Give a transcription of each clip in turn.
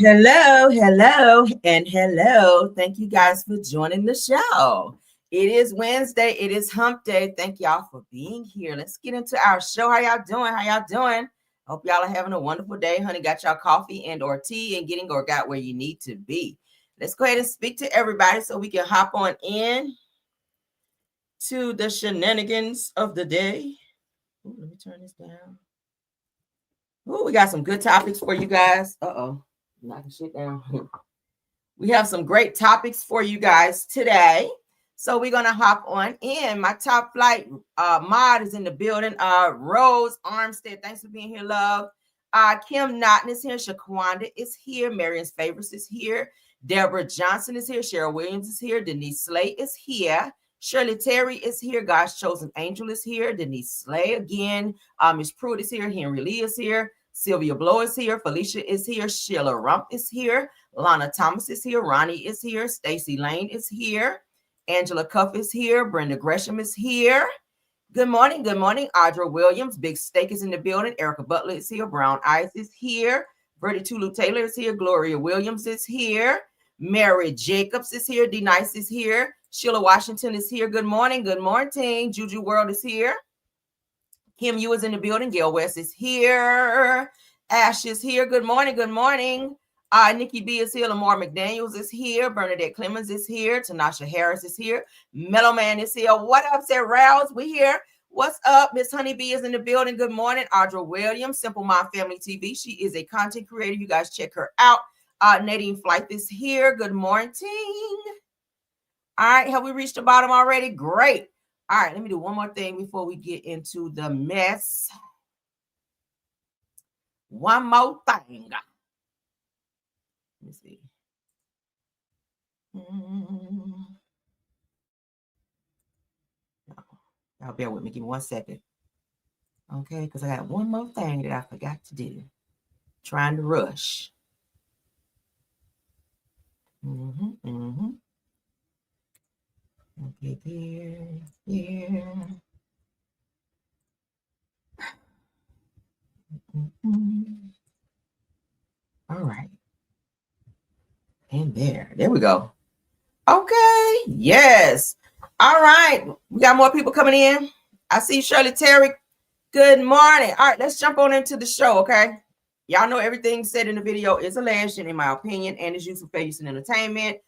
And hello. Thank you guys for joining the show. It is Wednesday. It is hump day. Thank y'all for being here. Let's get into our show. How y'all doing? Hope y'all are having a wonderful day. Honey, got y'all coffee and or tea and getting or got where you need to be. Let's go ahead and speak to everybody so we can hop on in to the shenanigans of the day. Ooh, let me turn this down. Ooh, we got some good topics for you guys. Knocking shit down. We have some great topics for you guys today. So we're going to hop on in. My top flight mod is in the building. Rose Armstead, thanks for being here, love. Kim Naughton is here. Shaquanda is here. Marion's Favorites is here. Deborah Johnson is here. Cheryl Williams is here. Denise Slay is here. Shirley Terry is here. God's Chosen Angel is here. Denise Slay again. Miss Pruitt is here. Henry Lee is here. Sylvia Blow is here. Felicia is here. Sheila Rump is here. Lana Thomas is here. Ronnie is here. Stacy Lane is here. Angela Cuff is here. Brenda Gresham is here. Good morning. Audra Williams. Big Steak is in the building. Erica Butler is here. Brown Eyes is here. Bertie Tulu Taylor is here. Gloria Williams is here. Mary Jacobs is here. D Nice is here. Sheila Washington is here. Good morning. Juju World is here. Kim Yu is in the building. Gail West is here. Ash is here. Good morning. Nikki B is here. Lamar McDaniels is here. Bernadette Clemens is here. Tanasha Harris is here. Mellow Man is here. What up, Sarah Rouse? We here. What's up? Miss Honeybee is in the building. Good morning. Audra Williams, Simple Mom Family TV. She is a content creator. You guys check her out. Nadine Flight is here. Good morning. All right. Have we reached the bottom already? Great. All right, let me do one more thing before we get into the mess. One more thing. Let me see. Y'all bear with me. Give me 1 second. Okay, because I got one more thing that I forgot to do. Trying to rush. Okay, there. All right. And there we go. Okay, yes. All right, we got more people coming in. I see Shirley Terry. Good morning. All right, let's jump on into the show, okay? Y'all know everything said in the video is alleged, in my opinion, and is used for fair use and entertainment.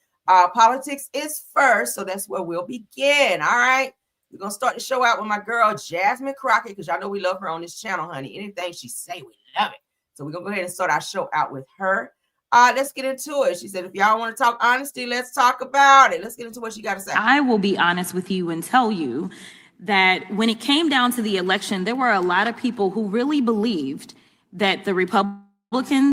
Politics is first, so that's where we'll begin. All right, we're gonna start the show out with my girl Jasmine Crockett, because y'all know we love her on this channel, honey. Anything she say, we love it. So we're gonna go ahead and start our show out with her. Let's get into it. She said, if y'all want to talk honesty, let's talk about it. Let's get into what she got to say. I will be honest with you and tell you that when it came down to the election, there were a lot of people who really believed that the Republicans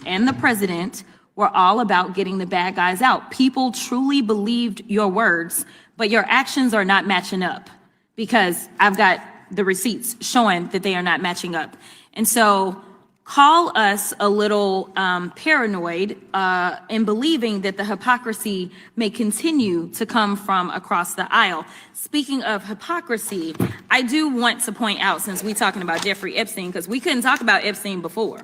and the president were all about getting the bad guys out. People truly believed your words, but your actions are not matching up, because I've got the receipts showing that they are not matching up. And so call us a little paranoid in believing that the hypocrisy may continue to come from across the aisle. Speaking of hypocrisy, I do want to point out, since we're talking about Jeffrey Epstein, because we couldn't talk about Epstein before.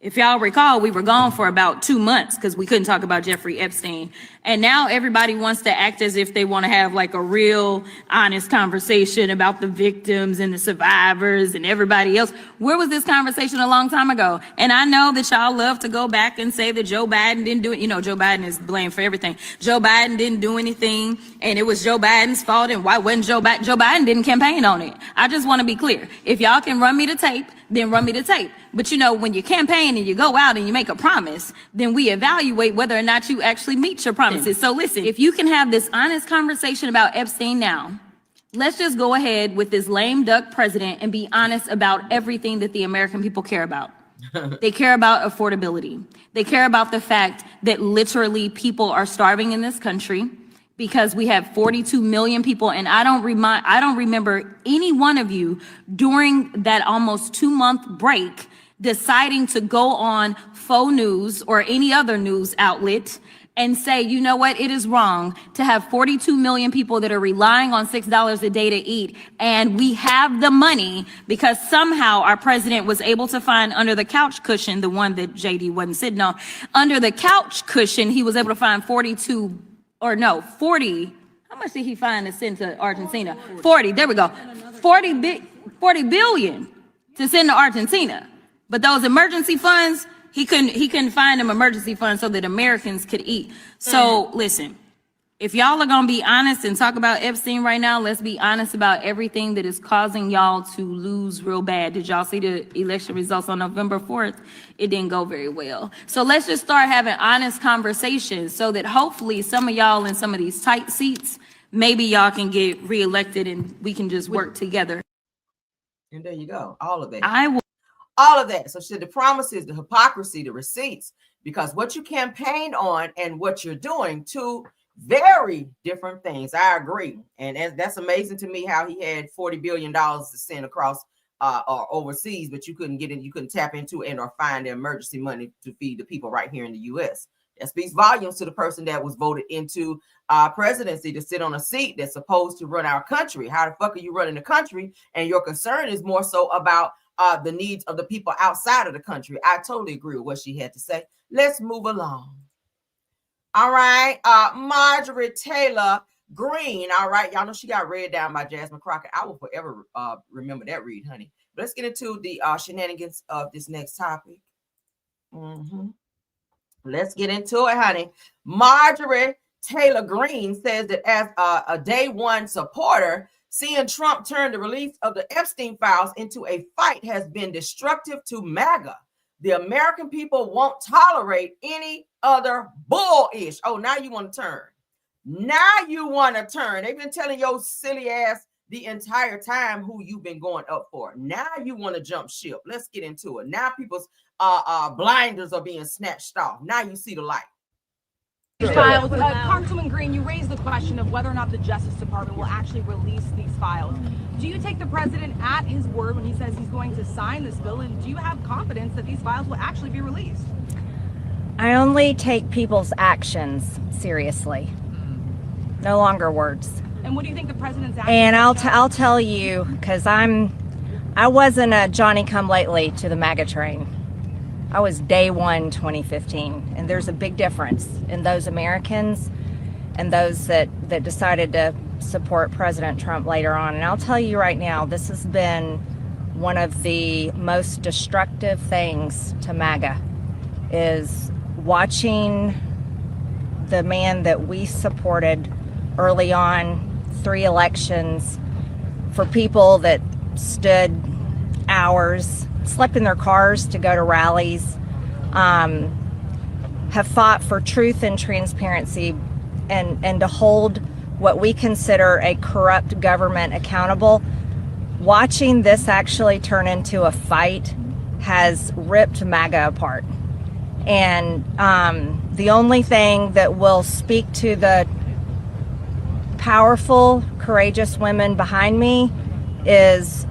If y'all recall, we were gone for about 2 months because we couldn't talk about Jeffrey Epstein. And now everybody wants to act as if they want to have like a real honest conversation about the victims and the survivors and everybody else. Where was this conversation a long time ago? And I know that y'all love to go back and say that Joe Biden didn't do it. You know, Joe Biden is blamed for everything. Joe Biden didn't do anything, and it was Joe Biden's fault. And why wasn't Joe Biden? Joe Biden didn't campaign on it. I just want to be clear. If y'all can run me the tape, then run me the tape. But you know, when you campaign and you go out and you make a promise, then we evaluate whether or not you actually meet your promises. So listen, if you can have this honest conversation about Epstein now, let's just go ahead with this lame duck president and be honest about everything that the American people care about. They care about affordability. They care about the fact that literally people are starving in this country, because we have 42 million people, and I don't remember any one of you during that almost 2-month break deciding to go on faux news or any other news outlet and say, you know what, it is wrong to have 42 million people that are relying on $6 a day to eat, and we have the money because somehow our president was able to find under the couch cushion, the one that JD wasn't sitting on, under the couch cushion, he was able to find 40, how much did he find to send to Argentina? 40, there we go. 40 billion to send to Argentina. But those emergency funds, he couldn't find them emergency funds so that Americans could eat. So listen, if y'all are gonna be honest and talk about Epstein right now, let's be honest about everything that is causing y'all to lose real bad. Did y'all see the election results on November 4th? It didn't go very well. So let's just start having honest conversations so that hopefully some of y'all in some of these tight seats, maybe y'all can get reelected and we can just work together. And there you go, all of that. All of that. So the promises, the hypocrisy, the receipts, because what you campaigned on and what you're doing, two very different things. I agree. And that's amazing to me how he had $40 billion to send across or overseas, but you couldn't get in, you couldn't tap into and or find the emergency money to feed the people right here in the US. That speaks volumes to the person that was voted into presidency to sit on a seat that's supposed to run our country. How the fuck are you running the country? And your concern is more so about the needs of the people outside of the country. I totally agree with what she had to say. Let's move along. All right. Marjorie Taylor Greene. All right. Y'all know she got read down by Jasmine Crockett. I will forever remember that read, honey. But let's get into the shenanigans of this next topic. Let's get into it, honey. Marjorie Taylor Greene says that as a day one supporter, seeing Trump turn the release of the Epstein files into a fight has been destructive to MAGA. The American people won't tolerate any other bullish. Oh, now you want to turn. Now you want to turn. They've been telling your silly ass the entire time who you've been going up for. Now you want to jump ship. Let's get into it. Now people's blinders are being snatched off. Now you see the light. Files. Congresswoman Greene, you raised the question of whether or not the Justice Department will actually release these files. Do you take the president at his word when he says he's going to sign this bill, and do you have confidence that these files will actually be released? I only take people's actions seriously, no longer words. And what do you think the president's actions? And I'll tell you, because I wasn't a Johnny-come-lately to the MAGA train. I was day one 2015, and there's a big difference in those Americans and those that decided to support President Trump later on. And I'll tell you right now, this has been one of the most destructive things to MAGA, is watching the man that we supported early on, 3 elections, for people that stood hours, slept in their cars to go to rallies, have fought for truth and transparency, and to hold what we consider a corrupt government accountable. Watching this actually turn into a fight has ripped MAGA apart. And the only thing that will speak to the powerful, courageous women behind me is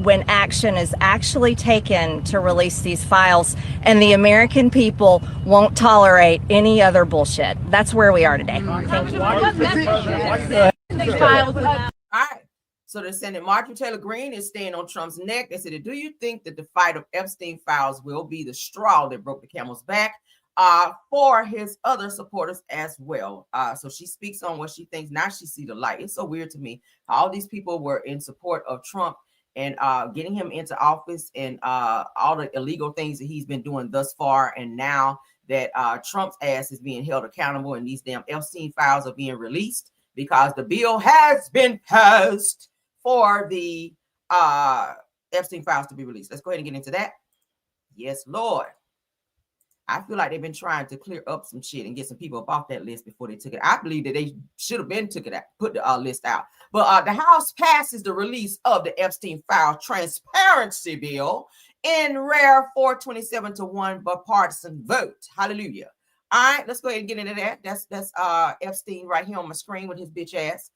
when action is actually taken to release these files, and the American people won't tolerate any other bullshit. That's where we are today. Thank you. All right. So they're saying that Marjorie Taylor Greene is staying on Trump's neck. They said, do you think that the fight of Epstein files will be the straw that broke the camel's back for his other supporters as well? So she speaks on what she thinks. Now she see the light. It's so weird to me. All these people were in support of Trump and getting him into office and all the illegal things that he's been doing thus far. And now that Trump's ass is being held accountable and these damn Epstein files are being released because the bill has been passed for the Epstein files to be released. Let's go ahead and get into that. Yes, Lord. I feel like they've been trying to clear up some shit and get some people off that list before they took it. I believe that they should have been took it out, put the list out. But the House passes the release of the Epstein file transparency bill in rare 427-1 bipartisan vote. Hallelujah. All right, let's go ahead and get into that. That's Epstein right here on my screen with his bitch ass.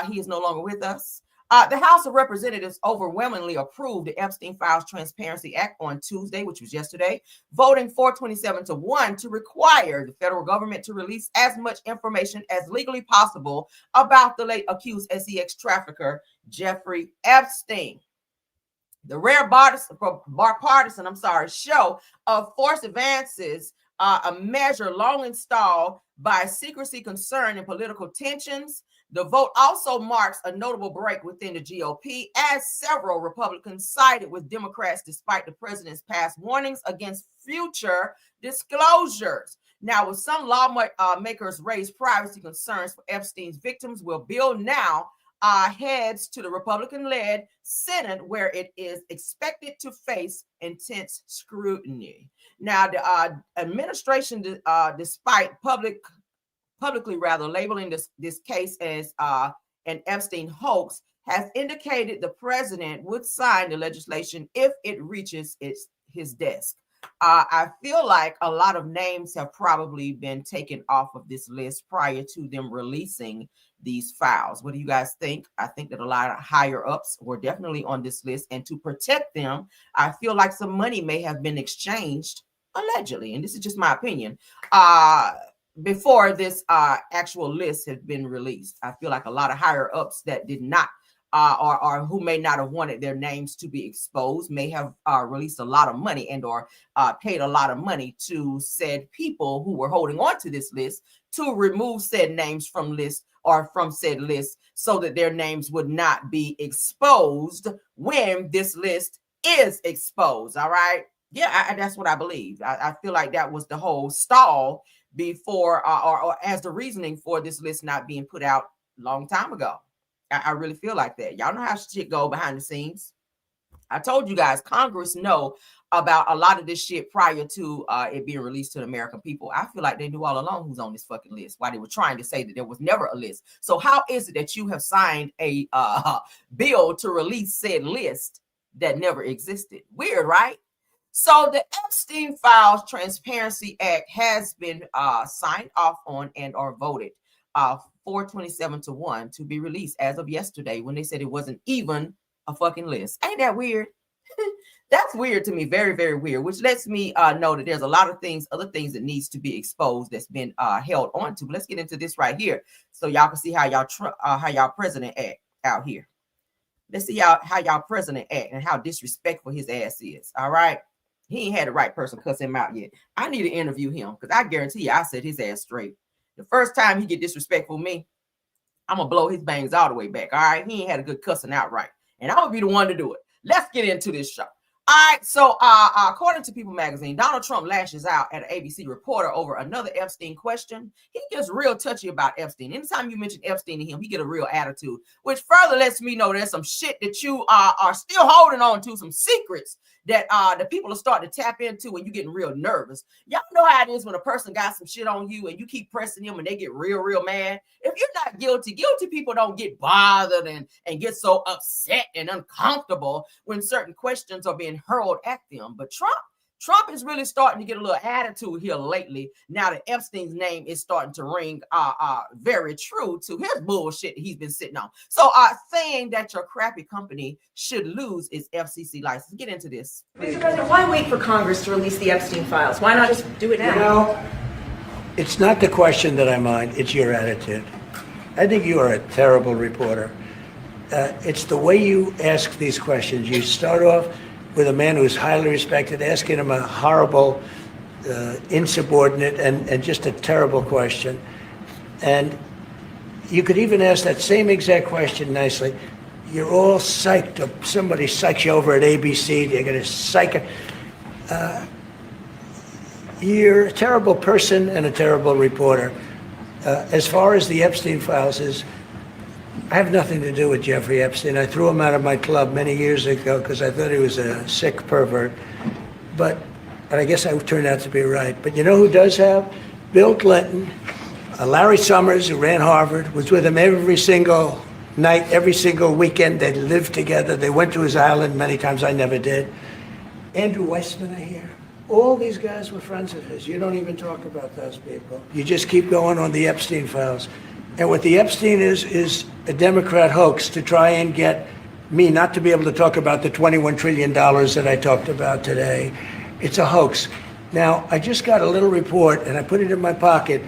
He is no longer with us. The House of Representatives overwhelmingly approved the Epstein Files Transparency Act on Tuesday, which was yesterday, voting 427-1 to require the federal government to release as much information as legally possible about the late accused sex trafficker, Jeffrey Epstein. The rare bipartisan show of forced advances, a measure long installed by secrecy concern and political tensions. The vote also marks a notable break within the GOP, as several Republicans sided with Democrats despite the president's past warnings against future disclosures. Now, with some lawmakers raise privacy concerns for Epstein's victims, will bill now heads to the Republican-led Senate, where it is expected to face intense scrutiny. Now, the administration, despite publicly labeling this case as an Epstein hoax, has indicated the president would sign the legislation if it reaches his desk. I feel like a lot of names have probably been taken off of this list prior to them releasing these files. What do you guys think? I think that a lot of higher ups were definitely on this list, and to protect them, I feel like some money may have been exchanged, allegedly, and this is just my opinion, before this actual list has been released. I feel like a lot of higher ups that did not or who may not have wanted their names to be exposed may have released a lot of money and or paid a lot of money to said people who were holding on to this list to remove said names from said list so that their names would not be exposed when this list is exposed. All right. Yeah, that's what I believe. I feel like that was the whole stall before or as the reasoning for this list not being put out a long time ago. I really feel like that. Y'all know how shit go behind the scenes. I told you guys, Congress know about a lot of this shit prior to it being released to the American people. I feel like they knew all along who's on this fucking list, why they were trying to say that there was never a list. So how is it that you have signed a bill to release said list that never existed? Weird, right? So the Epstein Files Transparency Act has been signed off on and or voted 427-1 to be released as of yesterday, when they said it wasn't even a fucking list. Ain't that weird? That's weird to me. Very, very weird, which lets me know that there's a lot of things, other things that needs to be exposed that's been held on to. Let's get into this right here so y'all can see how y'all president act out here. Let's see how y'all president act and how disrespectful his ass is. All right. He ain't had the right person cuss him out yet. I need to interview him because I guarantee you I set his ass straight. The first time he get disrespectful to me, I'm going to blow his bangs all the way back. All right. He ain't had a good cussing out right. And I'm going to be the one to do it. Let's get into this show. All right. So according to People magazine, Donald Trump lashes out at an ABC reporter over another Epstein question. He gets real touchy about Epstein. Anytime you mention Epstein to him, he get a real attitude, which further lets me know there's some shit that you are still holding on to, some secrets that the people are starting to tap into when you're getting real nervous. Y'all know how it is when a person got some shit on you and you keep pressing them and they get real, real mad. If you're not guilty people don't get bothered and get so upset and uncomfortable when certain questions are being hurled at them. But Trump is really starting to get a little attitude here lately. Now that Epstein's name is starting to ring very true to his bullshit that he's been sitting on. So saying that your crappy company should lose its FCC license. Get into this. Mr. President, why wait for Congress to release the Epstein files? Why not just do it now? You know, it's not the question that I mind, it's your attitude. I think you are a terrible reporter. It's the way you ask these questions. You start off with a man who's highly respected, asking him a horrible, insubordinate, and just a terrible question. And you could even ask that same exact question nicely. You're all psyched up. Somebody psychs you over at ABC. They're going to psych it. You're a terrible person and a terrible reporter. As far as the Epstein files is, I have nothing to do with Jeffrey Epstein. I threw him out of my club many years ago because I thought he was a sick pervert. But I guess I turned out to be right. But you know who does have? Bill Clinton, Larry Summers, who ran Harvard, was with him every single night, every single weekend. They lived together. They went to his island many times. I never did. Andrew Weissman, I hear. All these guys were friends of his. You don't even talk about those people. You just keep going on the Epstein files. And what the Epstein is a Democrat hoax to try and get me not to be able to talk about the $21 trillion that I talked about today. It's a hoax. Now, I just got a little report, and I put it in my pocket,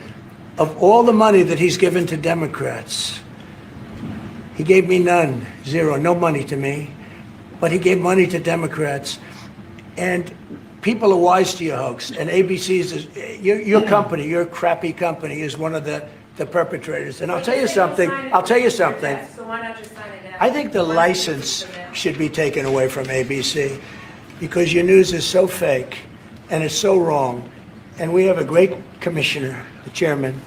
of all the money that he's given to Democrats. He gave me none, zero, no money to me, but he gave money to Democrats. And people are wise to your hoax, and ABC's, your company, your crappy company, is one of the perpetrators. And I'll tell you something. So why not just sign it out? I think the license should be taken away from ABC because your news is so fake and it's so wrong. And we have a great commissioner, the chairman,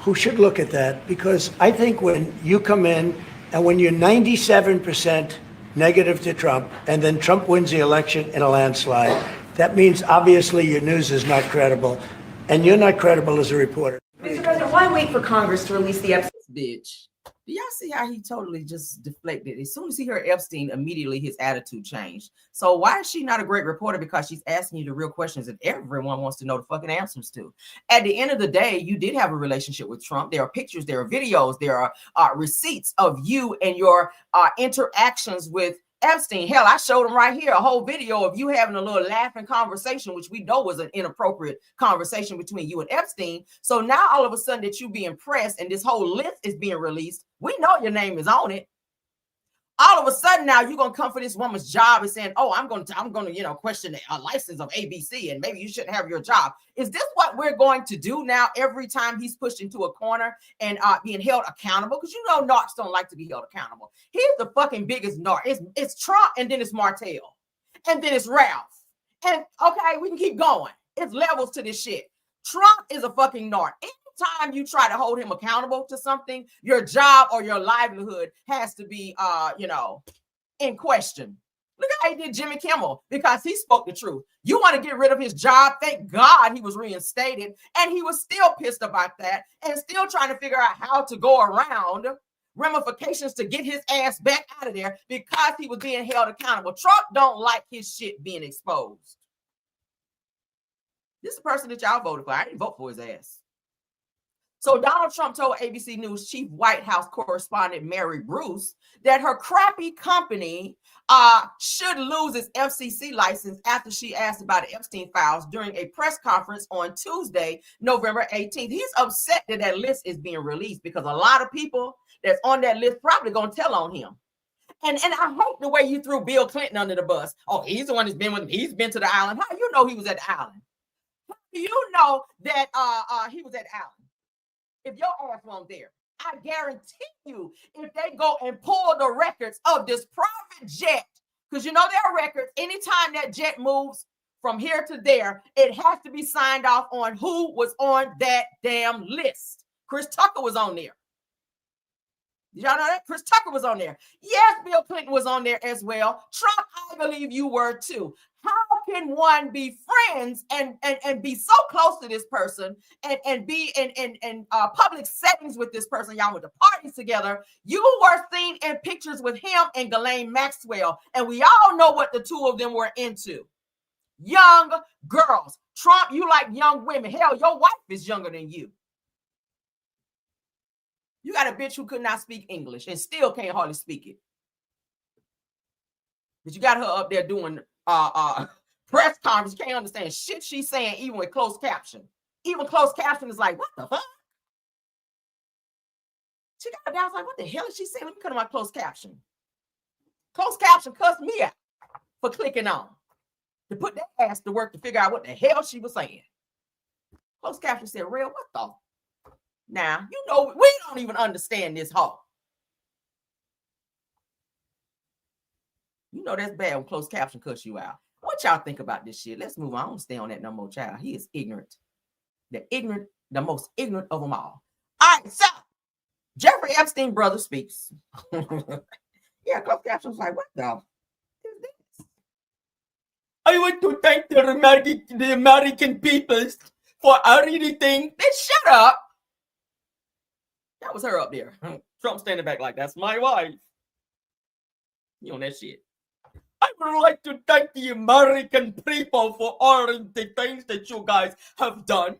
who should look at that, because I think when you come in and when you're 97% negative to Trump and then Trump wins the election in a landslide, that means obviously your news is not credible and you're not credible as a reporter. Mr. President, why wait for Congress to release the Epstein? Bitch. Do y'all see how he totally just deflected? As soon as he heard Epstein, immediately his attitude changed. So why is she not a great reporter? Because she's asking you the real questions that everyone wants to know the fucking answers to. At the end of the day, you did have a relationship with Trump. There are pictures, there are videos, there are receipts of you and your interactions with Epstein. Hell, I showed him right here a whole video of you having a little laughing conversation, which we know was an inappropriate conversation between you and Epstein. So now all of a sudden that you being pressed and this whole list is being released, we know your name is on it. All of a sudden now you're gonna come for this woman's job and saying, "Oh, I'm gonna question the license of ABC and maybe you shouldn't have your job." Is this what we're going to do now every time he's pushed into a corner and being held accountable? Because you know narcs don't like to be held accountable. He's the fucking biggest narc. It's Trump, and then it's Martell, and then it's Ralph. And okay, we can keep going. It's levels to this shit. Trump is a fucking narc. Time you try to hold him accountable to something, your job or your livelihood has to be in question. Look at how he did Jimmy Kimmel, because he spoke the truth. You want to get rid of his job? Thank God he was reinstated, and he was still pissed about that and still trying to figure out how to go around ramifications to get his ass back out of there because he was being held accountable. Trump don't like his shit being exposed. This is the person that y'all voted for. I didn't vote for his ass. So Donald Trump told ABC News chief White House correspondent Mary Bruce that her crappy company should lose its FCC license after she asked about the Epstein files during a press conference on Tuesday, November 18th. He's upset that that list is being released because a lot of people that's on that list probably going to tell on him. And I hate the way you threw Bill Clinton under the bus. Oh, he's the one that's been with him. He's been to the island. How you know he was at the island? How do you know that he was at the island? If your ass won't there, I guarantee you, if they go and pull the records of this private jet, because you know there are records, anytime that jet moves from here to there, it has to be signed off on who was on that damn list. Chris Tucker was on there. Did y'all know that? Chris Tucker was on there. Yes, Bill Clinton was on there as well. Trump, I believe you were too. How can one be friends and be so close to this person and be in public settings with this person? Y'all went to parties together. You were seen in pictures with him and Ghislaine Maxwell. And we all know what the two of them were into. Young girls. Trump, you like young women. Hell, your wife is younger than you. You got a bitch who could not speak English and still can't hardly speak it. But you got her up there doing press conference. You can't understand shit she's saying, even with closed caption. Even closed caption is like, what the fuck? She got down, like, what the hell is she saying? Let me cut my closed caption. Closed caption cussed me out for clicking on. To put that ass to work to figure out what the hell she was saying. Closed caption said, real, what the? Now, you know, we don't even understand this hoe. You know that's bad when closed caption cuss you out. What y'all think about this shit? Let's move on. I don't stay on that no more, child. He is ignorant. The most ignorant of them all. All right, so Jeffrey Epstein brother speaks. Yeah, closed caption was like, what the is this? I want to thank the American people for everything. Then shut up. That was her up there. Trump standing back like, that's my wife. You on that shit. I would like to thank the American people for all the things that you guys have done.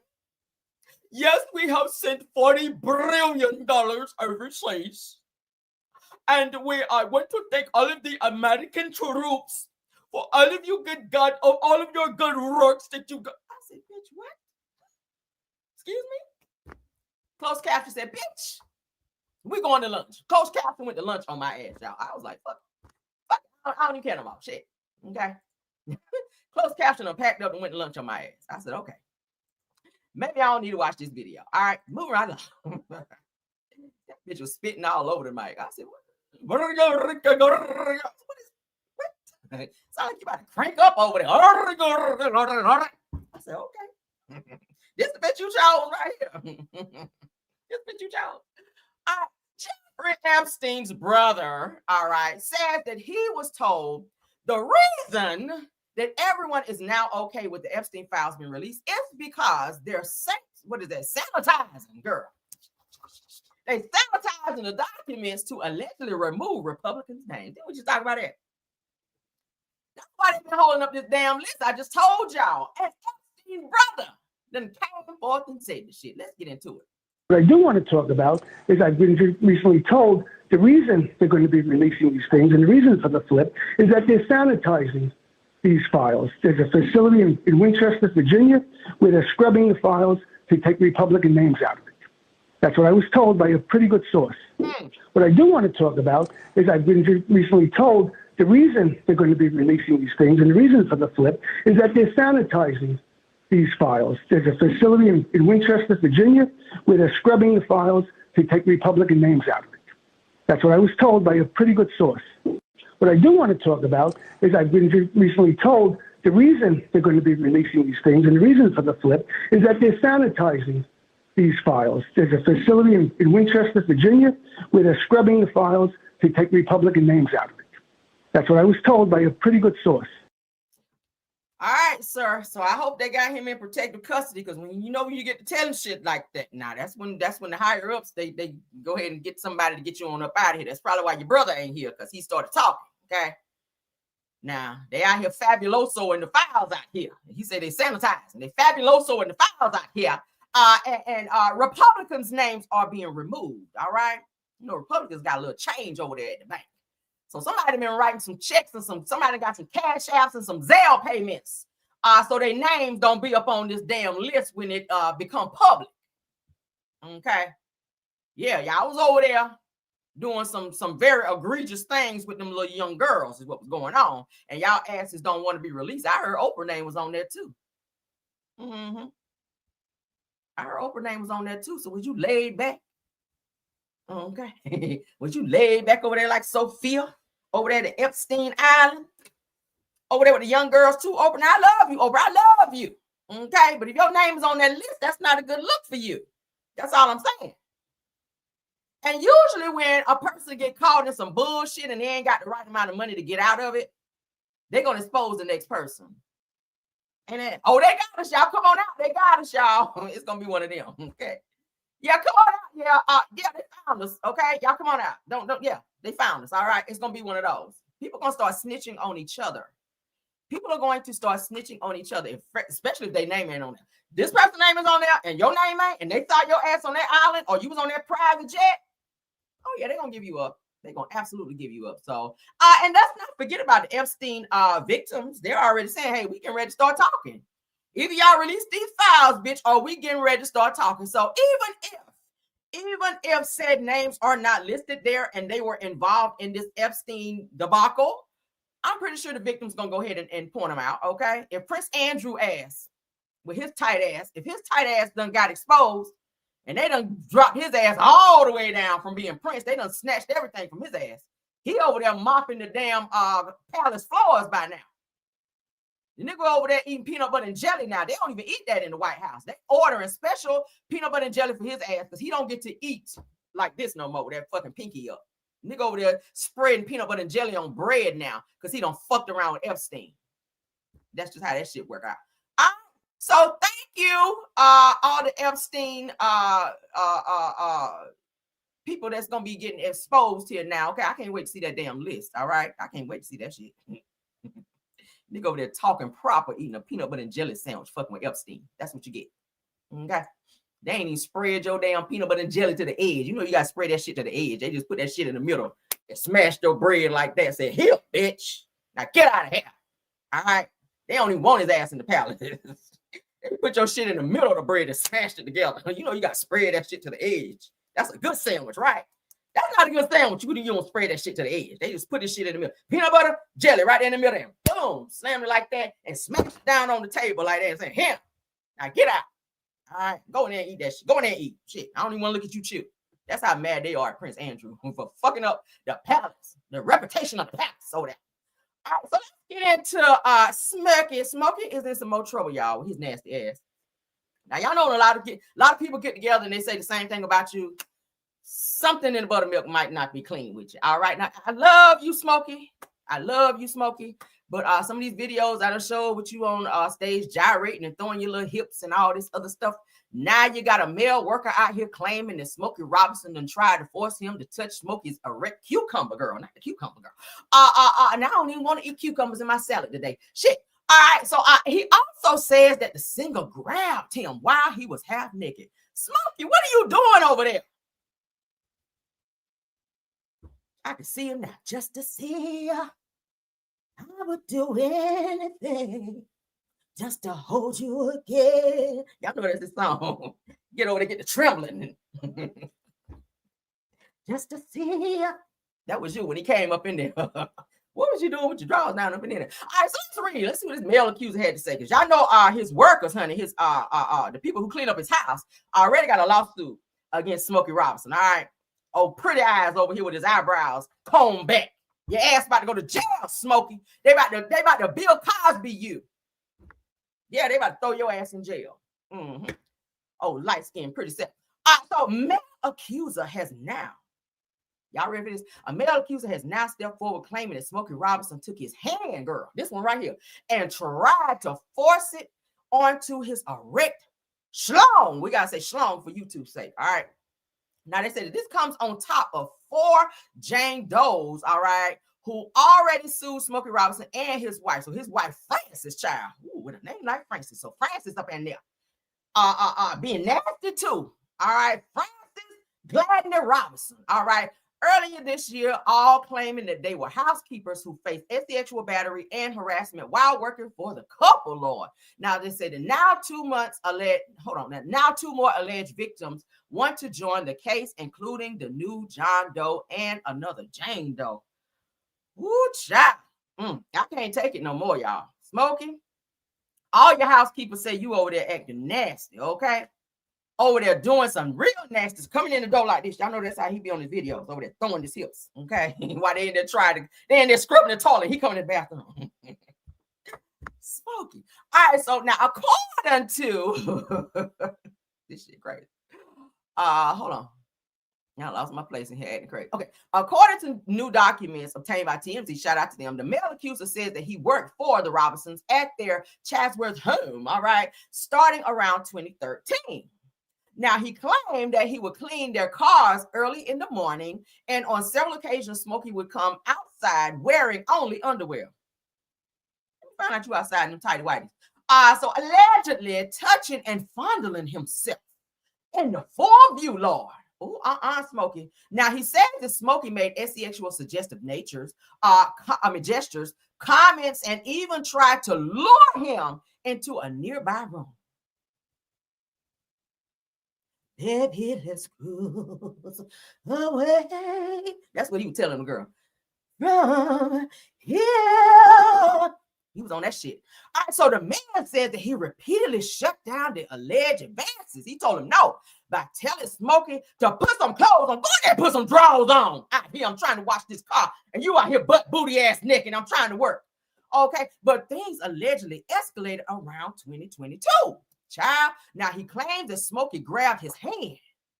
Yes, we have sent $40 billion overseas. And we are going to thank all of the American troops for all of you good God, of all of your good works that you got. I said, bitch, what? Excuse me? Closed caption said, bitch, we going to lunch. Closed caption went to lunch on my ass, y'all. I was like, fuck. I don't even care no more. Shit. Okay. Closed caption packed up and went to lunch on my ass. I said, okay. Maybe I don't need to watch this video. All right, moving right along. That bitch was spitting all over the mic. I said, what is what? Sound like you about to crank up over there. I said, okay. This the bitch you chose right here. This bitch you chose. Jeffrey Epstein's brother, all right, said that he was told the reason that everyone is now okay with the Epstein files being released is because they're sanitizing, girl. They sanitizing the documents to allegedly remove Republicans' names. Didn't we just talk about that? That's why they've been holding up this damn list. I just told y'all. And Epstein's brother then came forth and said the shit. Let's get into it. What I do want to talk about is I've been recently told the reason they're going to be releasing these things and the reason for the flip is that they're sanitizing these files. There's a facility in Winchester, Virginia, where they're scrubbing the files to take Republican names out of it. That's what I was told by a pretty good source. What I do want to talk about is I've been recently told the reason they're going to be releasing these things and the reason for the flip is that they're sanitizing these files. There's a facility in Winchester, Virginia, where they're scrubbing the files to take Republican names out of it. That's what I was told by a pretty good source. What I do want to talk about is I've been recently told the reason they're going to be releasing these things and the reason for the flip is that they're sanitizing these files. There's a facility in Winchester, Virginia, where they're scrubbing the files to take Republican names out of it. That's what I was told by a pretty good source. All right, sir. So I hope they got him in protective custody because when you get to telling shit like that, now that's when the higher ups they go ahead and get somebody to get you on up out of here. That's probably why your brother ain't here because he started talking. Okay. Now they out here fabuloso in the files out here. He said they sanitizing. They fabuloso in the files out here. And Republicans' names are being removed. All right. Republicans got a little change over there at the bank. So somebody been writing some checks and somebody got some cash apps and some Zelle payments. So their names don't be up on this damn list when it become public. Okay. Yeah, y'all was over there doing some very egregious things with them little young girls is what was going on. And y'all asses don't want to be released. I heard Oprah's name was on there too. I heard Oprah's name was on there too. So was you laid back? Okay. Was you laid back over there like Sophia? Over there at Epstein Island? Over there with the young girls too? Oprah, I love you, Oprah. I love you. Okay. But if your name is on that list, that's not a good look for you. That's all I'm saying. And usually when a person get caught in some bullshit and they ain't got the right amount of money to get out of it, they're going to expose the next person. And then, they got us, y'all. Come on out. They got us, y'all. It's going to be one of them. Okay. Yeah, come on out. Yeah, they found us. Okay. Y'all come on out. Don't, yeah, they found us. All right. It's going to be one of those. People are going to start snitching on each other. People are going to start snitching on each other, especially if their name ain't on there. This person's name is on there and your name ain't, and they thought your ass on that island or you was on that private jet. Oh, yeah, they're going to give you up. They're going to absolutely give you up. So, and let's not forget about the Epstein victims. They're already saying, hey, we getting ready to start talking. Either y'all release these files, bitch, or we getting ready to start talking. So even if said names are not listed there and they were involved in this Epstein debacle, I'm pretty sure the victim's going to go ahead and point them out, okay? If Prince Andrew ass, with his tight ass, if his tight ass done got exposed, and they done dropped his ass all the way down from being Prince. They done snatched everything from his ass. He over there mopping the damn palace floors by now. The nigga over there eating peanut butter and jelly now. They don't even eat that in the White House. They ordering special peanut butter and jelly for his ass because he don't get to eat like this no more with that fucking pinky up. Nigga over there spreading peanut butter and jelly on bread now because he done fucked around with Epstein. That's just how that shit work out. So thank you, all the Epstein people that's gonna be getting exposed here now. Okay, I can't wait to see that damn list. All right, I can't wait to see that shit. Nigga over there talking proper, eating a peanut butter and jelly sandwich, fucking with Epstein. That's what you get. Okay. They ain't even spread your damn peanut butter and jelly to the edge. You know you gotta spread that shit to the edge. They just put that shit in the middle and smash your bread like that. Say, here, bitch. Now get out of here. All right. They don't even want his ass in the palace. They put your shit in the middle of the bread and smash it together. You know you gotta spread that shit to the edge. That's a good sandwich, right? That's not a good sandwich. You don't spread that shit to the edge. They just put this shit in the middle. Peanut butter, jelly right there in the middle, and boom, slam it like that and smash it down on the table like that and say, here. Now get out. All right, go in there and eat that shit. Go in there and eat. Shit, I don't even want to look at you chew. That's how mad they are at Prince Andrew for fucking up the palace, the reputation of the palace. So that. All right, so let's get into Smokey. Smokey is in some more trouble, y'all, with his nasty ass. Now, y'all know a lot of people get together and they say the same thing about you. Something in the buttermilk might not be clean with you. All right, now I love you, Smokey. I love you, Smokey. But some of these videos I done showed with you on stage gyrating and throwing your little hips and all this other stuff. Now you got a male worker out here claiming that Smokey Robinson done tried to force him to touch Smokey's erect cucumber girl, not the cucumber girl. And I don't even want to eat cucumbers in my salad today. Shit. All right. So he also says that the singer grabbed him while he was half naked. Smokey, what are you doing over there? I can see him now, just to see ya. I would do anything just to hold you again. Y'all know that's the song. Get over there, get the trembling. Just to see ya. That was you when he came up in there. What was you doing with your drawers down up in there? All right, so let's read. Let's see what this male accuser had to say. Because y'all know his workers, honey, his the people who clean up his house already got a lawsuit against Smokey Robinson. All right. Oh, pretty eyes over here with his eyebrows combed back. Your ass about to go to jail, Smokey. They about to Bill Cosby you. Yeah, they about to throw your ass in jail. Mm-hmm. Oh, light skin, pretty sad. So male accuser has now, y'all ready for this? A male accuser has now stepped forward claiming that Smokey Robinson took his hand, girl, this one right here, and tried to force it onto his erect schlong. We gotta say schlong for YouTube's sake. All right. Now, they said that this comes on top of 4 Jane Does, all right, who already sued Smokey Robinson and his wife. So his wife, Francis, child, ooh, with a name like Francis. So Francis up in there, being nasty too, all right. Francis Gladney Robinson, all right. Earlier this year, all claiming that they were housekeepers who faced sexual battery and harassment while working for the couple, Lord. Now, they say that now 2 more alleged victims want to join the case, including the new John Doe and another Jane Doe. Woo, child. I can't take it no more, y'all. Smokey, all your housekeepers say you over there acting nasty, okay? Over there doing some real nasty, coming in the door like this. Y'all know that's how he be on his videos, over there throwing his hips, okay? While they in there they in there scrubbing the toilet. He coming in the bathroom. Smokey. All right, so now according to this shit crazy. Hold on. Now I lost my place in here acting crazy. Okay. According to new documents obtained by TMZ, shout out to them, the male accuser says that he worked for the Robinsons at their Chatsworth home, all right, starting around 2013. Now, he claimed that he would clean their cars early in the morning, and on several occasions, Smokey would come outside wearing only underwear. Find out you outside in them tighty whities. So allegedly touching and fondling himself in the full view, Lord. Smokey. Now, he said that Smokey made sexual suggestive gestures, comments, and even tried to lure him into a nearby room. Baby, let's cruise away. That's what he was telling the girl. From here. He was on that shit. All right, so the man said that he repeatedly shut down the alleged advances. He told him no by telling Smokey to put some clothes on. Go ahead and put some drawers on. Out here, I'm trying to wash this car, and you out here butt booty ass naked. I'm trying to work. Okay, but things allegedly escalated around 2022. Child, now he claims that Smokey grabbed his hand.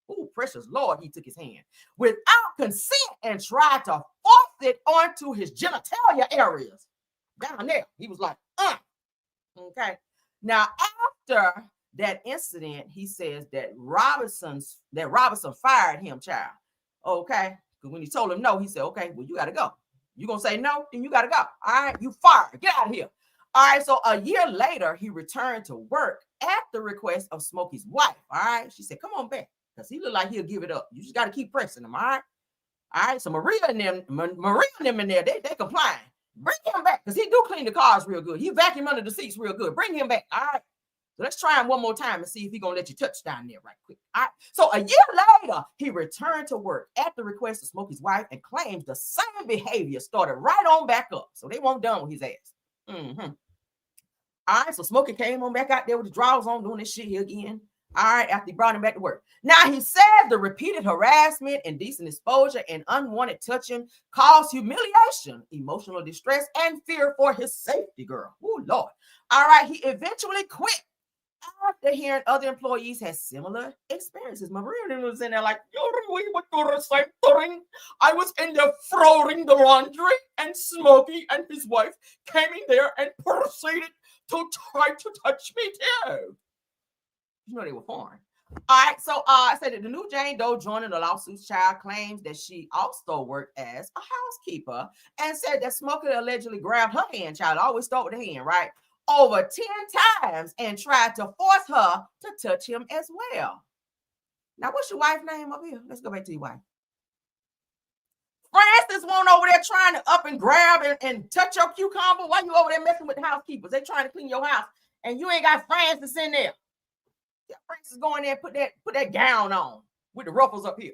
Oh, precious Lord, he took his hand without consent and tried to force it onto his genitalia areas. Down there, he was like, Okay. Now, after that incident, he says that Robinson fired him, child. Okay. Because when he told him no, he said, okay, well, you got to go. You going to say no? Then you got to go. All right. You fired. Get out of here. All right, so a year later, he returned to work at the request of Smokey's wife. All right, she said, "Come on back," because he looked like he'll give it up. You just got to keep pressing him. All right. All right, so Maria and them in there, they complying. Bring him back, because he do clean the cars real good. He vacuum under the seats real good. Bring him back. All right. So let's try him one more time and see if he's going to let you touch down there right quick. All right. So a year later, he returned to work at the request of Smokey's wife and claims the same behavior started right on back up. So they weren't done with his ass. Mm-hmm. All right, so Smokey came on back out there with the drawers on doing this shit here again. All right, after he brought him back to work. Now, he said the repeated harassment, indecent exposure, and unwanted touching caused humiliation, emotional distress, and fear for his safety, girl. Oh, Lord. All right, he eventually quit after hearing other employees had similar experiences. Maria was in there like, we would do the same thing. I was in there throwing the laundry, and Smokey and his wife came in there and proceeded to try to touch me too. You know they were foreign. All right, so I said that the new Jane Doe joining the lawsuit's child claims that she also worked as a housekeeper and said that Smokey allegedly grabbed her hand, child, always start with the hand, right, over 10 times and tried to force her to touch him as well. Now, what's your wife's name up here? Let's go back to your wife. Francis won't over there trying to up and grab and touch your cucumber while you over there messing with the housekeepers. They trying to clean your house, and you ain't got Francis in there. Yeah, Francis go in there and put that gown on with the ruffles up here.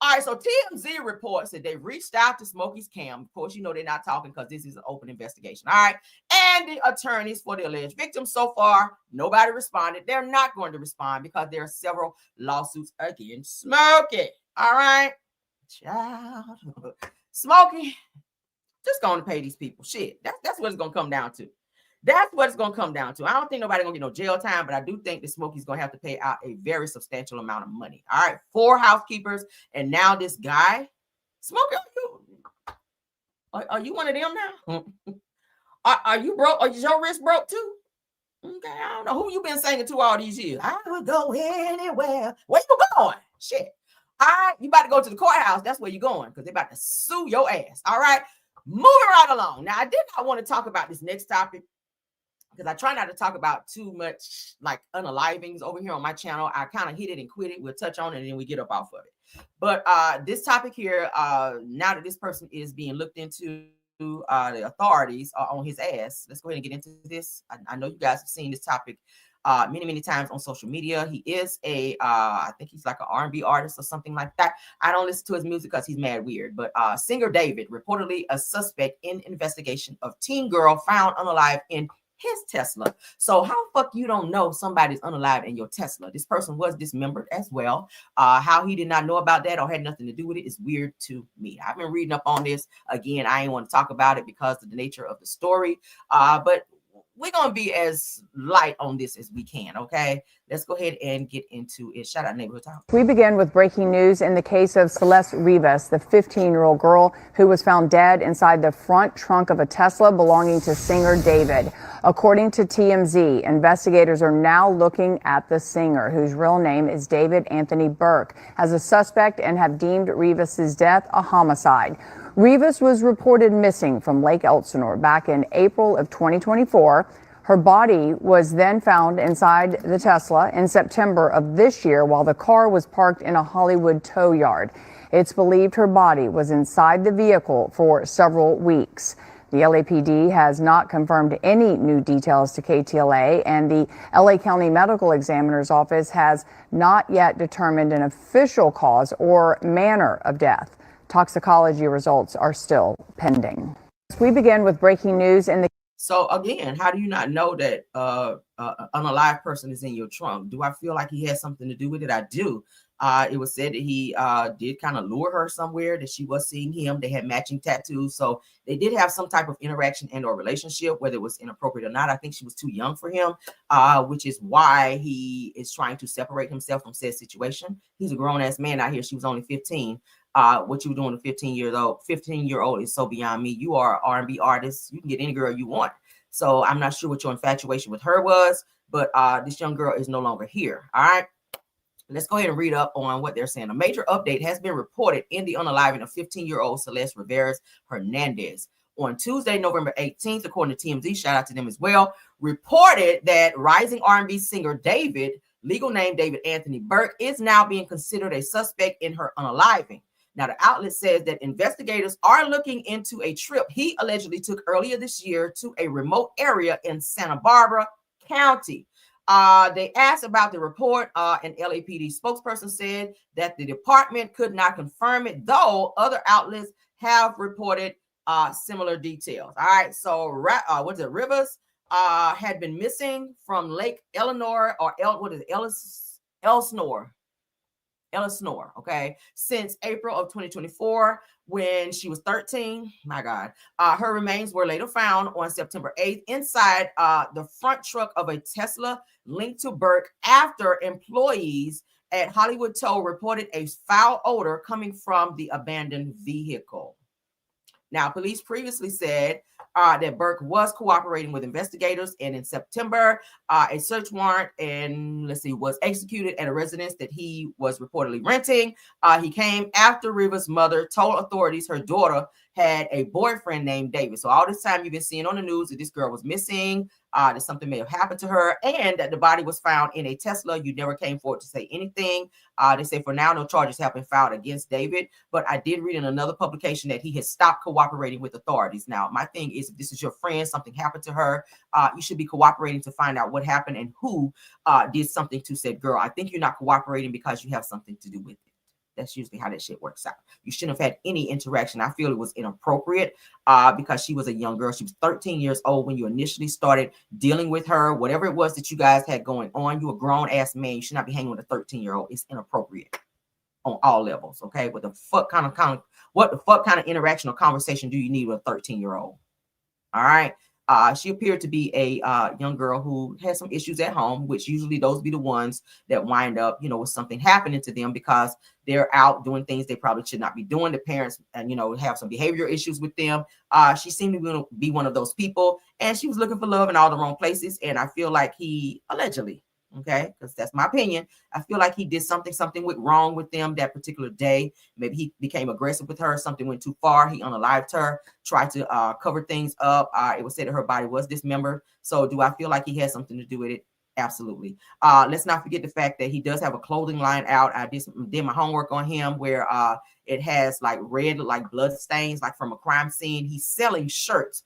All right, so TMZ reports that they reached out to Smokey's Cam. Of course, you know they're not talking because this is an open investigation. All right, and the attorneys for the alleged victims. So far, nobody responded. They're not going to respond because there are several lawsuits against Smokey. All right, child, Smokey, just going to pay these people. Shit, that's what it's going to come down to. That's what it's going to come down to. I don't think nobody's going to get no jail time, but I do think that Smokey's going to have to pay out a very substantial amount of money. All right, 4 housekeepers, and now this guy. Smokey, are you one of them now? Are you broke? Is your wrist broke too? Okay, I don't know who you been singing to all these years. I would go anywhere. Where you going? Shit. All right, you about to go to the courthouse. That's where you're going because they're about to sue your ass. All right, moving right along. Now, I did not want to talk about this next topic because I try not to talk about too much like unalivings over here on my channel. I kind of hit it and quit it. We'll touch on it and then we get up off of it. But this topic here, now that this person is being looked into, the authorities are on his ass. Let's go ahead and get into this. I know you guys have seen this topic many times on social media. He is I think he's like an R&B artist or something like that. I don't listen to his music because he's mad weird. But singer David, reportedly a suspect in investigation of teen girl found unalive in his Tesla. So how fuck you don't know somebody's unalive in your Tesla? This person was dismembered as well. How he did not know about that or had nothing to do with it is weird to me. I've been reading up on this. Again, I ain't want to talk about it because of the nature of the story. But we're going to be as light on this as we can, okay? Let's go ahead and get into it. Shout out Neighborhood Talk. We begin with breaking news in the case of Celeste Rivas, the 15-year-old girl who was found dead inside the front trunk of a Tesla belonging to singer David. According to TMZ, investigators are now looking at the singer, whose real name is David Anthony Burke, as a suspect and have deemed Rivas's death a homicide. Rivas was reported missing from Lake Elsinore back in April of 2024. Her body was then found inside the Tesla in September of this year while the car was parked in a Hollywood tow yard. It's believed her body was inside the vehicle for several weeks. The LAPD has not confirmed any new details to KTLA, and the LA County Medical Examiner's Office has not yet determined an official cause or manner of death. Toxicology results are still pending. We begin with breaking news in the. So again, how do you not know that an unalive person is in your trunk? Do I feel like he has something to do with it? I do. It was said that he did kind of lure her somewhere, that she was seeing him. They had matching tattoos. So they did have some type of interaction and or relationship, whether it was inappropriate or not. I think she was too young for him, which is why he is trying to separate himself from said situation. He's a grown-ass man out here. She was only 15. What you were doing to 15-year-old is so beyond me. You are an R&B artist. You can get any girl you want. So I'm not sure what your infatuation with her was, but this young girl is no longer here. All right. Let's go ahead and read up on what they're saying. A major update has been reported in the unaliving of 15-year-old Celeste Rivera Hernandez. on Tuesday, November 18th, according to TMZ, shout out to them as well, reported that rising R&B singer David, legal name David Anthony Burke, is now being considered a suspect in her unaliving. Now, the outlet says that investigators are looking into a trip he allegedly took earlier this year to a remote area in Santa Barbara County. They asked about the report. An LAPD spokesperson said that the department could not confirm it, though other outlets have reported similar details. All right, so Rivers had been missing from Lake Elsinore Elsinore, okay, since April of 2024 when she was 13. My God. Her remains were later found on September 8th inside the front truck of a Tesla linked to Burke after employees at Hollywood Tow reported a foul odor coming from the abandoned vehicle. Now, police previously said that Burke was cooperating with investigators, and in September, a search warrant was executed at a residence that he was reportedly renting. He came after Rivers' mother told authorities her daughter had a boyfriend named David. So all this time you've been seeing on the news that this girl was missing, that something may have happened to her, and that the body was found in a Tesla. You never came forward to say anything. They say for now, no charges have been filed against David, but I did read in another publication that he has stopped cooperating with authorities. Now, my thing is, if this is your friend, something happened to her, you should be cooperating to find out what happened and who did something to said girl. I think you're not cooperating because you have something to do with it. That's usually how that shit works out. You shouldn't have had any interaction. I feel it was inappropriate because she was a young girl. She was 13 years old when you initially started dealing with her. Whatever it was that you guys had going on, you a grown-ass man. You should not be hanging with a 13-year-old. It's inappropriate on all levels, okay? What the fuck kind of interaction or conversation do you need with a 13-year-old? All right? She appeared to be a young girl who had some issues at home, which usually those be the ones that wind up, with something happening to them because they're out doing things they probably should not be doing. The parents, have some behavioral issues with them. She seemed to be one of those people, and she was looking for love in all the wrong places. And I feel like he allegedly, okay, because that's my opinion, I feel like he did something went wrong with them that particular day. Maybe he became aggressive with her. Something went too far. He unalived her, tried to cover things up. It was said that her body was dismembered. So do I feel like he had something to do with it? Absolutely. Let's not forget the fact that he does have a clothing line out. I did my homework on him where it has like red, like blood stains, like from a crime scene. He's selling shirts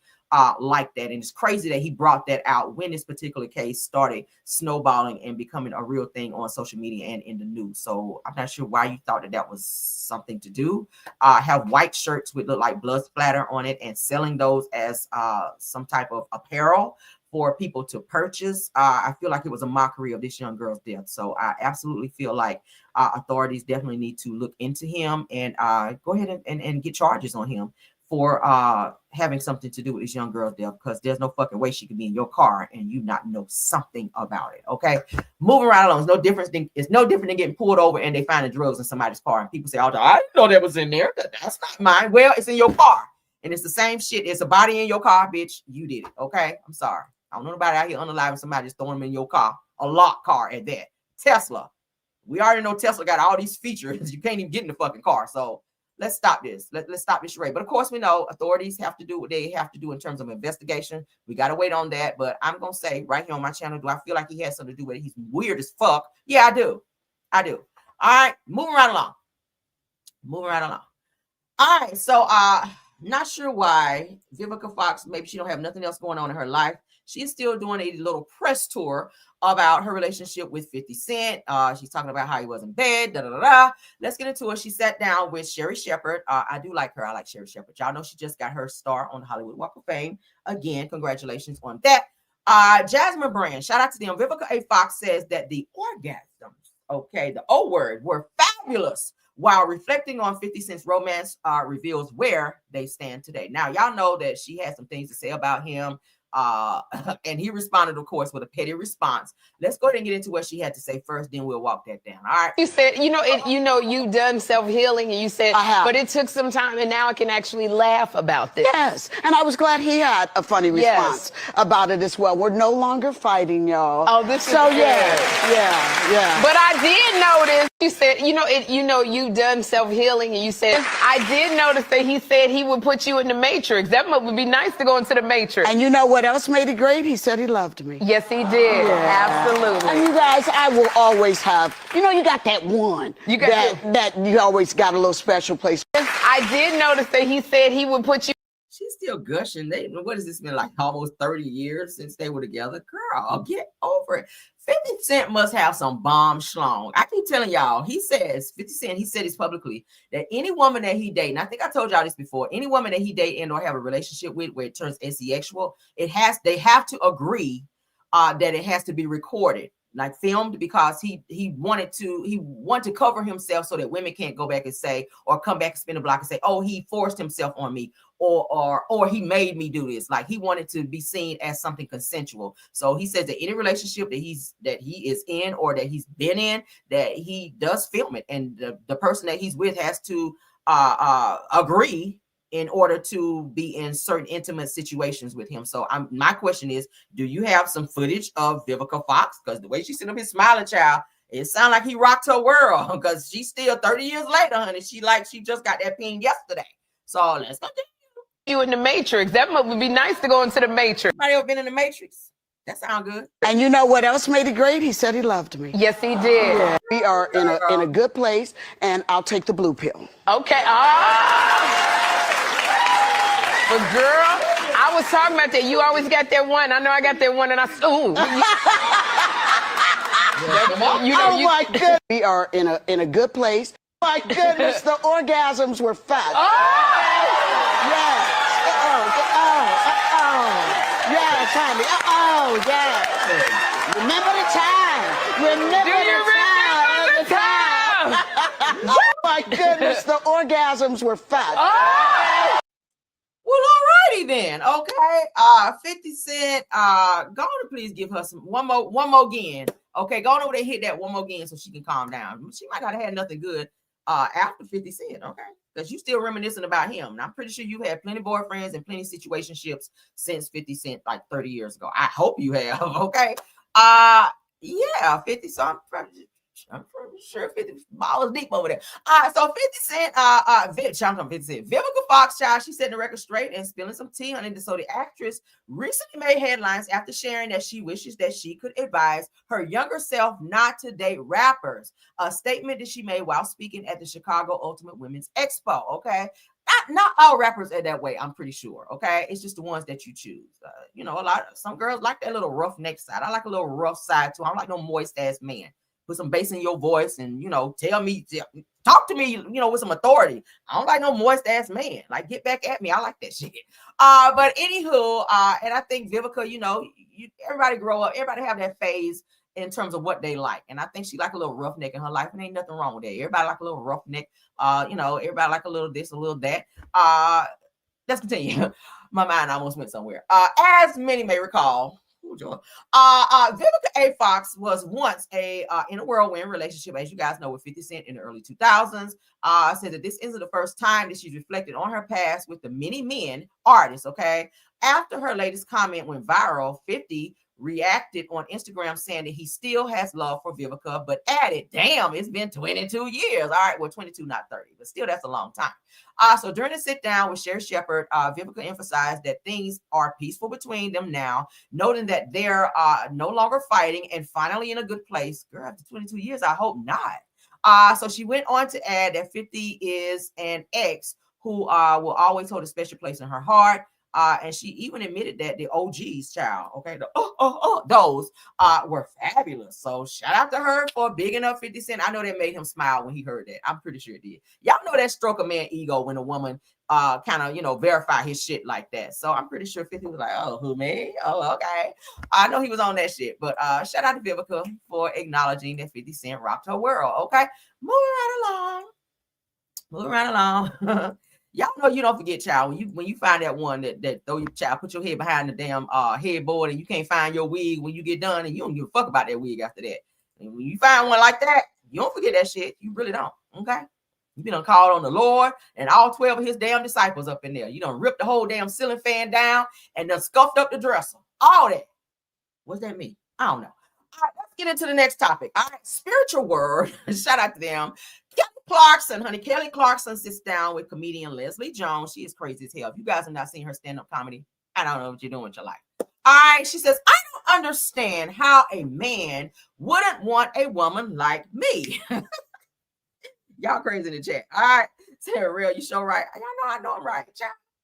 like that. And it's crazy that he brought that out when this particular case started snowballing and becoming a real thing on social media and in the news. So I'm not sure why you thought that was something to do. Have white shirts with look like blood splatter on it and selling those as some type of apparel for people to purchase. I feel like it was a mockery of this young girl's death. So I absolutely feel like authorities definitely need to look into him and go ahead and get charges on him for having something to do with this young girl's death, because there's no fucking way she could be in your car and you not know something about it. Okay, moving right along. It's no different than getting pulled over and they find the drugs in somebody's car and people say, "Oh, I didn't know that was in there. That's not mine." Well, it's in your car, and it's the same shit. It's a body in your car, bitch. You did it. Okay, I'm sorry. I don't know nobody out here unaliving somebody just throwing them in your car, a locked car at that. Tesla. We already know Tesla got all these features. You can't even get in the fucking car. So let's stop this. Let's stop this charade. But of course, we know authorities have to do what they have to do in terms of investigation. We got to wait on that. But I'm going to say right here on my channel, do I feel like he has something to do with it? He's weird as fuck. Yeah, I do. All right. Moving right along. All right. So, not sure why Vivica Fox, maybe she don't have nothing else going on in her life. She's still doing a little press tour about her relationship with 50 Cent. She's talking about how he was in bed. Let's get into it. She sat down with Sherry Shepherd. I do like her. I like Sherry Shepherd. Y'all know she just got her star on the Hollywood Walk of Fame. Again, congratulations on that. Jasmine Brand, shout out to them. Vivica A. Fox says that the orgasms, okay, the O word, were fabulous, while reflecting on 50 Cent's romance reveals where they stand today. Now, y'all know that she had some things to say about him. And he responded, of course, with a petty response. Let's go ahead and get into what she had to say first, then we'll walk that down. All right. You said, you've done self-healing, and you said, but it took some time, and now I can actually laugh about this. Yes, and I was glad he had a funny response about it as well. We're no longer fighting, y'all. Oh, this is so yeah. But I did notice You said, you done self-healing, and you said, I did notice that he said he would put you in the Matrix. That would be nice to go into the Matrix. And you know what else made it great? He said he loved me. Yes, he did. Absolutely. And you guys, I will always have, you got that one. That you always got a little special place. I did notice that he said he would put you. She's still gushing. What has this been, like almost 30 years since they were together? Girl, get over it. 50 Cent must have some bomb schlong. I keep telling y'all, 50 Cent, he said this publicly, that any woman that he date, and I think I told y'all this before, any woman that he date and or have a relationship with where it turns asexual, they have to agree that it has to be recorded, like filmed, because he wanted to cover himself so that women can't go back and say, or come back and spin the block and say, oh, he forced himself on me, or he made me do this. Like, he wanted to be seen as something consensual. So he says that any relationship that he is in or that he's been in, that he does film it, and the person that he's with has to agree in order to be in certain intimate situations with him. So my question is, do you have some footage of Vivica Fox? Because the way she's sitting up here smiling, child, it sounds like he rocked her world, because she's still 30 years later, honey. She just got that ping yesterday. So let's go. You in the Matrix. That would be nice to go into the Matrix. Anybody ever been in the Matrix? That sounds good. And you know what else made it great? He said he loved me. Yes, he did. Yeah. We are in a good place, and I'll take the blue pill. Okay. But girl, I was talking about that. You always got that one. I know I got that one, and my goodness. We are in a good place. My goodness, the orgasms were fat. Yes. Yes, honey. Yes. Remember the time. Remember the time. Oh, my goodness, the orgasms were fat. Well, alrighty then. Okay. 50 Cent. Go on and please give her one more again. Okay, go on over there, hit that one more again so she can calm down. She might not have had nothing good after 50 Cent, okay? Because you still reminiscing about him. And I'm pretty sure you had plenty boyfriends and plenty situationships since 50 Cent, like 30 years ago. I hope you have, okay? Yeah, 50, so I'm pretty sure 50 balls deep over there. So 50 Cent, Vivica Fox, child, she setting the record straight and spilling some tea on it. So the actress recently made headlines after sharing that she wishes that she could advise her younger self not to date rappers. A statement that she made while speaking at the Chicago Ultimate Women's Expo. Okay. Not all rappers are that way, I'm pretty sure. Okay. It's just the ones that you choose. Some girls like that little rough neck side. I like a little rough side too. I don't like no moist ass man. Put some bass in your voice and, talk to me, with some authority. I don't like no moist ass man. Like, get back at me. I like that shit. But anywho, and I think Vivica, everybody grow up, everybody have that phase in terms of what they like. And I think she like a little roughneck in her life, and ain't nothing wrong with that. Everybody like a little roughneck. Everybody like a little this, a little that. Let's continue. My mind almost went somewhere. As many may recall, Vivica A. Fox was once in a whirlwind relationship, as you guys know, with 50 Cent in the early 2000s. Said that this isn't the first time that she's reflected on her past with the many men artists. Okay, after her latest comment went viral, 50 reacted on Instagram saying that he still has love for Vivica, but added, damn, it's been 22 years. All right, well, 22, not 30, but still, that's a long time. So during the sit down with Sherry Shepherd, Vivica emphasized that things are peaceful between them now, noting that they're no longer fighting and finally in a good place. Girl, after 22 years, I hope not. So she went on to add that 50 is an ex who will always hold a special place in her heart. And she even admitted that the OGs, child, okay, those were fabulous. So shout out to her for bigging up 50 Cent. I know that made him smile when he heard that. I'm pretty sure it did. Y'all know that stroke a man ego when a woman kind of, verify his shit like that. So I'm pretty sure 50 was like, oh, who, me? Oh, okay. I know he was on that shit. But shout out to Vivica for acknowledging that 50 Cent rocked her world, okay? Moving right along. Y'all know you don't forget, child, when you find that one that throw your child, put your head behind the damn headboard and you can't find your wig when you get done, and you don't give a fuck about that wig after that. And when you find one like that, you don't forget that shit. You really don't. Okay. You done called on the Lord and all 12 of his damn disciples up in there. You done ripped the whole damn ceiling fan down and done scuffed up the dresser. All that. What's that mean? I don't know. right, let's get into the next topic. All right, spiritual word. Shout out to them. Kelly Clarkson, honey. Kelly Clarkson sits down with comedian Leslie Jones. She is crazy as hell. If you guys have not seen her stand-up comedy, I don't know what you're doing with your life. All right, she says, I don't understand how a man wouldn't want a woman like me. Y'all crazy in the chat. All right, Sarah Real, you sure right. Y'all know I'm right.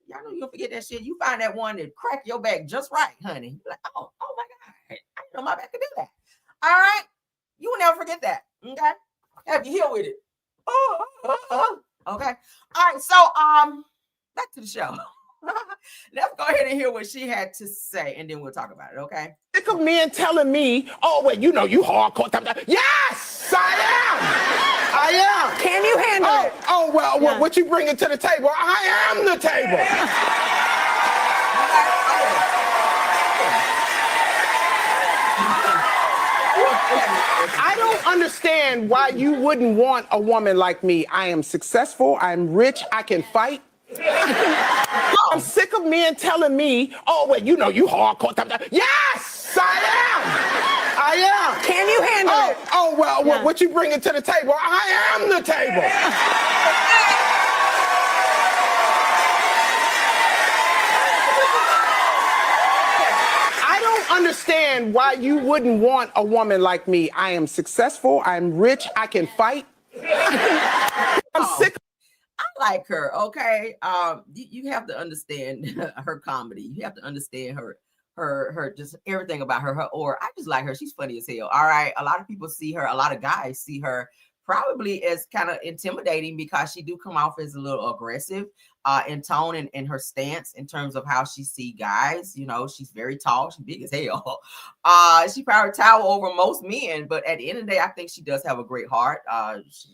Y'all know you'll forget that shit. You find that one that crack your back just right, honey. You're like, oh my God, I didn't know my back could do that. All right, you will never forget that. Okay, have you heal with it. Okay. All right. So back to the show. Let's go ahead and hear what she had to say, and then we'll talk about it. Okay. Sick of men telling me, "Oh, well, you know, you hardcore." Yes, I am. Can you handle it? Oh, well, yeah. What you bringing to the table? I am the table. I don't understand why you wouldn't want a woman like me. I am successful. I'm rich. I can fight. I'm sick of men telling me, "Oh, well, you know, you hardcore." Yes, I am. Can you handle it? Oh, well, yeah. What you bringing to the table? I am the table. I don't understand why you wouldn't want a woman like me. I am successful. I'm rich. I can fight. I'm sick. I like her. Okay. You have to understand her comedy. You have to understand her just everything about her aura. I just like her. She's funny as hell. All right. A lot of people see her, a lot of guys see her probably as kind of intimidating because she do come off as a little aggressive in tone and in her stance in terms of how she see guys. You know, she's very tall, she's big as hell. She probably tower over most men, but at the end of the day, I think she does have a great heart.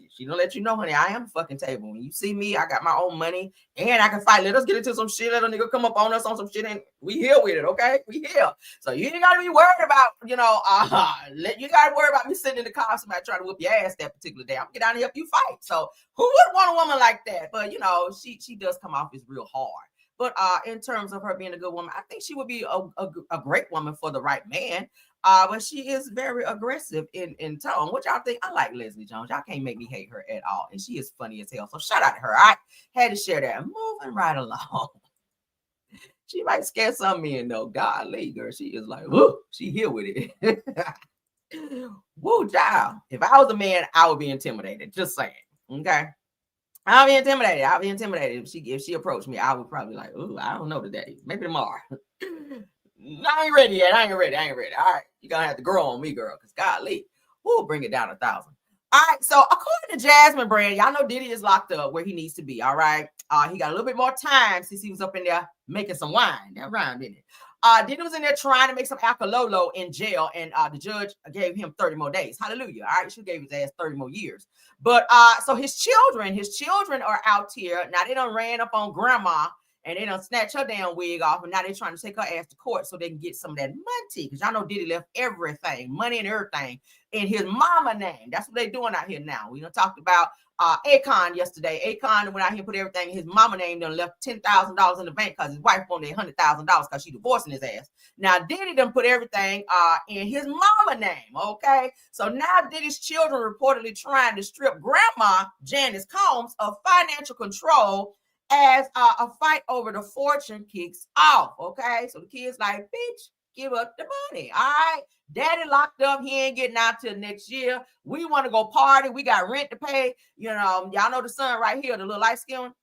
She don't let you know, honey, I am a fucking table. When you see me, I got my own money and I can fight. Let us get into some shit. Let a nigga come up on us on some shit and we here with it, okay? We here. So you ain't gotta be worried about, you gotta worry about me sitting in the car, somebody trying to whoop your ass that particular day. I'm gonna get down and help you fight. So who would want a woman like that? But you know, she does come off as real hard. But in terms of her being a good woman, I think she would be a great woman for the right man. But she is very aggressive in tone. What y'all think? I like Leslie Jones. Y'all can't make me hate her at all. And she is funny as hell. So shout out to her. I had to share that. Moving right along. She might scare some men though. Golly, girl. She is like, whoo, she here with it. Woo, child. If I was a man, I would be intimidated. Just saying. Okay. I'll be intimidated. If she approached me, I would probably like, ooh, I don't know today. Maybe tomorrow. I ain't ready yet. I ain't ready. All right. You're going to have to grow on me, girl. Because golly, we'll bring it down 1,000. All right. So according to Jasmine Brand, y'all know Diddy is locked up where he needs to be. All right. He got a little bit more time since he was up in there making some wine. That rhymed, didn't it? Diddy was in there trying to make some alcololo in jail, and the judge gave him 30 more days. Hallelujah. All right. She gave his ass 30 more years. But so his children are out here. Now they done ran up on grandma and they done snatched her damn wig off. And now they're trying to take her ass to court so they can get some of that money. Because y'all know Diddy left everything, money and everything, in his mama name. That's what they doing out here now. We done talked about Akon yesterday. Akon went out here and put everything in his mama name, done left $10,000 in the bank because his wife wanted $100,000 because she divorcing his ass. Now Diddy done put everything in his mama name. Okay, so now Diddy's children reportedly trying to strip grandma Janice Combs of financial control as a fight over the fortune kicks off. Okay, so the kids like, bitch, give up the money. All right. Daddy locked up. He ain't getting out till next year. We want to go party. We got rent to pay. You know, y'all know the son right here, the little light skin one.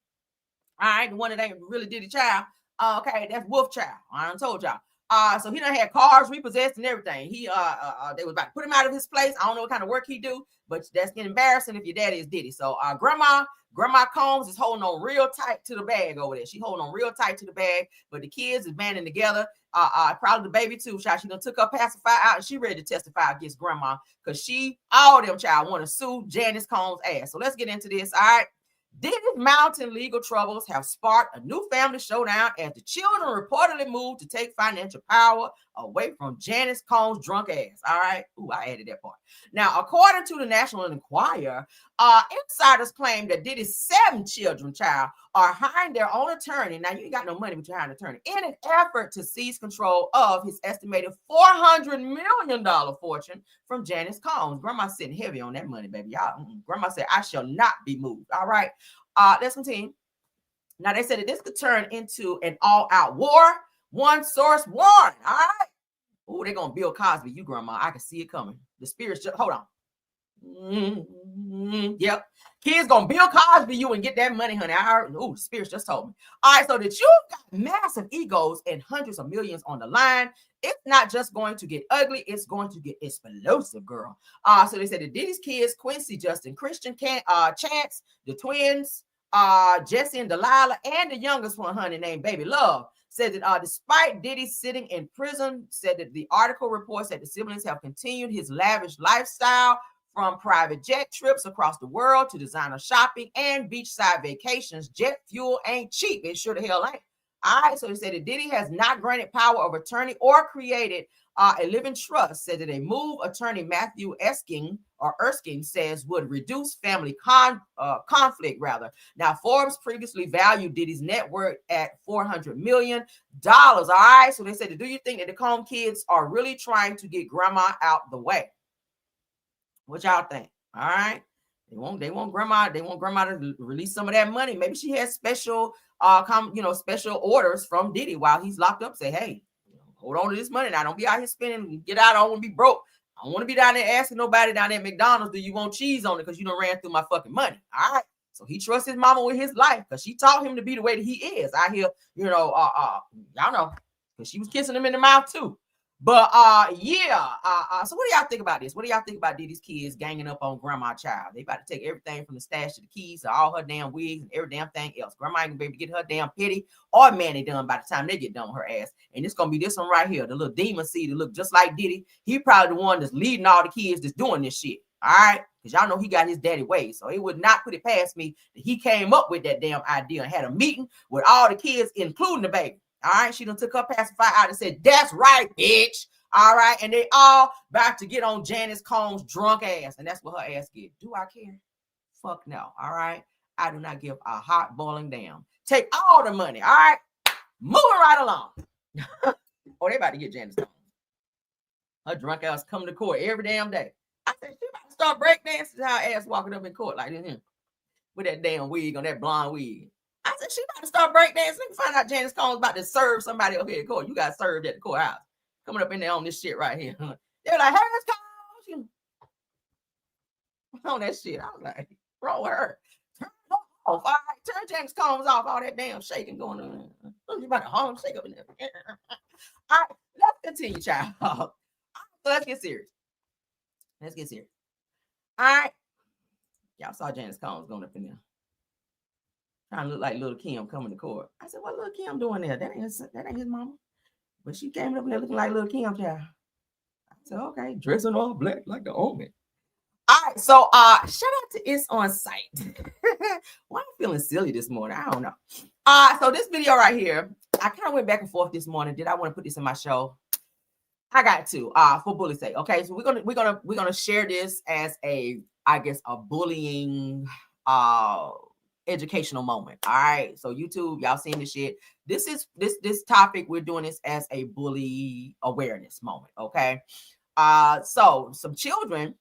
All right. The one that ain't really Diddy child. Okay. That's Wolf child. I done told y'all. So he done had cars repossessed and everything. He they was about to put him out of his place. I don't know what kind of work he do, but that's getting embarrassing if your daddy is Diddy. So Grandma Combs is holding on real tight to the bag over there. She holding on real tight to the bag, but the kids is banding together. Probably the baby too. She done took her pacifier out and she ready to testify against grandma because all them child want to sue Janice Combs' ass. So let's get into this. All right. Diddy's mounting legal troubles have sparked a new family showdown as the children reportedly moved to take financial power away from Janice Combs' drunk ass. All right. Ooh, I added that part. Now, according to the National Enquirer, insiders claim that Diddy's 7 children child are hiring their own attorney. Now, you ain't got no money, but you're hiring an attorney in an effort to seize control of his estimated $400 million fortune from Janice Combs. Grandma's sitting heavy on that money, baby. Y'all, Grandma said, I shall not be moved. All right. Let's continue. Now, they said that this could turn into an all-out war. One source warned. All right. Oh, they're going to Bill Cosby you, Grandma. I can see it coming. The spirits just, hold on. Yep. Kids gonna Bill Cosby you and get that money, honey. I heard. Oh, spirits just told me. All right, so that you got massive egos and hundreds of millions on the line. It's not just going to get ugly, it's going to get explosive, girl. So they said that Diddy's kids, Quincy, Justin, Christian, Chance, the twins, Jesse and Delilah, and the youngest one, honey, named Baby Love, said that despite Diddy sitting in prison, said that the article reports that the siblings have continued his lavish lifestyle, from private jet trips across the world to designer shopping and beachside vacations. Jet fuel ain't cheap. It sure the hell ain't. All right, so they said that Diddy has not granted power of attorney or created a living trust. Said that a move attorney Matthew Erskine says would reduce family conflict rather. Now, Forbes previously valued Diddy's net worth at $400 million. All right, so they said, do you think that the Combs kids are really trying to get grandma out the way? What y'all think? All right. They want grandma to release some of that money. Maybe she has special special orders from Diddy while he's locked up. Say, hey, hold on to this money now. Don't be out here spending. Get out. I don't want to be broke. I don't want to be down there asking nobody down there at McDonald's, do you want cheese on it? Because you done ran through my fucking money. All right. So he trusts his mama with his life because she taught him to be the way that he is. I hear, y'all know, because she was kissing him in the mouth too. But so what do y'all think about this? What do y'all think about Diddy's kids ganging up on grandma child? They about to take everything from the stash to the keys to all her damn wigs and every damn thing else. Grandma ain't gonna be able to get her damn petty or manny done by the time they get done with her ass. And it's gonna be this one right here, the little demon seed that look just like Diddy. He probably the one that's leading all the kids that's doing this shit. All right, because y'all know he got his daddy ways. So he would not put it past me that he came up with that damn idea and had a meeting with all the kids, including the baby. All right, she done took her pacifier out and said, that's right, bitch. All right, and they all about to get on Janice Combs' drunk ass, and that's what her ass get. Do I care? Fuck no. All right, I do not give a hot boiling damn. Take all the money. All right, moving right along. Oh, they about to get Janice Combs. Her drunk ass coming to court every damn day. I said she about to start breakdancing. Her ass walking up in court like this with that damn wig on, that blonde wig. I said she about to start breakdancing. Let me find out Janice Combs about to serve somebody up here at court. You got served at the courthouse. Coming up in there on this shit right here. They're like, hey, let's go. On that shit. I was like, bro, her. Turn off. All right, turn James Combs off. All that damn shaking going on. You about to home shake up in there. All right, let's continue, child. So let's get serious. All right. Y'all saw Janice Combs going up in there. Trying to look like little Kim coming to court. I said, what little Kim doing there? That ain't his mama. But she came up there looking like little Kim child. I said, okay, dressing all black like the omen. All right, so shout out to It's On Site. Why am I feeling silly this morning? I don't know. So this video right here, I kind of went back and forth this morning. Did I want to put this in my show? I got to for bully's sake. Okay, so we're gonna share this as a bullying educational moment. All right, so YouTube, y'all seen this shit. This topic, we're doing this as a bully awareness moment. Okay, so some children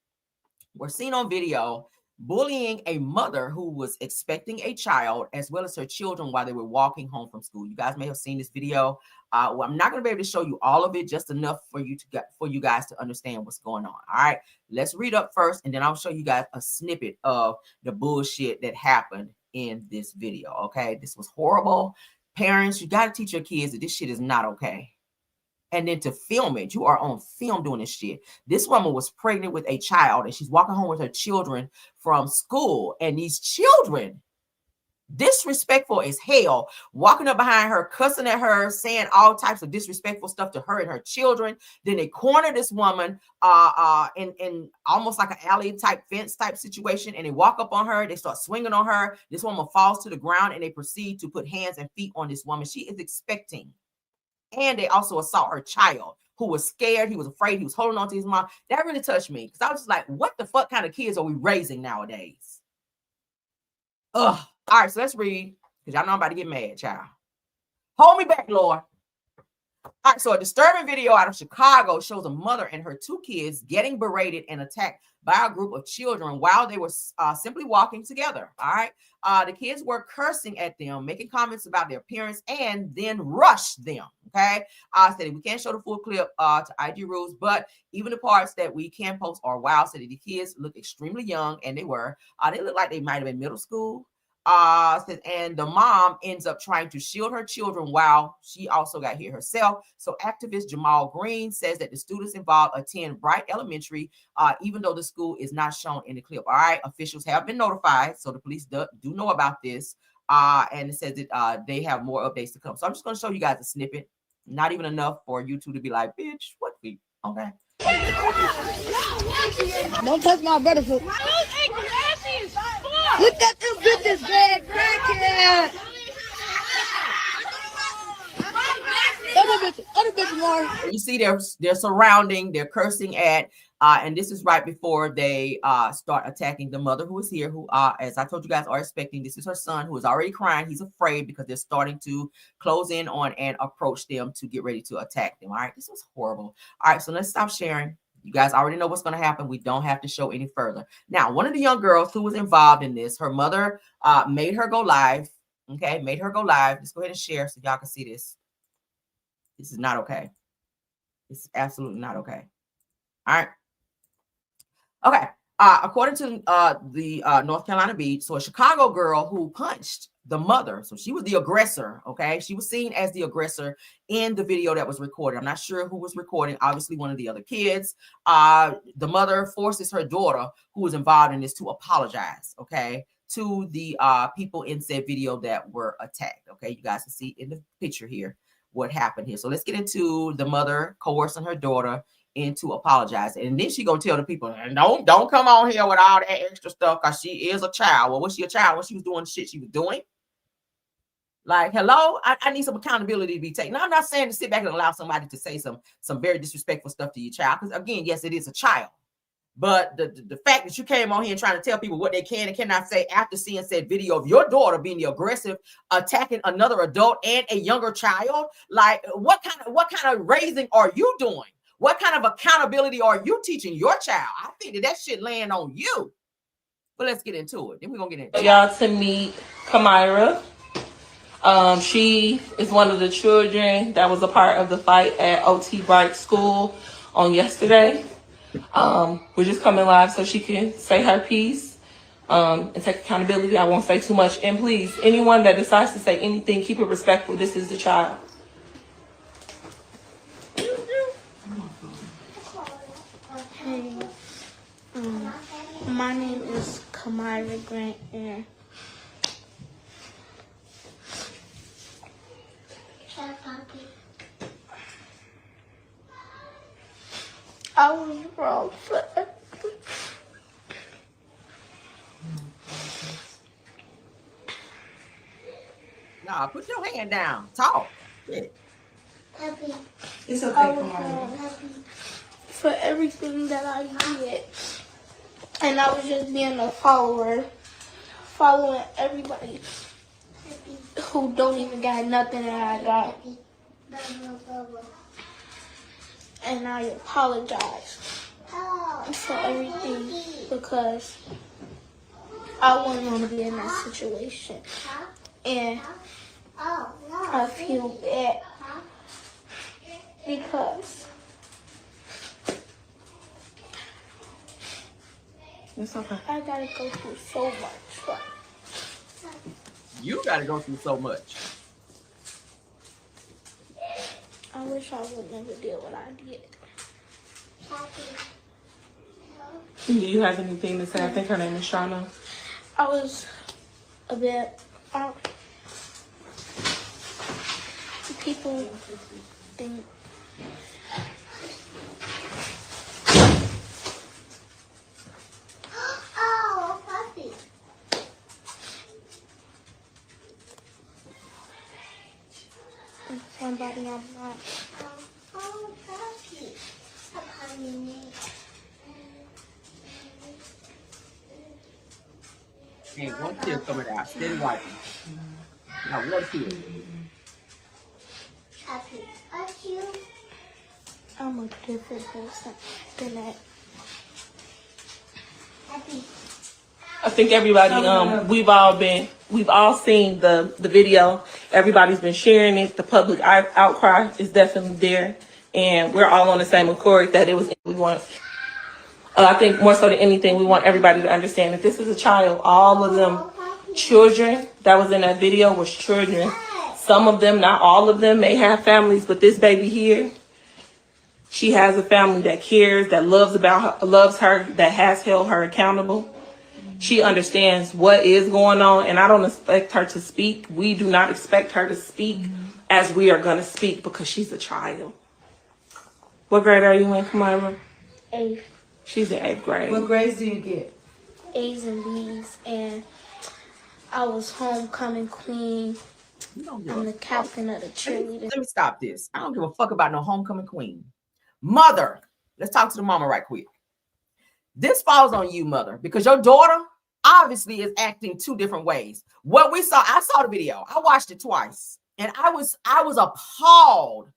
were seen on video bullying a mother who was expecting a child as well as her children while they were walking home from school. You guys may have seen this video. Well, I'm not going to be able to show you all of it, just enough for you guys to understand what's going on. All right, let's read up first, and then I'll show you guys a snippet of the bullshit that happened in this video. Okay, this was horrible. Parents, you got to teach your kids that this shit is not okay. And then to film it, you are on film doing this shit. This woman was pregnant with a child, and she's walking home with her children from school, and these children, disrespectful as hell, walking up behind her, cussing at her, saying all types of disrespectful stuff to her and her children. Then they corner this woman in almost like an alley type fence type situation, and they walk up on her. They start swinging on her. This woman falls to the ground, and they proceed to put hands and feet on this woman. She is expecting. And they also assault her child, who was scared. He was afraid. He was holding on to his mom. That really touched me, because I was just like, what the fuck kind of kids are we raising nowadays? Ugh. All right, so let's read Because y'all know I'm about to get mad, child. Hold me back, Lord. All right, so a disturbing video out of Chicago shows a mother and her 2 kids getting berated and attacked by a group of children while they were simply walking together. All right. The kids were cursing at them, making comments about their appearance, and then rushed them. Okay. Said we can't show the full clip to IG rules, but even the parts that we can post are wild. Said the kids look extremely young, and they were. They look like they might have been middle school. And the mom ends up trying to shield her children while she also got hit herself. So activist Jamal Green says that the students involved attend Bright Elementary, even though the school is not shown in the clip. All right, officials have been notified, so the police do know about this. And it says that they have more updates to come. So I'm just going to show you guys a snippet. Not even enough for you two to be like, bitch, what the? Okay. Don't touch my brother. Look at them bitches, bad crackhead. Other bitches more. You see, they're surrounding, they're cursing at, and this is right before they start attacking the mother who is here, who, as I told you guys, are expecting. This is her son who is already crying. He's afraid because they're starting to close in on and approach them to get ready to attack them. All right, this was horrible. All right, so let's stop sharing. You guys already know what's going to happen. We don't have to show any further. Now, one of the young girls who was involved in this, her mother made her go live. Okay, made her go live. Let's go ahead and share so y'all can see this. This is not okay. It's absolutely not okay. All right. Okay. According to the North Carolina Beat, so a Chicago girl who punched the mother, so she was the aggressor. Okay, she was seen as the aggressor in the video that was recorded. I'm not sure who was recording. Obviously, one of the other kids. The mother forces her daughter, who was involved in this, to apologize. Okay, to the people in said video that were attacked. Okay, you guys can see in the picture here what happened here. So let's get into the mother coercing her daughter into apologizing, and then she gonna tell the people, don't come on here with all that extra stuff because she is a child. Well, was she a child when she was doing the shit she was doing? Like, hello, I need some accountability to be taken. Now, I'm not saying to sit back and allow somebody to say some very disrespectful stuff to your child, because again, yes, it is a child. But the fact that you came on here and trying to tell people what they can and cannot say after seeing said video of your daughter being the aggressive, attacking another adult and a younger child, like what kind of raising are you doing? What kind of accountability are you teaching your child? I think that shit land on you. But let's get into it. Then we're gonna get into it. Y'all to meet Kamira. She is one of the children that was a part of the fight at OT Bright School on yesterday. We're just coming live so she can say her piece and take accountability. I won't say too much. And please, anyone that decides to say anything, keep it respectful. This is the child. Hey, my name is Kamira Grant, and I was wrong for everything. Nah, put your hand down. Talk. It's okay, Kamira. For everything that I did, and I was just being a follower, following everybody who don't even got nothing that I got. And I apologize for everything because I wouldn't want to be in that situation. And I feel bad because it's okay. I gotta go through so much. But you gotta go through so much. I wish I would never did what I did. Do you have anything to say? I think her name is Shauna. I was a bit. People think. Oh, puppy. Somebody I'm not. Oh, puppy. Ain't one tear coming out. Steady wiping. Now, what's here? Happy. I'm a different person than that. Happy. I think everybody, we've all seen the video. Everybody's been sharing it. The public outcry is definitely there. And we're all on the same accord that I think more so than anything, we want everybody to understand that this is a child. All of them children that was in that video was children. Some of them, not all of them, may have families, but this baby here, she has a family that cares, that loves her, that has held her accountable. She understands what is going on, and I don't expect her to speak. We do not expect her to speak as we are going to speak because she's a child. What grade are you in, Kamira? 8th. She's in 8th grade. What grades do you get? A's and B's, and I was homecoming queen. I'm the captain of the cheerleaders. Let me stop this. I don't give a fuck about no homecoming queen. Mother, let's talk to the mama right quick. This falls on you, mother, because your daughter obviously is acting two different ways. What we saw, I saw the video. I watched it twice, and I was appalled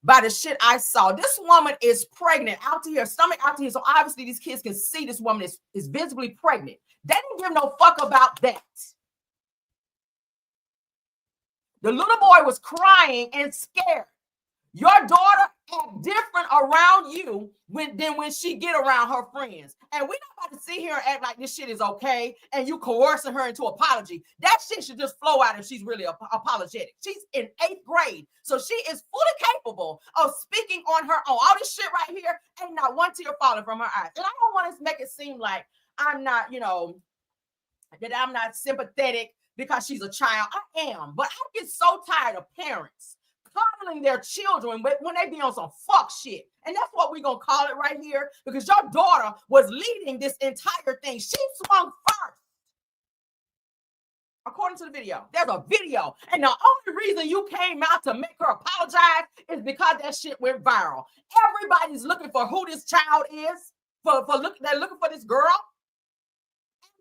by the shit I saw. This woman is pregnant out to here, stomach out to here. So obviously these kids can see this woman is visibly pregnant. They didn't give no fuck about that. The little boy was crying and scared. Your daughter act different around you than when she get around her friends. And we're not about to sit here and act like this shit is okay and you coercing her into apology. That shit should just flow out if she's really apologetic. She's in 8th grade, so she is fully capable of speaking on her own. All this shit right here, ain't not one tear falling from her eyes. And I don't want to make it seem like I'm not, that I'm not sympathetic because she's a child. I am, but I get so tired of parents coddling their children when they be on some fuck shit. And that's what we're going to call it right here, because your daughter was leading this entire thing. She swung first. According to the video, there's a video. And the only reason you came out to make her apologize is because that shit went viral. Everybody's looking for who this child is. They're looking for this girl.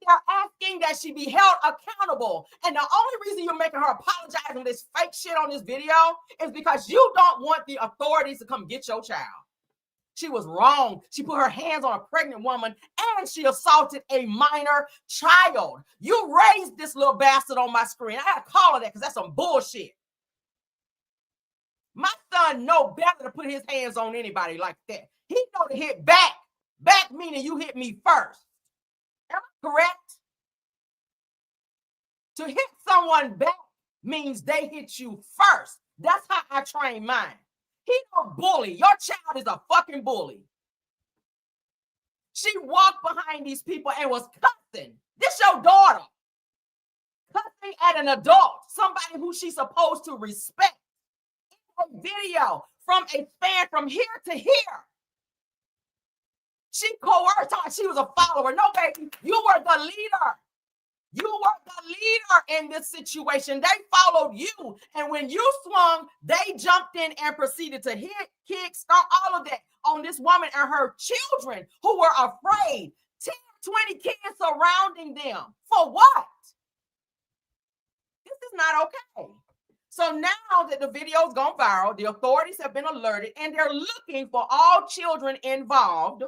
They're asking that she be held accountable. And the only reason you're making her apologize on this fake shit on this video is because you don't want the authorities to come get your child. She was wrong. She put her hands on a pregnant woman and she assaulted a minor child. You raised this little bastard on my screen. I gotta call her that because that's some bullshit. My son know better to put his hands on anybody like that. He know to hit back. Back meaning you hit me first. Am I correct? To hit someone back means they hit you first. That's how I train mine. He a bully. Your child is a fucking bully. She walked behind these people and was cussing. This your daughter. Cussing at an adult, somebody who she's supposed to respect. A video from a span from here to here. She coerced her. She was a follower. No, baby, you were the leader. You were the leader in this situation. They followed you. And when you swung, they jumped in and proceeded to hit, kick, start all of that on this woman and her children who were afraid. 10, 20 kids surrounding them. For what? This is not okay. So now that the video's gone viral, the authorities have been alerted and they're looking for all children involved.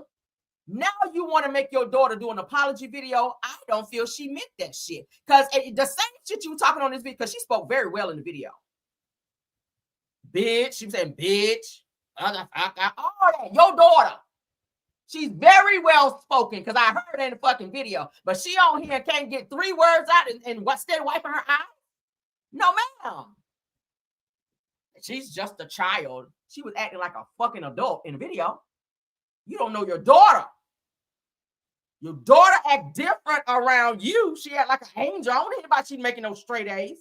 Now you want to make your daughter do an apology video. I don't feel she meant that shit. Because the same shit you were talking on this video, because she spoke very well in the video. Bitch, she was saying bitch, all that. Your daughter, she's very well spoken because I heard her in the fucking video. But she on here can't get 3 words out and instead of wiping her eyes? No, ma'am. She's just a child. She was acting like a fucking adult in the video. You don't know your daughter. Your daughter act different around you. She act like an angel. I don't hear about she making no straight A's.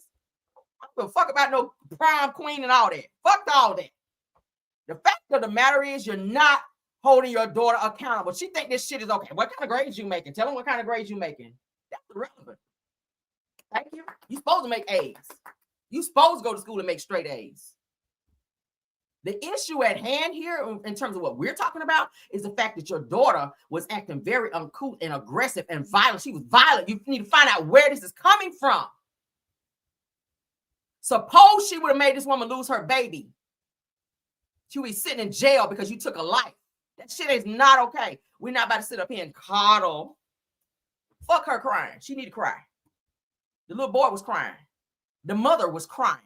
I don't give a fuck about no prom queen and all that. Fuck all that. The fact of the matter is you're not holding your daughter accountable. She think this shit is okay. What kind of grades you making? Tell them what kind of grades you making. That's irrelevant. Thank you. You supposed to make A's. You supposed to go to school and make straight A's. The issue at hand here, in terms of what we're talking about, is the fact that your daughter was acting very uncouth and aggressive and violent. She was violent. You need to find out where this is coming from. Suppose she would have made this woman lose her baby. She would be sitting in jail because you took a life. That shit is not okay. We're not about to sit up here and coddle. Fuck her crying. She need to cry. The little boy was crying. The mother was crying.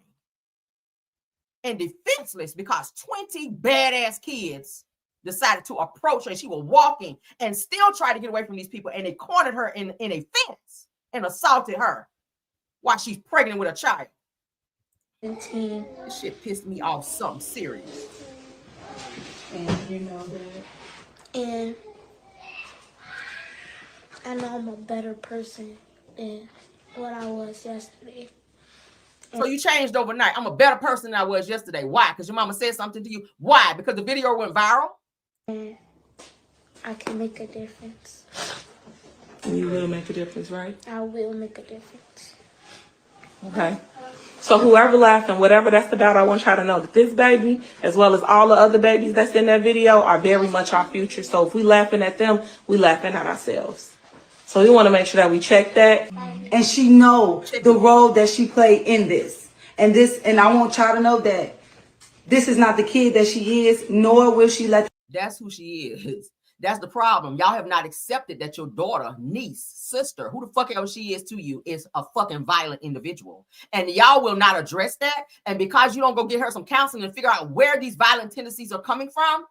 And defenseless because 20 badass kids decided to approach her. She was walking and still tried to get away from these people. And they cornered her in a fence and assaulted her while she's pregnant with a child. This shit pissed me off something serious. And you know that. And I know I'm a better person than what I was yesterday. So you changed overnight. I'm a better person than I was yesterday. Why? Because your mama said something to you. Why? Because the video went viral? And I can make a difference. You will make a difference, right? I will make a difference. Okay. So whoever laughing, whatever that's about, I want y'all to know that this baby, as well as all the other babies that's in that video, are very much our future. So if we laughing at them, we laughing at ourselves. So we want to make sure that we check that. And she know the role that she played in this. And I want y'all to know that this is not the kid that she is, nor will she let. That's who she is. That's the problem. Y'all have not accepted that your daughter, niece, sister, who the fuck else she is to you, is a fucking violent individual. And y'all will not address that. And because you don't go get her some counseling and figure out where these violent tendencies are coming from,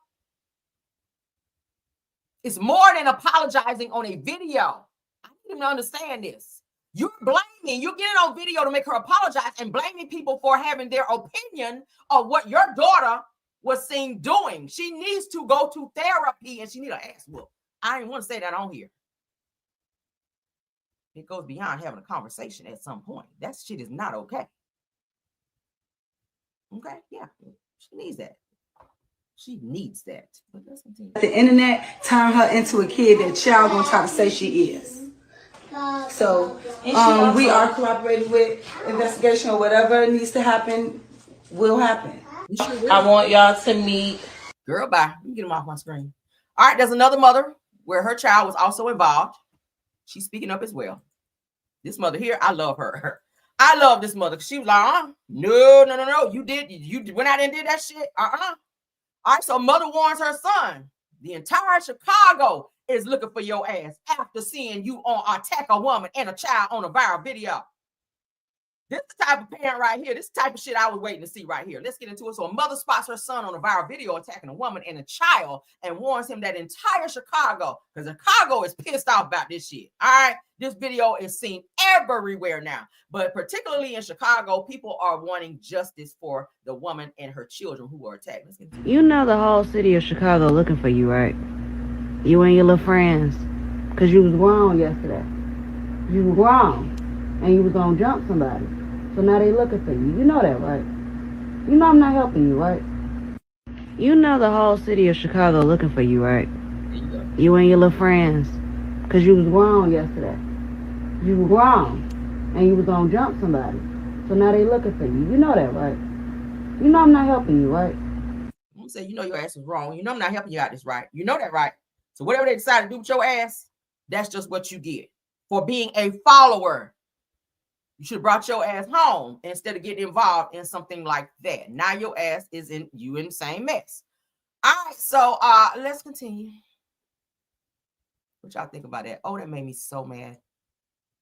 it's more than apologizing on a video. I need them to understand this. You're blaming, you're getting on video to make her apologize and blaming people for having their opinion of what your daughter was seen doing. She needs to go to therapy and she need an ass whoop. I didn't want to say that on here. It goes beyond having a conversation at some point. That shit is not okay. Okay, yeah, she needs that. She needs that. But let's continue. The internet turn her into a kid that child gonna try to say she is. So we are cooperating with investigation or whatever needs to happen will happen. I want y'all to meet. Girl, bye. Let me get him off my screen. All right, there's another mother where her child was also involved. She's speaking up as well. This mother here, I love her. I love this mother. She was like, no. You went out and did that shit. All right, so mother warns her son. The entire Chicago is looking for your ass after seeing you attack a woman and a child on a viral video. This is the type of parent right here. This is the type of shit I was waiting to see right here. Let's get into it. So a mother spots her son on a viral video attacking a woman and a child and warns him that entire Chicago, because Chicago is pissed off about this shit. All right. This video is seen everywhere now, but particularly in Chicago, people are wanting justice for the woman and her children who were attacked. Let's get into it. You know the whole city of Chicago looking for you, right? You and your little friends. Because you was grown yesterday. You were grown. And you was going to jump somebody. So now they looking for you. You know that, right? You know I'm not helping you, right? You know the whole city of Chicago looking for you, right? You and your little friends. Because you was grown yesterday. You were grown. And you was going to jump somebody. So now they looking for you. You know that, right? You know I'm not helping you, right? I'm going to say, you know your ass is wrong. You know I'm not helping you out this, right? You know that, right? So whatever they decide to do with your ass, that's just what you get for being a follower. You should have brought your ass home instead of getting involved in something like that. Now your ass is in the same mess. All right, so let's continue. What y'all think about that? Oh, that made me so mad.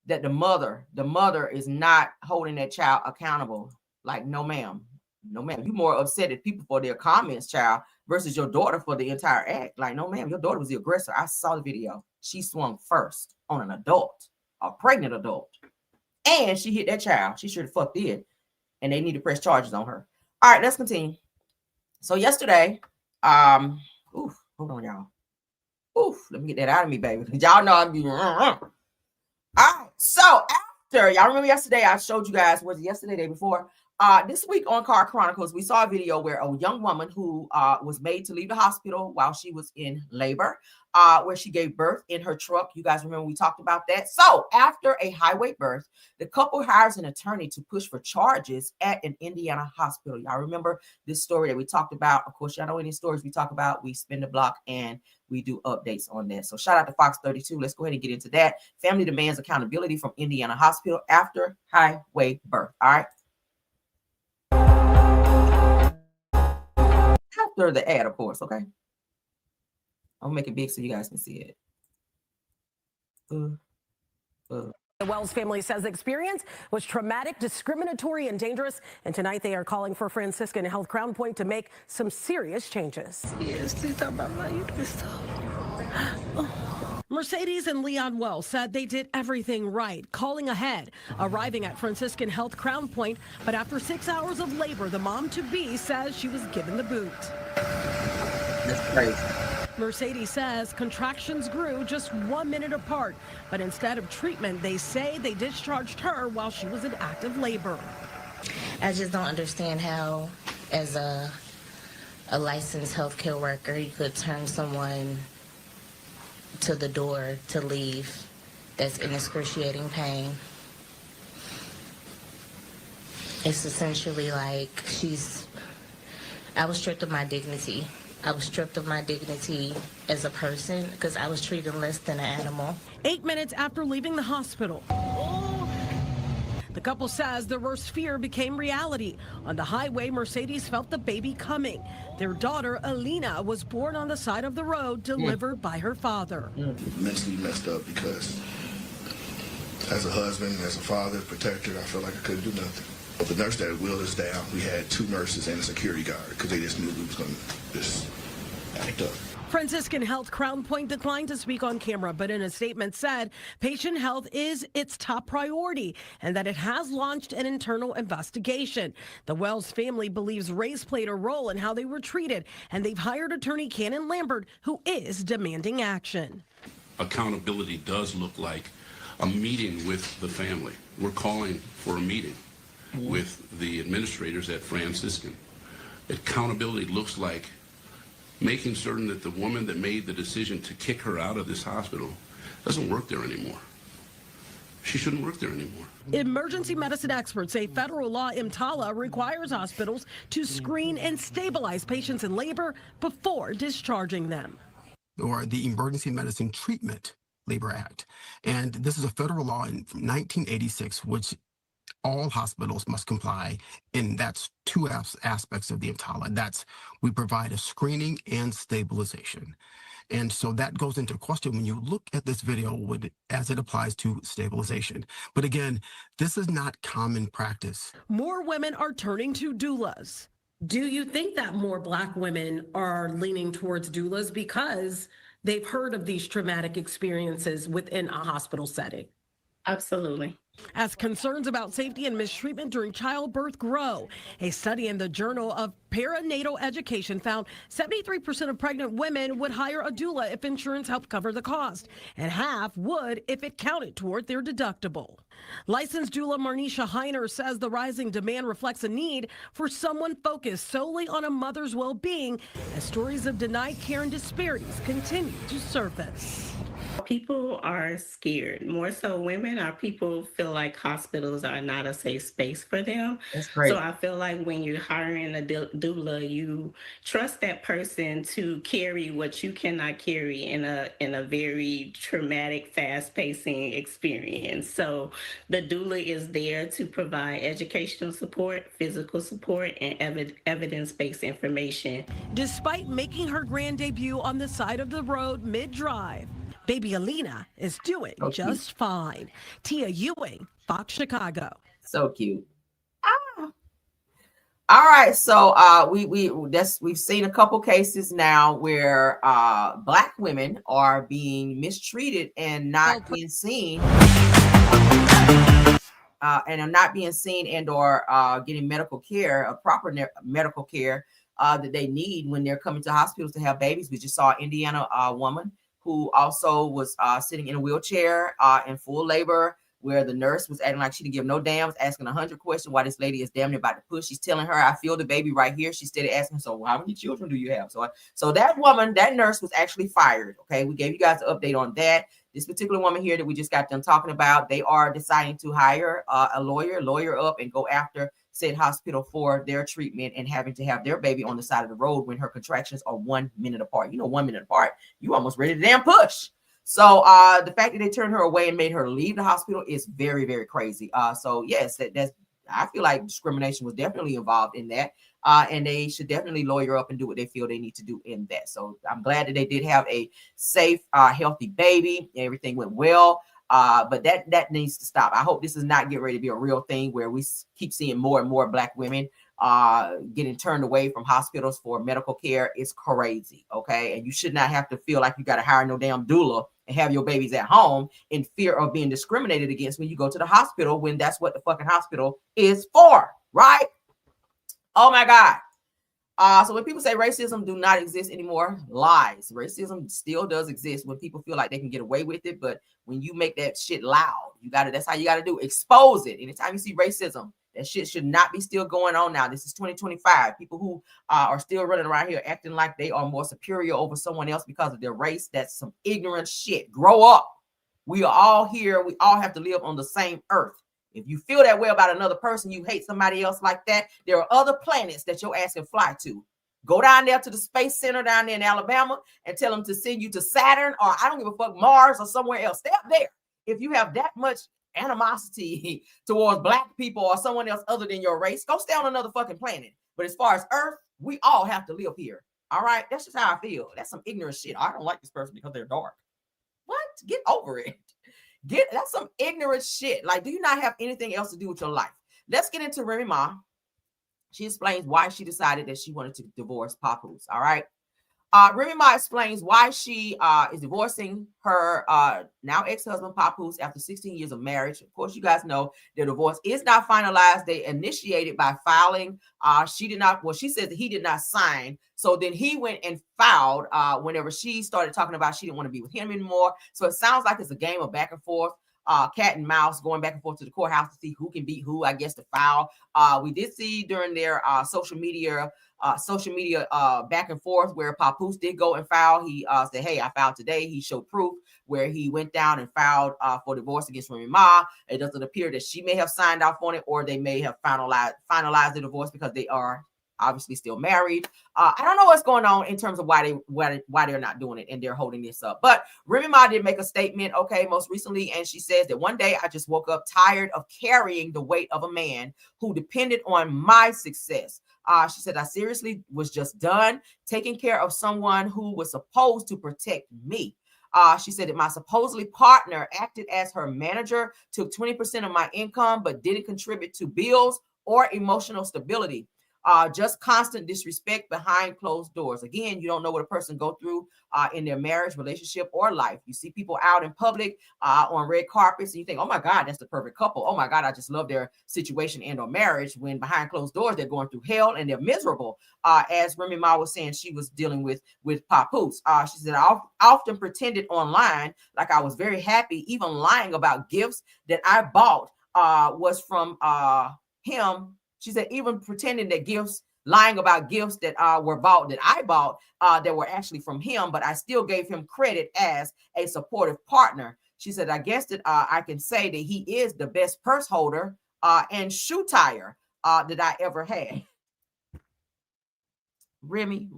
That the mother is not holding that child accountable. Like, no, ma'am. No, ma'am. You more upset at people for their comments, child, versus your daughter for the entire act. Like, no, ma'am, your daughter was the aggressor. I saw the video. She swung first on an adult, a pregnant adult. And she hit that child. She should have fucked did. And they need to press charges on her. All right, let's continue. So yesterday, hold on, y'all. Let me get that out of me, baby. Y'all know I'd be. All right, so after, y'all remember yesterday, I showed you guys, was it yesterday, day before? This week on Car Chronicles, we saw a video where a young woman who was made to leave the hospital while she was in labor, where she gave birth in her truck. You guys remember we talked about that. So after a highway birth, the couple hires an attorney to push for charges at an Indiana hospital. Y'all remember this story that we talked about? Of course, y'all know any stories we talk about, we spin the block and we do updates on that. So shout out to Fox 32. Let's go ahead and get into that. Family demands accountability from Indiana hospital after highway birth. All right. after the ad, of course. Okay. I'll make it big so you guys can see it. The Wells family says the experience was traumatic, discriminatory, and dangerous. And tonight they are calling for Franciscan Health Crown Point to make some serious changes. Mercedes and Leon Wells said they did everything right, calling ahead, arriving at Franciscan Health Crown Point. But after 6 hours of labor, the mom-to-be says she was given the boot. That's crazy. Mercedes says contractions grew just 1 minute apart, but instead of treatment, they say they discharged her while she was in active labor. I just don't understand how, as a licensed healthcare worker, you could turn someone to the door to leave that's in excruciating pain. It's essentially like I was stripped of my dignity. I was stripped of my dignity as a person because I was treated less than an animal. 8 minutes after leaving the hospital, the couple says their worst fear became reality. On the highway, Mercedes felt the baby coming. Their daughter, Alina, was born on the side of the road, delivered by her father. Mentally messed up because as a husband, as a father, protector, I felt like I couldn't do nothing. The nurse that wheeled us down, we had 2 nurses and a security guard because they just knew we was going to just act up. Franciscan Health Crown Point declined to speak on camera, but in a statement said patient health is its top priority and that it has launched an internal investigation. The Wells family believes race played a role in how they were treated, and they've hired attorney Cannon Lambert, who is demanding action. Accountability does look like a meeting with the family. We're calling for a meeting with the administrators at Franciscan. Accountability looks like making certain that the woman that made the decision to kick her out of this hospital doesn't work there anymore. She shouldn't work there anymore. Emergency medicine experts say federal law EMTALA requires hospitals to screen and stabilize patients in labor before discharging them. Or the Emergency Medicine Treatment Labor Act. And this is a federal law in 1986, which all hospitals must comply, and that's 2 aspects of the EMTALA. That's we provide a screening and stabilization. And so that goes into question when you look at this video as it applies to stabilization. But again, this is not common practice. More women are turning to doulas. Do you think that more Black women are leaning towards doulas because they've heard of these traumatic experiences within a hospital setting? Absolutely. As concerns about safety and mistreatment during childbirth grow, a study in the Journal of Perinatal Education found 73% of pregnant women would hire a doula if insurance helped cover the cost, and half would if it counted toward their deductible. Licensed doula Marnisha Heiner says the rising demand reflects a need for someone focused solely on a mother's well-being as stories of denied care and disparities continue to surface. People are scared. More so women or people feel like hospitals are not a safe space for them. That's great. So I feel like when you're hiring a doula, you trust that person to carry what you cannot carry in a very traumatic, fast-pacing experience. So the doula is there to provide educational support, physical support, and evidence-based information. Despite making her grand debut on the side of the road mid-drive, baby Alina is doing just fine. Tia Ewing, Fox Chicago. So cute. All right, so we've seen a couple cases now where Black women are being mistreated and not being seen, and or getting medical care, proper medical care that they need when they're coming to hospitals to have babies. We just saw an Indiana woman who also was sitting in a wheelchair in full labor, where the nurse was acting like she didn't give no damn, was asking 100 questions why this lady is damn near about to push. She's telling her, I feel the baby right here. She started asking, so how many children do you have? So that woman, that nurse was actually fired. Okay, we gave you guys an update on that. This particular woman here that we just got done talking about, they are deciding to hire a lawyer up and go after said hospital for their treatment and having to have their baby on the side of the road when her contractions are 1 minute apart. 1 minute apart, you almost ready to damn push. So the fact that they turned her away and made her leave the hospital is very, very crazy. So yes, that's I feel like discrimination was definitely involved in that. And they should definitely lawyer up and do what they feel they need to do in that. So I'm glad that they did have a safe, healthy baby. Everything went well. But that needs to stop. I hope this is not getting ready to be a real thing where we keep seeing more and more Black women getting turned away from hospitals for medical care. It's crazy. Okay. And you should not have to feel like you got to hire no damn doula and have your babies at home in fear of being discriminated against when you go to the hospital, when that's what the fucking hospital is for. Right. Oh my God. So when people say racism do not exist anymore, lies. Racism still does exist when people feel like they can get away with it. But when you make that shit loud, that's how you got to do. Expose it. Anytime you see racism, that shit should not be still going on now. This is 2025. People who are still running around here acting like they are more superior over someone else because of their race. That's some ignorant shit. Grow up. We are all here. We all have to live on the same earth. If you feel that way about another person, you hate somebody else like that, there are other planets that your ass can fly to. Go down there to the Space Center down there in Alabama and tell them to send you to Saturn, or I don't give a fuck, Mars or somewhere else. Stay up there. If you have that much animosity towards Black people or someone else other than your race, go stay on another fucking planet. But as far as Earth, we all have to live here. All right? That's just how I feel. That's some ignorant shit. I don't like this person because they're dark. What? Get over it. That's some ignorant shit. Like, do you not have anything else to do with your life? Let's get into Remy Ma. She explains why she decided that she wanted to divorce Papoose. All right. Remy Ma explains why she is divorcing her now ex-husband Papoose after 16 years of marriage. Of course, you guys know their divorce is not finalized. They initiated by filing. She did not. Well, she says that he did not sign. So then he went and filed whenever she started talking about she didn't want to be with him anymore. So it sounds like it's a game of back and forth. Cat and mouse going back and forth to the courthouse to see who can beat who, I guess, to file. We did see during their social media back and forth where Papoose did go and file. He said, hey, I filed today. He showed proof where he went down and filed for divorce against Remy Ma. It doesn't appear that she may have signed off on it, or they may have finalized the divorce because they are obviously still married. I don't know what's going on in terms of why they're not doing it and they're holding this up. But Remy Ma did make a statement, okay, most recently, and she says that one day I just woke up tired of carrying the weight of a man who depended on my success. She said, I seriously was just done taking care of someone who was supposed to protect me. She said that my supposedly partner acted as her manager, took 20% of my income, but didn't contribute to bills or emotional stability. Just constant disrespect behind closed doors. Again, you don't know what a person go through in their marriage, relationship, or life. You see people out in public on red carpets, and you think, oh my God, that's the perfect couple. Oh my God, I just love their situation and or marriage. When behind closed doors, they're going through hell and they're miserable. As Remy Ma was saying, she was dealing with Papoose. She said, I often pretended online like I was very happy, even lying about gifts that I bought was from him. She said, even pretending that lying about gifts that were bought, that I bought, that were actually from him, but I still gave him credit as a supportive partner. She said, I guess that I can say that he is the best purse holder and shoe tire that I ever had. Remy.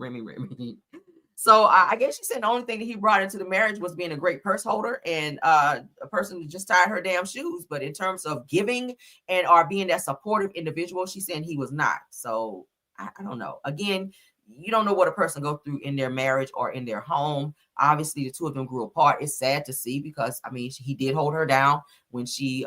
So I guess she said the only thing that he brought into the marriage was being a great purse holder and a person who just tied her damn shoes. But in terms of giving and or being that supportive individual, she's saying he was not. So I don't know. Again, you don't know what a person goes through in their marriage or in their home. Obviously, the two of them grew apart. It's sad to see because, I mean, he did hold her down when she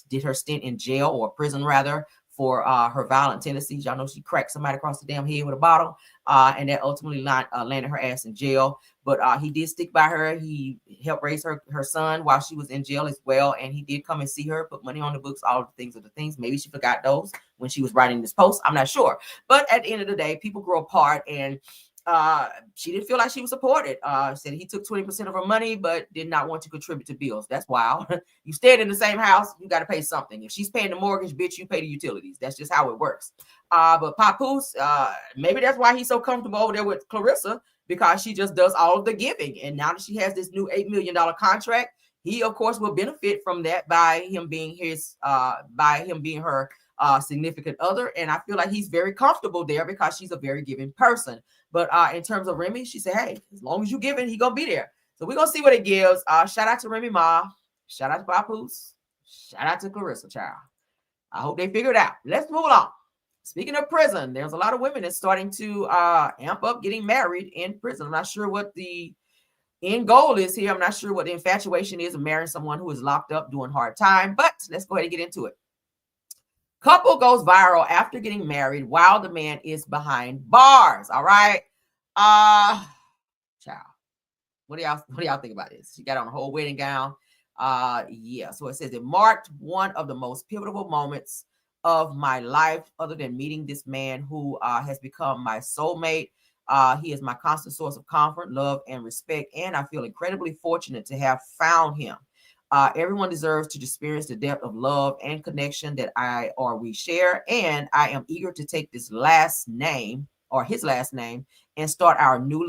did her stint in jail, or prison rather, for her violent tendencies. Y'all know she cracked somebody across the damn head with a bottle, and that ultimately landed her ass in jail. But he did stick by her. He helped raise her son while she was in jail as well, and he did come and see her, put money on the books, all the things. Maybe she forgot those when she was writing this post. I'm not sure. But at the end of the day, people grow apart, and she didn't feel like she was supported. Said he took 20% of her money, but did not want to contribute to bills. That's wild. You stayed in the same house, you got to pay something. If she's paying the mortgage, bitch, you pay the utilities. That's just how it works. But Papoose, maybe that's why he's so comfortable over there with Clarissa, because she just does all of the giving. And now that she has this new $8 million contract, he of course will benefit from that by him being her significant other. And I feel like he's very comfortable there because she's a very giving person. But in terms of Remy, she said, hey, as long as you giving, he gonna be there. So we're gonna see what it gives. Shout out to Remy Ma, shout out to Papoose, shout out to Clarissa, child. I hope they figure it out. Let's move on. Speaking of prison, there's a lot of women that's starting to amp up getting married in prison. I'm not sure what the end goal is here. I'm not sure what the infatuation is of marrying someone who is locked up doing hard time, but let's go ahead and get into it. Couple goes viral after getting married while the man is behind bars. All right. Child. What do y'all think about this? She got on a whole wedding gown. Yeah. So it says it marked one of the most pivotal moments of my life, other than meeting this man who has become my soulmate. He is my constant source of comfort, love, and respect, and I feel incredibly fortunate to have found him. Everyone deserves to experience the depth of love and connection that we share, and I am eager to take this last name, or his last name, and start our new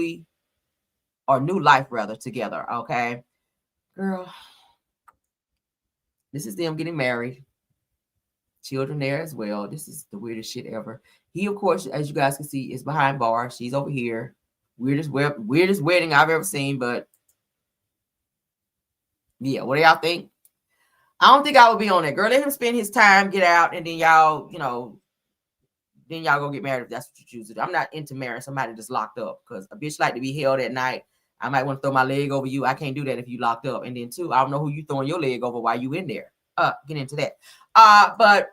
life rather together. Okay, girl, this is them getting married. Children there as well. This is the weirdest shit ever. He, of course, as you guys can see, is behind bars. She's over here. Weirdest wedding I've ever seen. But yeah, what do y'all think? I don't think I would be on that. Girl, let him spend his time, get out, and then y'all, then y'all go get married if that's what you choose to do. I'm not into marrying somebody that's locked up, because a bitch like to be held at night. I might want to throw my leg over you. I can't do that if you locked up. And then two, I don't know who you throwing your leg over while you in there. Get into that. But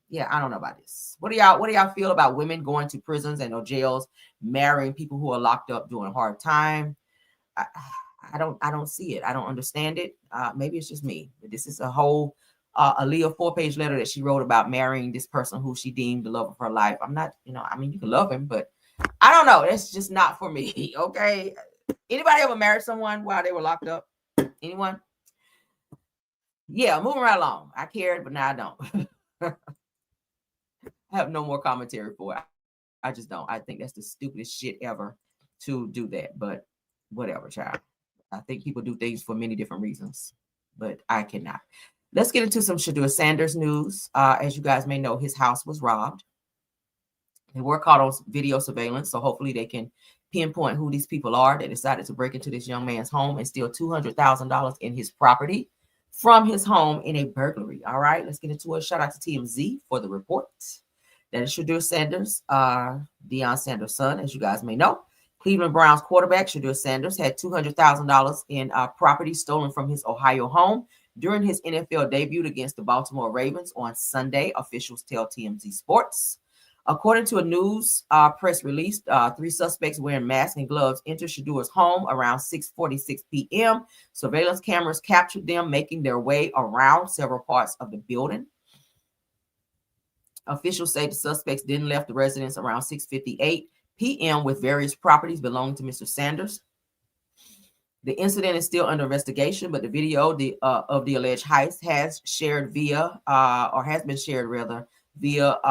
yeah, I don't know about this. What do y'all feel about women going to prisons and or jails, marrying people who are locked up doing hard time? I don't see it. I don't understand it. Maybe it's just me. But this is a whole Aaliyah 4-page letter that she wrote about marrying this person who she deemed the love of her life. I'm not, I mean, you can love him, but I don't know. That's just not for me. Okay. Anybody ever married someone while they were locked up? Anyone? Yeah, moving right along. I cared, but now I don't. I have no more commentary for it. I just don't. I think that's the stupidest shit ever to do that. But whatever, child. I think people do things for many different reasons, but I cannot. Let's get into some Shedeur Sanders news. As you guys may know, his house was robbed. They were caught on video surveillance, so hopefully they can pinpoint who these people are that decided to break into this young man's home and steal $200,000 in his property from his home in a burglary. All right, let's get into it. Shout out to TMZ for the report. That is Shedeur Sanders, Deion Sanders' son, as you guys may know. Cleveland Browns quarterback Shedeur Sanders had $200,000 in property stolen from his Ohio home during his NFL debut against the Baltimore Ravens on Sunday, officials tell TMZ Sports. According to a news press release, 3 suspects wearing masks and gloves entered Shedeur's home around 6:46 p.m. Surveillance cameras captured them making their way around several parts of the building. Officials say the suspects then left the residence around 6:58 p.m. with various properties belonging to Mr. Sanders. The incident is still under investigation, but the video of the alleged heist has shared has been shared via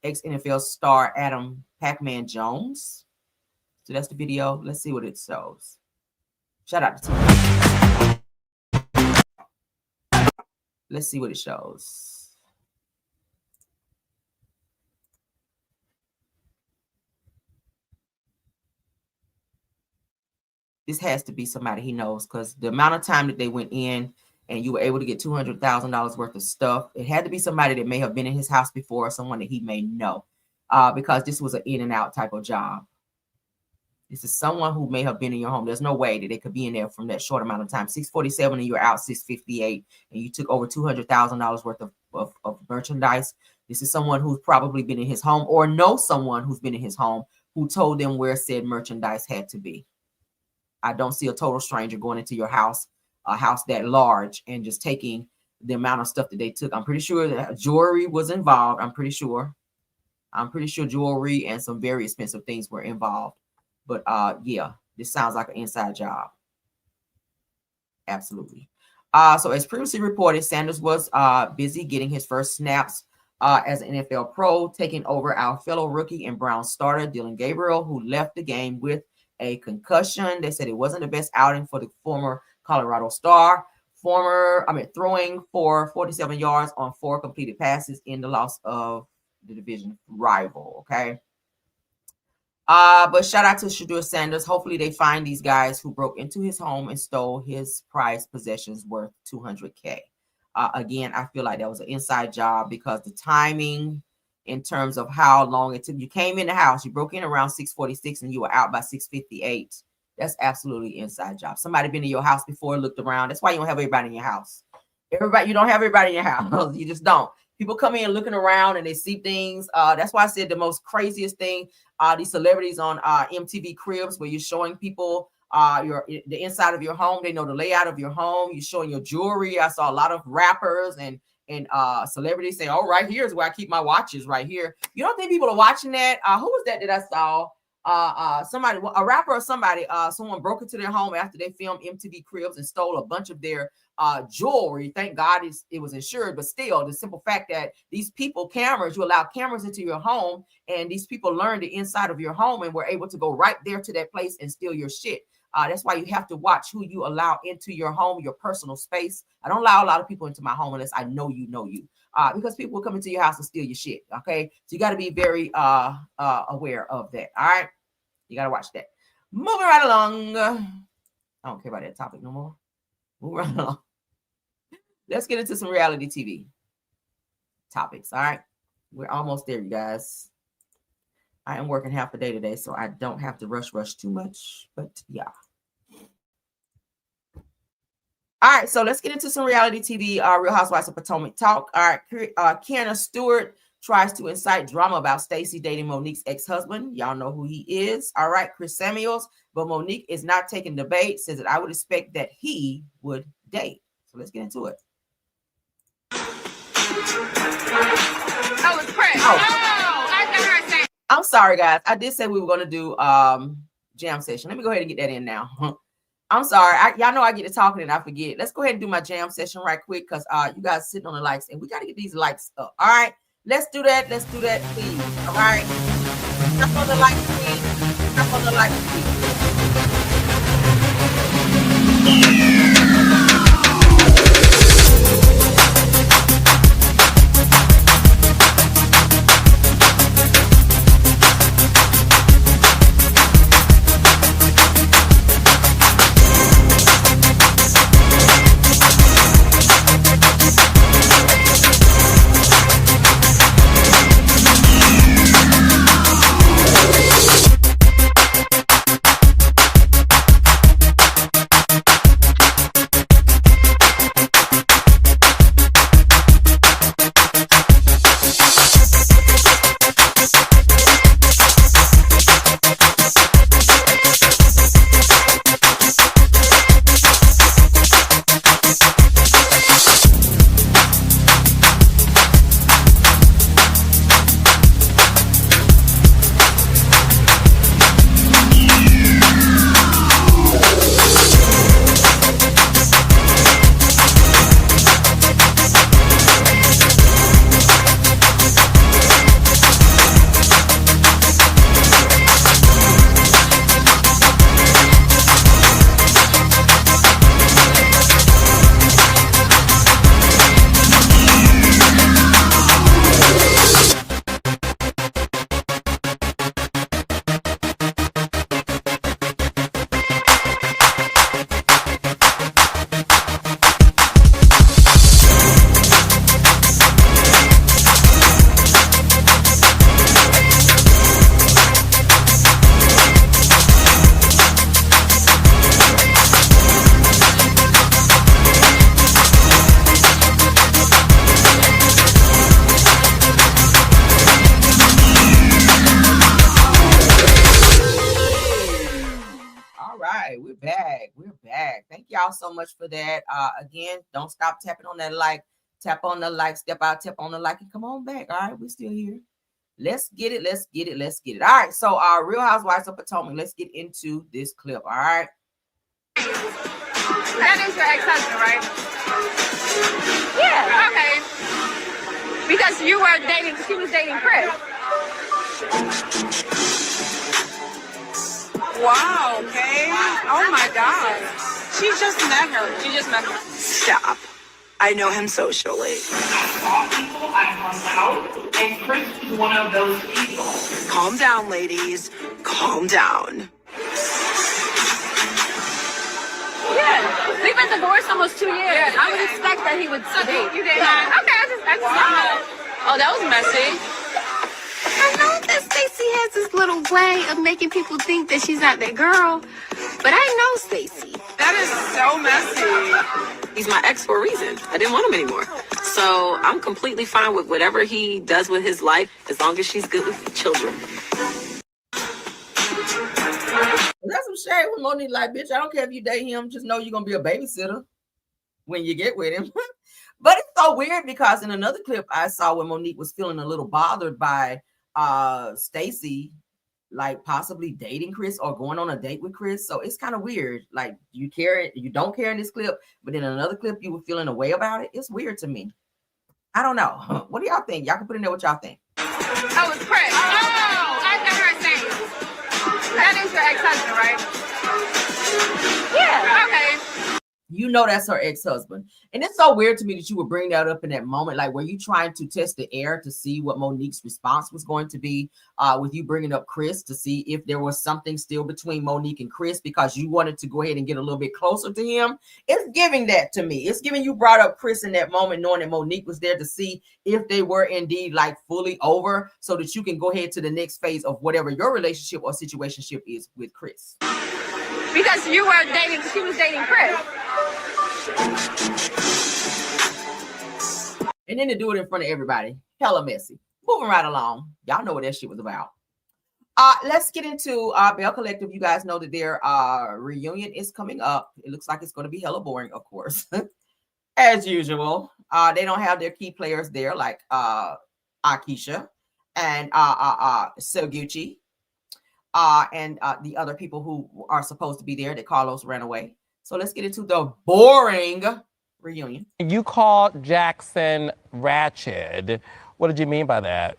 ex-NFL star Adam Pac-Man Jones. So that's the video. Let's see what it shows. Shout out to TV. Let's see what it shows. This has to be somebody he knows, because the amount of time that they went in and you were able to get $200,000 worth of stuff, it had to be somebody that may have been in his house before, or someone that he may know, because this was an in and out type of job. This is someone who may have been in your home. There's no way that they could be in there from that short amount of time. 6:47 and you're out 6:58, and you took over $200,000 worth of merchandise. This is someone who's probably been in his home or knows someone who's been in his home who told them where said merchandise had to be. I don't see a total stranger going into your house, a house that large, and just taking the amount of stuff that they took. I'm pretty sure that jewelry was involved. I'm pretty sure jewelry and some very expensive things were involved. But yeah, this sounds like an inside job. Absolutely. So as previously reported, Sanders was busy getting his first snaps as an NFL pro, taking over our fellow rookie and Brown starter, Dylan Gabriel, who left the game with a concussion. They said it wasn't the best outing for the former Colorado star. Throwing for 47 yards on 4 completed passes in the loss of the division rival. Okay. But shout out to Shedeur Sanders. Hopefully they find these guys who broke into his home and stole his prized possessions worth $200K. Again, I feel like that was an inside job because the timing in terms of how long it took. You came in the house, you broke in around 6:46 and you were out by 6:58. That's absolutely inside job. Somebody been in your house before, looked around. That's why you don't have everybody in your house. You don't have everybody in your house. You just don't. People come in looking around and they see things. That's why I said the most craziest thing, these celebrities on MTV Cribs, where you're showing people the inside of your home. They know the layout of your home. You're showing your jewelry. I saw a lot of rappers and celebrities say, "Oh, right here is where I keep my watches. Right here." You don't think people are watching that? Who was that I saw? Somebody, a rapper or somebody, someone broke into their home after they filmed MTV Cribs and stole a bunch of their jewelry. Thank God it was insured, but still, the simple fact that these people, you allow cameras into your home, and these people learn the inside of your home and were able to go right there to that place and steal your shit. That's why you have to watch who you allow into your home, your personal space. I don't allow a lot of people into my home unless I know you, because people will come into your house and steal your shit. Okay, so you got to be very aware of that. All right, you got to watch that. Moving right along. I don't care about that topic no more. Moving right along. Let's get into some reality TV topics. All right, we're almost there, you guys. I am working half a day today, so I don't have to rush too much, but yeah. All right, so let's get into some reality TV, Real Housewives of Potomac talk. All right, Kiana Stewart tries to incite drama about Stacey dating Monique's ex-husband. Y'all know who he is. All right, Chris Samuels, but Monique is not taking the bait, says that I would expect that he would date. So let's get into it. Oh, it's Chris. I'm sorry, guys. I did say we were going to do jam session. Let me go ahead and get that in now. I'm sorry. Y'all know I get to talking and I forget. Let's go ahead and do my jam session right quick because you guys sitting on the likes and we got to get these likes up. All right. Let's do that, please. All right. Tap on the like, please. Tap on the like, please. We're back. Thank y'all so much for that. Again, don't stop tapping on that like. Tap on the like, step out, tap on the like, and come on back. All right, we're still here. Let's get it. All right, so our Real Housewives of Potomac, let's get into this clip. All right. That is your ex-husband, right? Yeah. Okay. Because she was dating Chris. Wow, okay. Oh my God. She just met her. Stop. I know him socially. I hung out, and Chris is one of those people. Calm down, ladies. Calm down. Yeah, We've been divorced almost 2 years. Yeah, I would expect that he would date. You did. Okay, I just Oh, that was messy. I know that Stacey has this little way of making people think that she's not their girl, but I know Stacey. That is so messy. He's my ex for a reason. I didn't want him anymore. So I'm completely fine with whatever he does with his life as long as she's good with the children. That's some shade with Monique. Like, bitch, I don't care if you date him. Just know you're going to be a babysitter when you get with him. But it's so weird because in another clip I saw when Monique was feeling a little bothered by Stacey, like possibly dating Chris or going on a date with Chris. So it's kind of weird. Like you don't care in this clip, but in another clip you were feeling a way about it. It's weird to me. I don't know. What do y'all think? Y'all can put in there what y'all think. Oh, it's Chris. Oh, I got her saying. That is your ex-husband, right? Yeah. Okay. You know that's her ex-husband. And it's so weird to me that you would bring that up in that moment. Like, were you trying to test the air to see what Monique's response was going to be with you bringing up Chris to see if there was something still between Monique and Chris because you wanted to go ahead and get a little bit closer to him? It's giving that to me. It's giving you brought up Chris in that moment, knowing that Monique was there to see if they were indeed like fully over so that you can go ahead to the next phase of whatever your relationship or situationship is with Chris. Because she was dating Chris. And then to do it in front of everybody, hella messy. Moving right along. Y'all know what that shit was about. Let's get into Bell Collective. You guys know that their reunion is coming up. It looks like it's going to be hella boring, of course, as usual. They don't have their key players there like Akeisha and Soguchi and the other people who are supposed to be there that Carlos ran away. So let's get into the boring reunion. You called Jackson ratchet. What did you mean by that?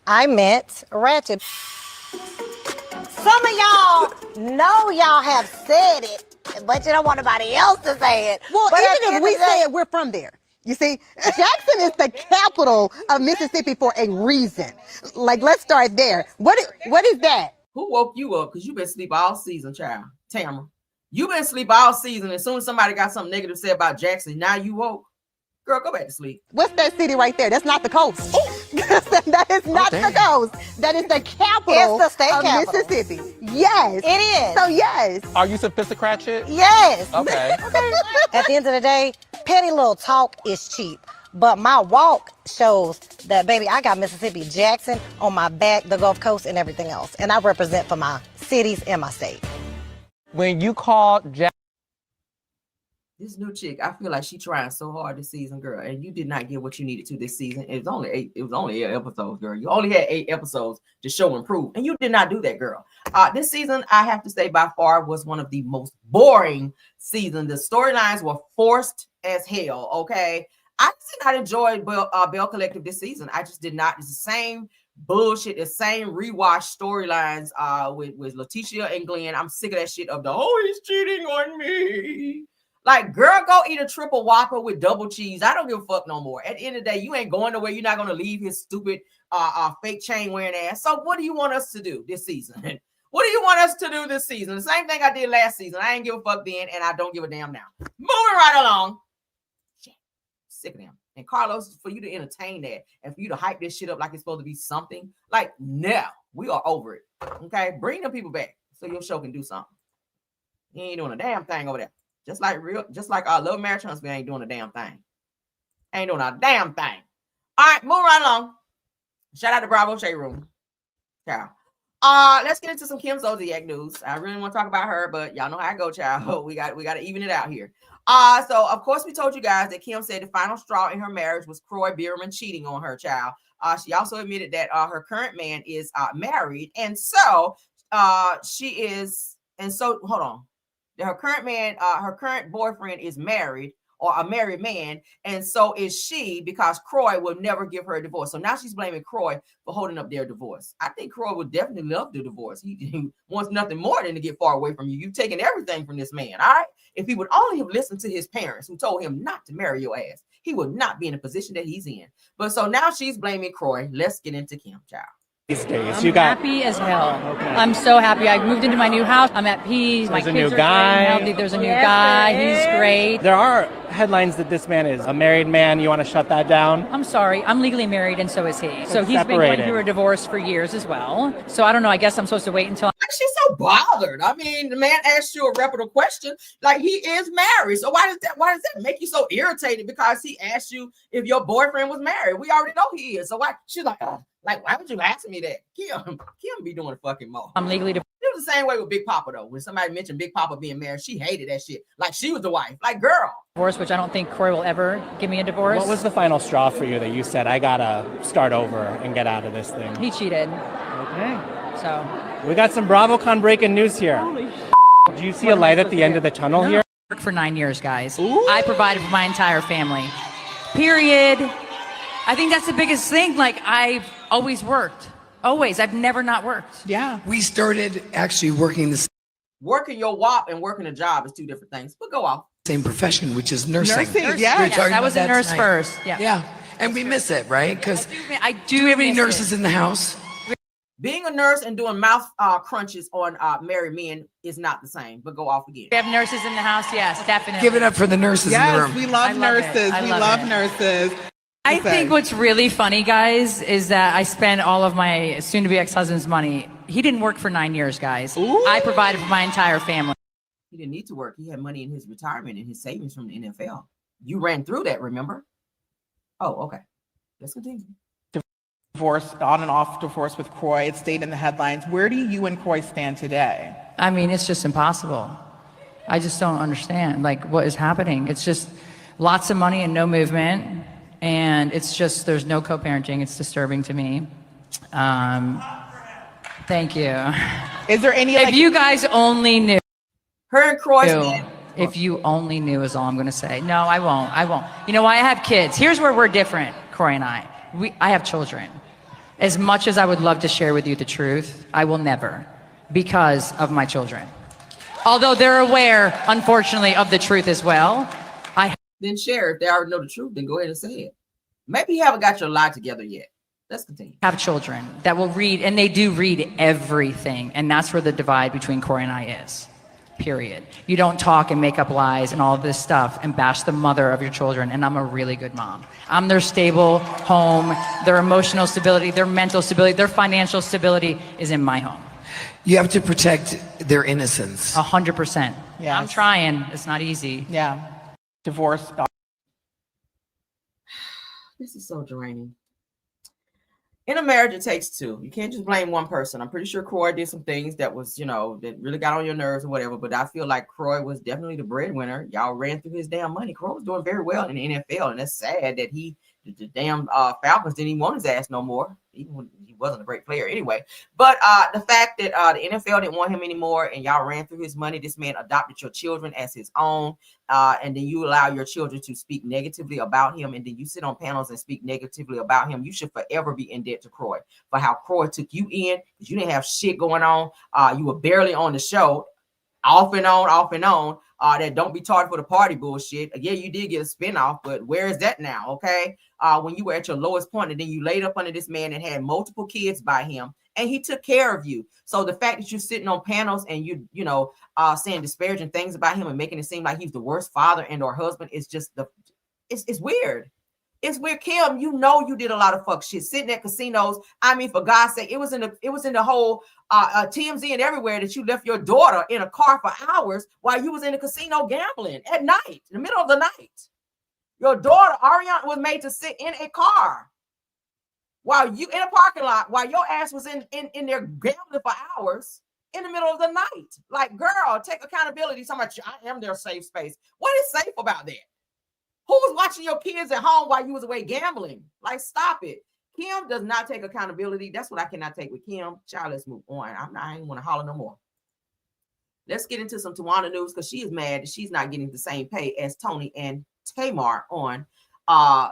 I meant ratchet. Some of y'all know y'all have said it, but you don't want nobody else to say it. Well, but even if we say it, we're from there. You see, Jackson is the capital of Mississippi for a reason. Like, let's start there. What is that? Who woke you up? Because you've been asleep all season, child. Tamara. You've been asleep all season. As soon as somebody got something negative to say about Jackson, now you woke. Girl, go back to sleep. What's that city right there? That's not the coast. That is not the coast. That is the capital It's the state of capital. Mississippi. Yes. It is. So, yes. Are you sophisticated? Yes. Okay. At the end of the day, petty little talk is cheap. But my walk shows that, baby, I got Mississippi Jackson on my back, the Gulf Coast, and everything else. And I represent for my cities and my state. When you called Jackson. This new chick, I feel like she trying so hard this season, girl, and you did not get what you needed to this season. It was only 8 episodes, girl. You only had 8 episodes to show and prove, and you did not do that, girl. This season, I have to say, by far was one of the most boring seasons. The storylines were forced as hell. Okay, I did not enjoy Bell Collective this season. I just did not. It's the same bullshit, the same rewatch storylines with Letitia and Glenn. I'm sick of that shit of he's cheating on me. Like, girl, go eat a triple Whopper with double cheese. I don't give a fuck no more. At the end of the day, you ain't going nowhere. You're not going to leave his stupid fake chain wearing ass. So what do you want us to do this season? What do you want us to do this season? The same thing I did last season. I ain't give a fuck then, and I don't give a damn now. Moving right along. Shit. Sick of them. And Carlos, for you to entertain that and for you to hype this shit up like it's supposed to be something, like, no, we are over it. Okay? Bring them people back so your show can do something. You ain't doing a damn thing over there. Just like our Love Marriage Huntsville ain't doing a damn thing. Ain't doing a damn thing. All right, moving right along. Shout out to Bravo Shade Room. Ciao. Let's get into some Kim Zolciak news. I really want to talk about her, but y'all know how I go, child. We got to even it out here. So of course we told you guys that Kim said the final straw in her marriage was Kroy Bierman cheating on her, child. She also admitted that her current man is married, and so hold on. Her current boyfriend is married or a married man, and so is she, because Kroy will never give her a divorce. So now she's blaming Kroy for holding up their divorce. I think Kroy would definitely love the divorce. He wants nothing more than to get far away from you. You've taken everything from this man, all right? If he would only have listened to his parents who told him not to marry your ass, he would not be in the position that he's in. But so now she's blaming Kroy. Let's get into Kim, child. these days? I'm happy as hell. Okay. I'm so happy. I moved into my new house. I'm at peace. My There's a kids new are guy. great and healthy. There's a new guy. He's great. There are headlines that this man is a married man. You want to shut that down? I'm sorry. I'm legally married, and so is he. So he's been going through a divorce for years as well. So I don't know. I guess I'm supposed to wait until. Like, she's so bothered. I mean, the man asked you a reputable question. Like, he is married. So why does that make you so irritated? Because he asked you if your boyfriend was married. We already know he is. So why? She's like, oh. Like, why would you ask me that? Kim be doing fucking more. I'm legally divorced. It was the same way with Big Papa, though. When somebody mentioned Big Papa being married, she hated that shit. Like, she was the wife. Like, girl. Divorce, which I don't think Corey will ever give me a divorce. What was the final straw for you that you said, I gotta start over and get out of this thing? He cheated. Okay. So. We got some BravoCon breaking news here. Do you see a light at the end of the tunnel here? I worked for 9 years, guys. Ooh. I provided for my entire family. Period. I think that's the biggest thing. Like, I've always worked. Always. I've never not worked. Yeah. We started actually working the Working your WAP and working a job is two different things. But go off. same profession, which is nursing. Nursing, yeah. Yes, I was a nurse first. Yeah. Yeah. And we miss it, right? Because I do we have any miss nurses it. in the house? Being a nurse and doing mouth crunches on married men is not the same. But go off again. We have nurses in the house. Yes, definitely. Give it up for the nurses in the room. We love nurses. We love nurses. I think what's really funny, guys, is that I spent all of my soon-to-be ex-husband's money. He didn't work for 9 years, guys. Ooh. I provided for my entire family. He didn't need to work. He had money in his retirement and his savings from the NFL. You ran through that, remember? Oh, okay. Let's continue. Divorce, on and off divorce with Croy. It stayed in the headlines. Where do you and Croy stand today? I mean, it's just impossible. I just don't understand, like, what is happening. It's just lots of money and no movement. And it's just, there's no co-parenting. It's disturbing to me. Thank you. Is there any, if you guys only knew. Her and Croy. If you only knew is all I'm going to say. No, I won't. I won't. You know why? I have kids. Here's where we're different, Croy and I. I have children. As much as I would love to share with you the truth, I will never, because of my children. Although they're aware, unfortunately, of the truth as well. Then share. If they already know the truth, then go ahead and say it. Maybe you haven't got your lie together yet. Let's continue. Have children that will read, and they do read everything. And that's where the divide between Corey and I is. Period. You don't talk and make up lies and all of this stuff and bash the mother of your children. And I'm a really good mom. I'm their stable home, their emotional stability, their mental stability, their financial stability is in my home. You have to protect their innocence. 100%. Yeah. I'm trying. It's not easy. Yeah. Divorce. This is so draining. In a marriage, it takes two. You can't just blame one person. I'm pretty sure Croy did some things that was, that really got on your nerves or whatever. But I feel like Croy was definitely the breadwinner. Y'all ran through his damn money. Croy was doing very well in the NFL. And that's sad that the damn Falcons didn't even want his ass no more. Even when he wasn't a great player anyway. But the fact that the NFL didn't want him anymore and y'all ran through his money, this man adopted your children as his own. And then you allow your children to speak negatively about him. And then you sit on panels and speak negatively about him. You should forever be in debt to Croy for how Croy took you in because you didn't have shit going on. You were barely on the show, off and on. That don't be tarred for the party bullshit. Yeah, you did get a spinoff, but where is that now? Okay. When you were at your lowest point and then you laid up under this man and had multiple kids by him and he took care of you. So the fact that you're sitting on panels and you saying disparaging things about him and making it seem like he's the worst father and or husband is just it's weird. It's weird. Kim, you did a lot of fuck shit sitting at casinos. I mean, for God's sake, it was in the whole TMZ and everywhere that you left your daughter in a car for hours while you was in a casino gambling at night, in the middle of the night. Your daughter, Ariana, was made to sit in a car while you in a parking lot while your ass was in there gambling for hours in the middle of the night. Like, girl, take accountability. So much I am their safe space. What is safe about that? Who was watching your kids at home while you was away gambling? Like, stop it. Kim does not take accountability. That's what I cannot take with Kim. Child, let's move on. I ain't want to holler no more. Let's get into some Tawana news because she is mad that she's not getting the same pay as Tony and Tamar on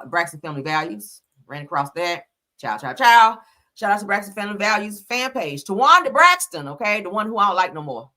Braxton Family Values. Ran across that. Ciao. Shout out to Braxton Family Values fan page. Tawanda Braxton, okay? The one who I don't like no more.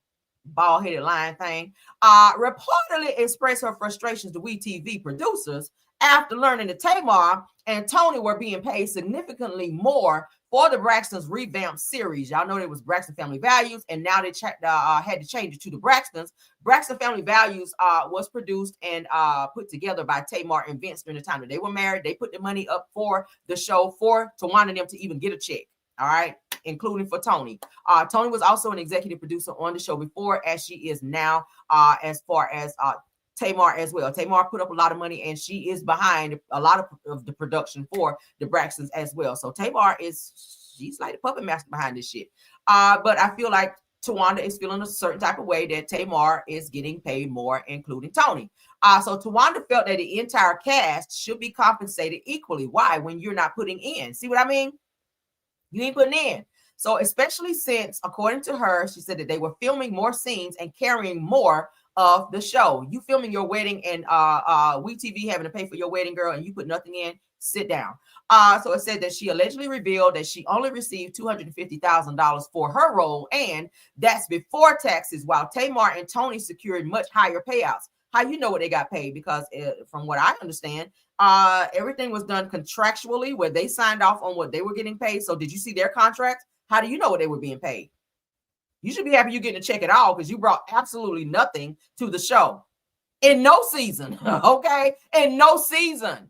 bald-headed lion thing, reportedly expressed her frustrations to WeTV producers after learning that Tamar and Tony were being paid significantly more for the Braxton's revamped series. Y'all know it was Braxton Family Values, and now they had to change it to the Braxtons. Braxton Family Values was produced and put together by Tamar and Vince during the time that they were married. They put the money up for the show for Tawana and them to even get a check. All right, including for Tony. Tony was also an executive producer on the show before, as she is now, as far as Tamar as well. Tamar put up a lot of money, and she is behind a lot of the production for the Braxtons as well. So Tamar she's like the puppet master behind this shit. But I feel like Tawanda is feeling a certain type of way that Tamar is getting paid more, including Tony. So Tawanda felt that the entire cast should be compensated equally. Why? When you're not putting in. See what I mean? You ain't putting in. So especially since, according to her, she said that they were filming more scenes and carrying more of the show. You filming your wedding and WeTV having to pay for your wedding, girl, and you put nothing in, sit down. So it said that she allegedly revealed that she only received $250,000 for her role, and that's before taxes, while Tamar and Tony secured much higher payouts. How you know what they got paid? Because from what I understand, everything was done contractually where they signed off on what they were getting paid. So did you see their contracts? How do you know what they were being paid? You should be happy you're getting a check at all because you brought absolutely nothing to the show in no season. Okay, in no season.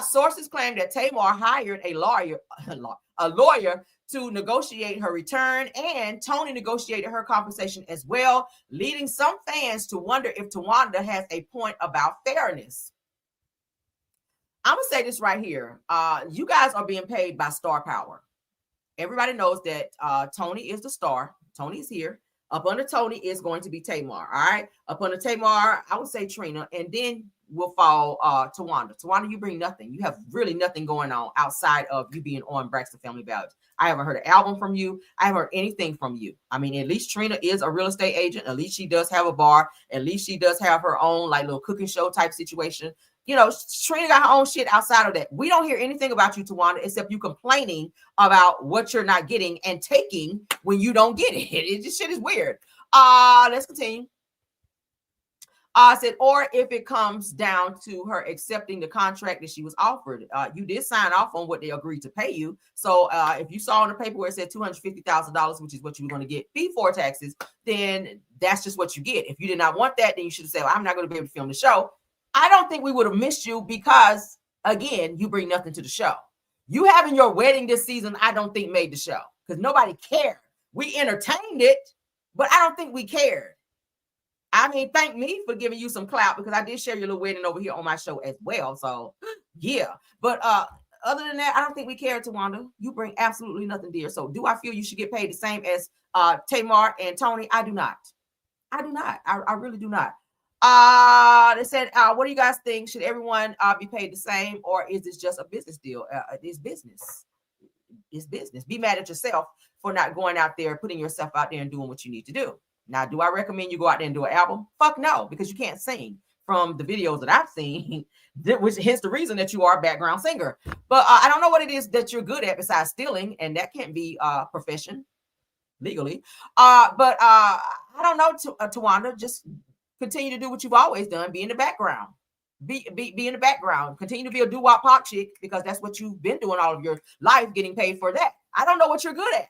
Sources claim that Tamar hired a lawyer to negotiate her return, and Tony negotiated her compensation as well, leading some fans to wonder if Tawanda has a point about fairness. I'm gonna say this right here. You guys are being paid by star power. Everybody knows that Tony is the star. Tony's here. Up under Tony is going to be Tamar. All right. Up under Tamar, I would say Trina, and then will fall Tawanda. Tawanda, you bring nothing. You have really nothing going on outside of you being on Braxton Family Values. I haven't heard an album from you. I haven't heard anything from you. I mean, at least Trina is a real estate agent. At least she does have a bar. At least she does have her own like little cooking show type situation. You know, Trina got her own shit outside of that. We don't hear anything about you, Tawanda, except you complaining about what you're not getting and taking when you don't get it. It just shit is weird. Let's continue. Said, or if it comes down to her accepting the contract that she was offered, you did sign off on what they agreed to pay you. So if you saw on the paper where it said $250,000, which is what you were going to get before taxes, then that's just what you get. If you did not want that, then you should have said, well, I'm not going to be able to film the show. I don't think we would have missed you because, again, you bring nothing to the show. You having your wedding this season, I don't think made the show because nobody cared. We entertained it, but I don't think we cared. I mean, thank me for giving you some clout because I did share your little wedding over here on my show as well. So, yeah. But other than that, I don't think we care, Tawanda. You bring absolutely nothing, dear. So, do I feel you should get paid the same as Tamar and Tony? I do not. I do not. I really do not. They said, what do you guys think? Should everyone be paid the same, or is this just a business deal? It's business. It's business. Be mad at yourself for not going out there, putting yourself out there and doing what you need to do. Now, do I recommend you go out there and do an album? Fuck no, because you can't sing from the videos that I've seen, which hence the reason that you are a background singer. But I don't know what it is that you're good at besides stealing, and that can't be a profession legally. But I don't know, Tawanda, just continue to do what you've always done. Be in the background. Be in the background. Continue to be a doo-wop pop chick because that's what you've been doing all of your life, getting paid for that. I don't know what you're good at.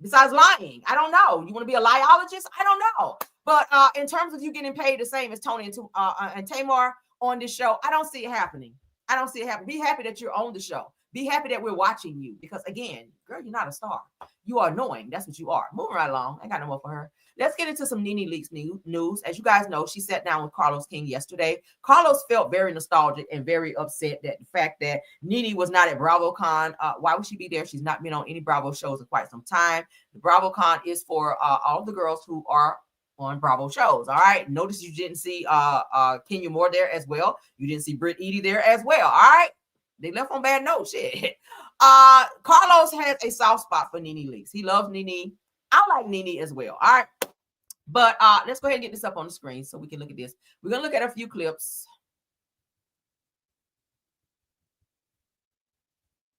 Besides lying, I don't know. You want to be a liologist? I don't know. But in terms of you getting paid the same as Tony and Tamar on this show, I don't see it happening. I don't see it happening. Be happy that you're on the show. Be happy that we're watching you because, again, girl, you're not a star. You are annoying. That's what you are. Moving right along. I got no more for her. Let's get into some Nene Leakes news. As you guys know, she sat down with Carlos King yesterday. Carlos felt very nostalgic and very upset that the fact that Nene was not at BravoCon. Why would she be there? She's not been on any Bravo shows in quite some time. The BravoCon is for all of the girls who are on Bravo shows. All right. Notice you didn't see Kenya Moore there as well. You didn't see Britt Eady there as well. All right. They left on bad notes. Shit. Carlos has a soft spot for Nene Leakes. He loves Nene. I like Nene as well. All right. But let's go ahead and get this up on the screen so we can look at this. We're going to look at a few clips.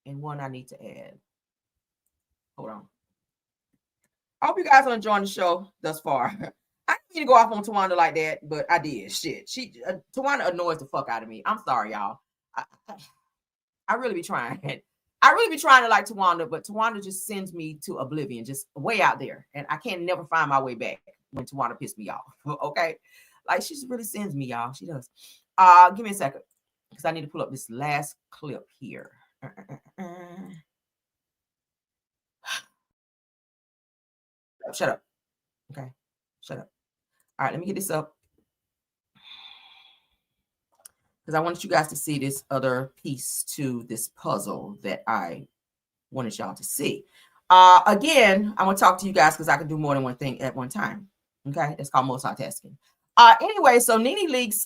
And one I need to add. Hold on. I hope you guys are enjoying the show thus far. I didn't mean to go off on Tawanda like that, but I did. Shit, Tawanda annoys the fuck out of me. I'm sorry, y'all. I really be trying. I really be trying to like Tawanda, but Tawanda just sends me to oblivion, just way out there, and I can't never find my way back when Tawanda pisses me off. Okay, like she just really sends me, y'all. She does. Give me a second because I need to pull up this last clip here. Shut up. Okay, shut up. All right, let me get this up because I wanted you guys to see this other piece to this puzzle that I wanted y'all to see. Again, I want to talk to you guys because I can do more than one thing at one time. Okay, that's called multitasking. Anyway, so Nene Leakes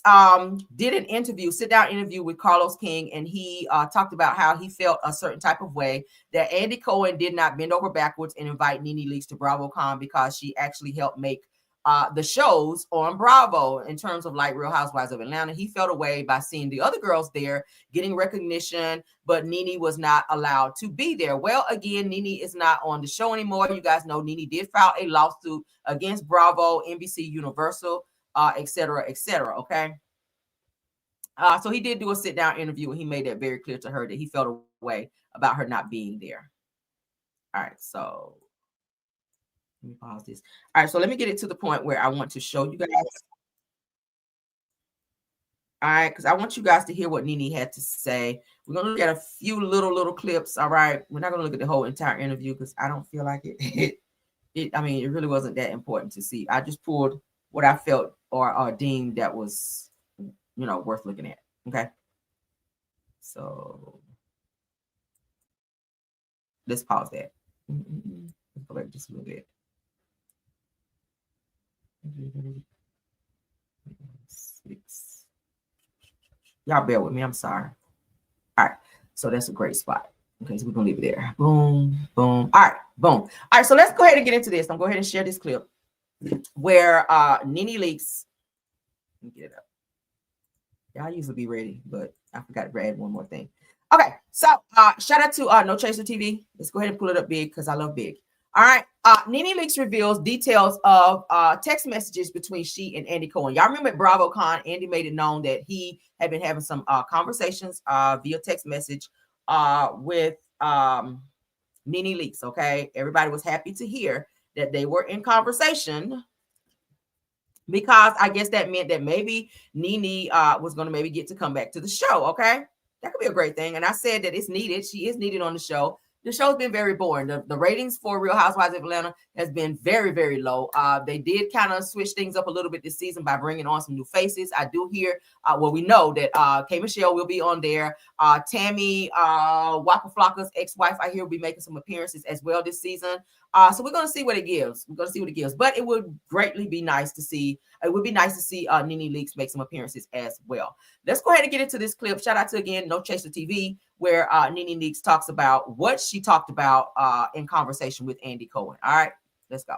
did an interview, sit-down interview with Carlos King, and he talked about how he felt a certain type of way that Andy Cohen did not bend over backwards and invite Nene Leakes to BravoCon because she actually helped make the shows on Bravo in terms of like Real Housewives of Atlanta. He felt away by seeing the other girls there getting recognition, but Nene was not allowed to be there. Well, again, Nene is not on the show anymore. You guys know Nene did file a lawsuit against Bravo, NBC Universal, et cetera, okay? So he did do a sit-down interview, and he made that very clear to her that he felt away about her not being there. All right, so let me pause this. All right, so let me get it to the point where I want to show you guys. All right, because I want you guys to hear what Nene had to say. We're going to look at a few little clips, all right? We're not going to look at the whole entire interview because I don't feel like it. I mean, it really wasn't that important to see. I just pulled what I felt or deemed that was, you know, worth looking at, okay? So let's pause that. Let's go back just a little bit. Six. Y'all bear with me. I'm sorry. All right. So that's a great spot. Okay, so we're gonna leave it there. Boom, boom. All right, boom. All right, so let's go ahead and get into this. I'm going to go ahead and share this clip where Nene Leakes. Let me get it up. Y'all usually be ready, but I forgot to add one more thing. Okay, so shout out to No Chaser TV. Let's go ahead and pull it up big because I love big. All right, Nene Leakes reveals details of text messages between she and Andy Cohen. Y'all remember at BravoCon, Andy made it known that he had been having some conversations via text message with Nene Leakes. Okay, everybody was happy to hear that they were in conversation, because I guess that meant that maybe Nene was going to maybe get to come back to the show. Okay, that could be a great thing. And I said that it's needed. She is needed on the show. The show's been very boring. The ratings for Real Housewives of Atlanta has been very, very low. They did kind of switch things up a little bit this season by bringing on some new faces. I do hear, well, we know that K. Michelle will be on there. Tammy Waka Flocka's ex-wife, I hear, will be making some appearances as well this season. So we're going to see what it gives. We're going to see what it gives. But it would greatly be nice to see. It would be nice to see Nene Leakes make some appearances as well. Let's go ahead and get into this clip. Shout out to, again, No Chaser TV, where Nene Leakes talks about what she talked about in conversation with Andy Cohen. All right, let's go.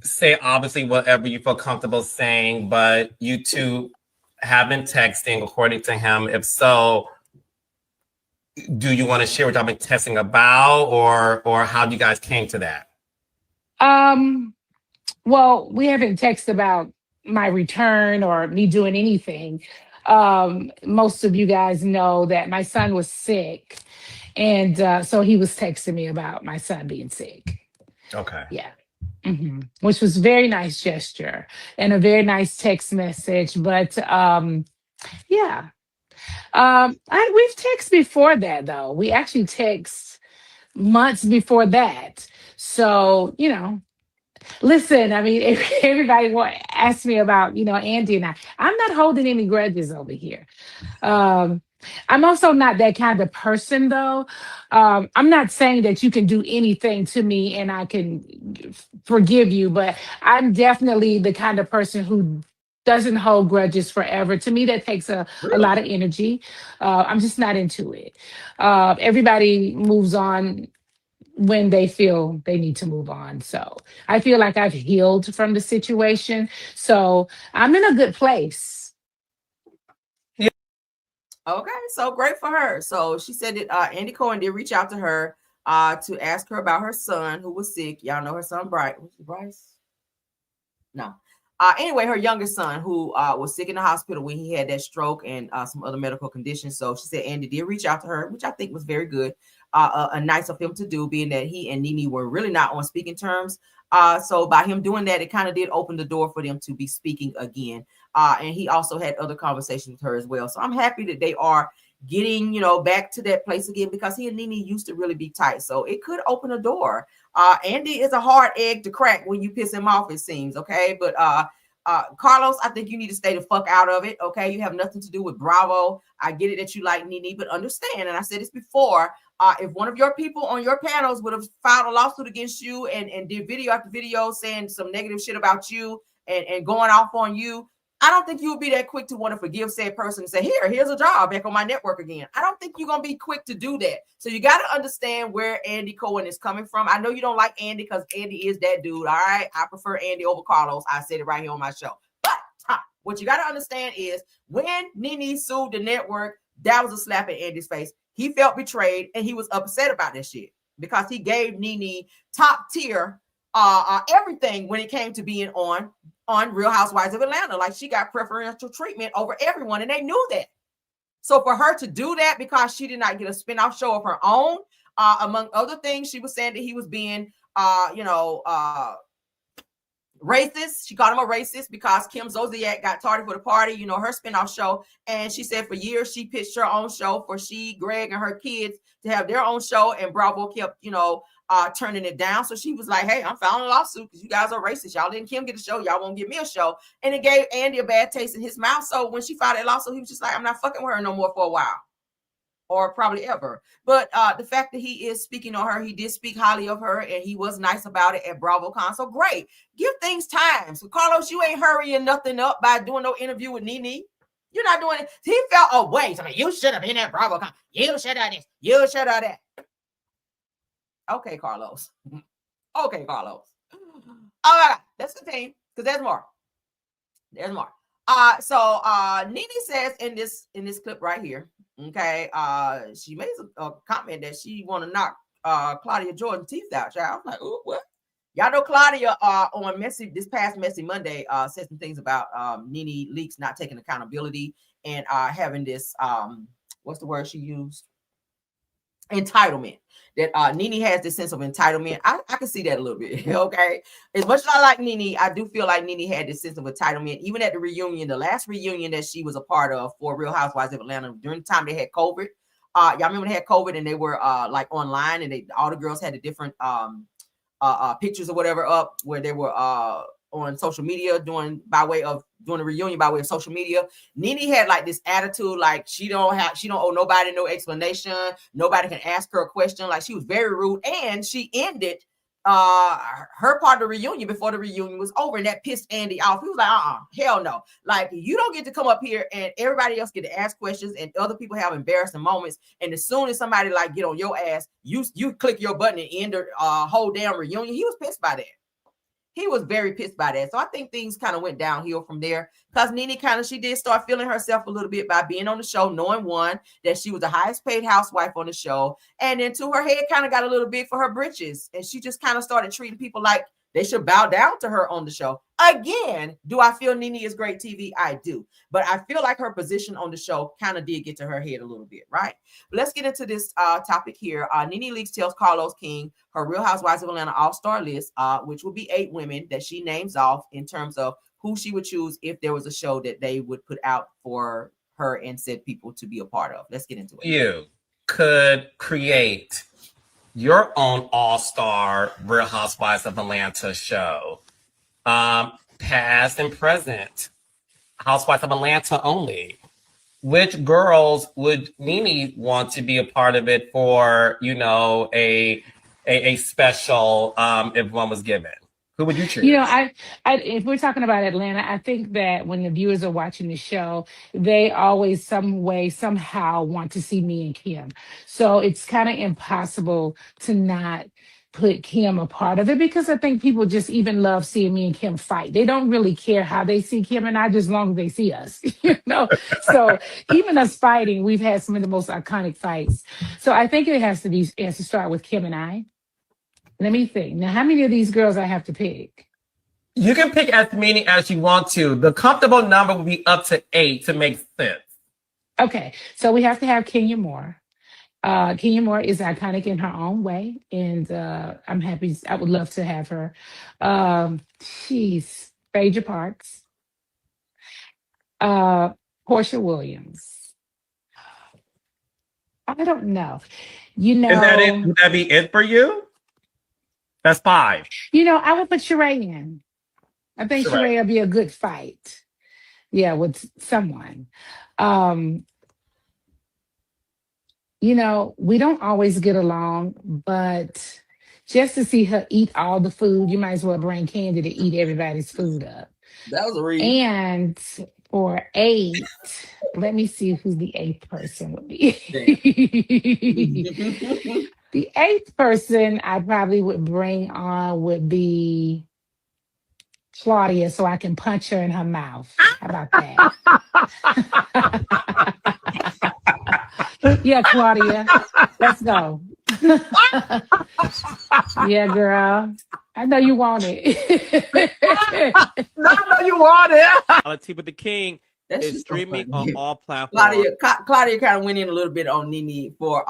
Say obviously whatever you feel comfortable saying, but you two have been texting, according to him. If so, do you want to share what y'all been texting about, or how you guys came to that? Well, we haven't texted about my return or me doing anything. Most of you guys know that my son was sick, and so he was texting me about my son being sick. Okay. Yeah. Which was a very nice gesture and a very nice text message. But yeah. We've texted before that, though. We actually text months before that. So, you know, listen, I mean, everybody asks me about, you know, Andy and I. I'm not holding any grudges over here. I'm also not that kind of person, though. I'm not saying that you can do anything to me and I can forgive you, but I'm definitely the kind of person who doesn't hold grudges forever. To me, that takes a lot of energy. I'm just not into it. Everybody moves on when they feel they need to move on. So I feel like I've healed from the situation. So I'm in a good place. Okay, so great for her. So she said that Andy Cohen did reach out to her to ask her about her son who was sick. Y'all know her son, Bryce? No. Anyway, her youngest son who was sick in the hospital when he had that stroke and some other medical conditions. So she said Andy did reach out to her, which I think was very good. Nice of him to do, being that he and Nene were really not on speaking terms. So by him doing that, it kind of did open the door for them to be speaking again. And he also had other conversations with her as well. So I'm happy that they are getting, back to that place again, because he and Nene used to really be tight. So it could open a door. Andy is a hard egg to crack when you piss him off, it seems. Okay. But Carlos, I think you need to stay the fuck out of it. Okay. You have nothing to do with Bravo. I get it that you like Nene, but understand, and I said this before, if one of your people on your panels would have filed a lawsuit against you and did video after video saying some negative shit about you and going off on you, I don't think you would be that quick to want to forgive said person and say, here's a job back on my network again. I don't think you're going to be quick to do that. So you got to understand where Andy Cohen is coming from. I know you don't like Andy because Andy is that dude. All right. I prefer Andy over Carlos. I said it right here on my show. But what you got to understand is when Nene sued the network, that was a slap in Andy's face. He felt betrayed and he was upset about this shit because he gave Nene top tier everything when it came to being on Real Housewives of Atlanta. Like, she got preferential treatment over everyone, and they knew that. So for her to do that because she did not get a spinoff show of her own, among other things, she was saying that he was being, racist. She called him a racist because Kim Zolciak got tardy for the party, her spinoff show. And she said for years she pitched her own show for Greg, and her kids to have their own show, and Bravo kept, turning it down. So she was like, hey, I'm filing a lawsuit because you guys are racist. Y'all didn't Kim get a show. Y'all won't give me a show. And it gave Andy a bad taste in his mouth. So when she filed that lawsuit, he was just like, I'm not fucking with her no more for a while. Or probably ever. But the fact that he is speaking on her, he did speak highly of her, and he was nice about it at BravoCon. So great. Give things time. So Carlos, you ain't hurrying nothing up by doing no interview with Nene. You're not doing it. He felt away. So you should have been at BravoCon. You should have this. You should have that. Okay, Carlos. Okay, Carlos. All right, let's continue because there's more. There's more. So Nene says in this clip right here, okay, she made a comment that she want to knock Claudia Jordan's teeth out. Child. I was like, ooh, what? Y'all know Claudia on this past Messy Monday said some things about Nene Leakes not taking accountability and having this what's the word she used? Entitlement. That Nene has this sense of entitlement. I can see that a little bit. Okay. As much as I like Nene, I do feel like Nene had this sense of entitlement. Even at the reunion, the last reunion that she was a part of for Real Housewives of Atlanta, during the time they had COVID. Y'all remember when they had COVID and they were like online, and all the girls had the different pictures or whatever up where they were on social media doing the reunion by way of social media. Nene had like this attitude, like she don't owe nobody no explanation. Nobody can ask her a question. Like, she was very rude, and she ended her part of the reunion before the reunion was over, and that pissed Andy off. He was like, hell no. Like, you don't get to come up here and everybody else get to ask questions, and other people have embarrassing moments, and as soon as somebody like get on your ass, you click your button and end the whole damn reunion. He was pissed by that. He was very pissed by that. So I think things kind of went downhill from there, because Nene she did start feeling herself a little bit by being on the show, knowing, one, that she was the highest paid housewife on the show. And then two, her head kind of got a little big for her britches. And she just kind of started treating people like they should bow down to her on the show. Again, do I feel Nene is great TV? I do. But I feel like her position on the show kind of did get to her head a little bit, right? But let's get into this topic here. Nene Leakes tells Carlos King her Real Housewives of Atlanta all-star list, which will be 8 women that she names off in terms of who she would choose if there was a show that they would put out for her and said people to be a part of. Let's get into it. You could create your own all-star Real Housewives of Atlanta show, past and present, Housewives of Atlanta only. Which girls would Nene want to be a part of it for, a special, if one was given? Who would you choose? I if we're talking about Atlanta, I think that when the viewers are watching the show, they always somehow want to see me and Kim. So it's kind of impossible to not put Kim a part of it because I think people just even love seeing me and Kim fight. They don't really care how they see Kim and I, just as long as they see us, So even us fighting, we've had some of the most iconic fights. So I think it has to start with Kim and I. Let me think. Now, how many of these girls I have to pick? You can pick as many as you want to. The comfortable number would be up to 8 to make sense. Okay, so we have to have Kenya Moore. Kenya Moore is iconic in her own way, and I'm happy. I would love to have her. She's Phaedra Parks, Portia Williams. I don't know. Is that it? Would that be it for you? That's 5. I would put Sheree in. I think Sheree. Sheree will be a good fight. Yeah, with someone. We don't always get along, but just to see her eat all the food, you might as well bring Candy to eat everybody's food up. That was a read. And for 8, let me see who the 8th person would be. The 8th person I probably would bring on would be Claudia, so I can punch her in her mouth. How about that? Yeah, Claudia, let's go. Yeah, girl. I know you want it. I know you want it. Reality with the King is streaming on all platforms. Claudia kind of went in a little bit on Nene for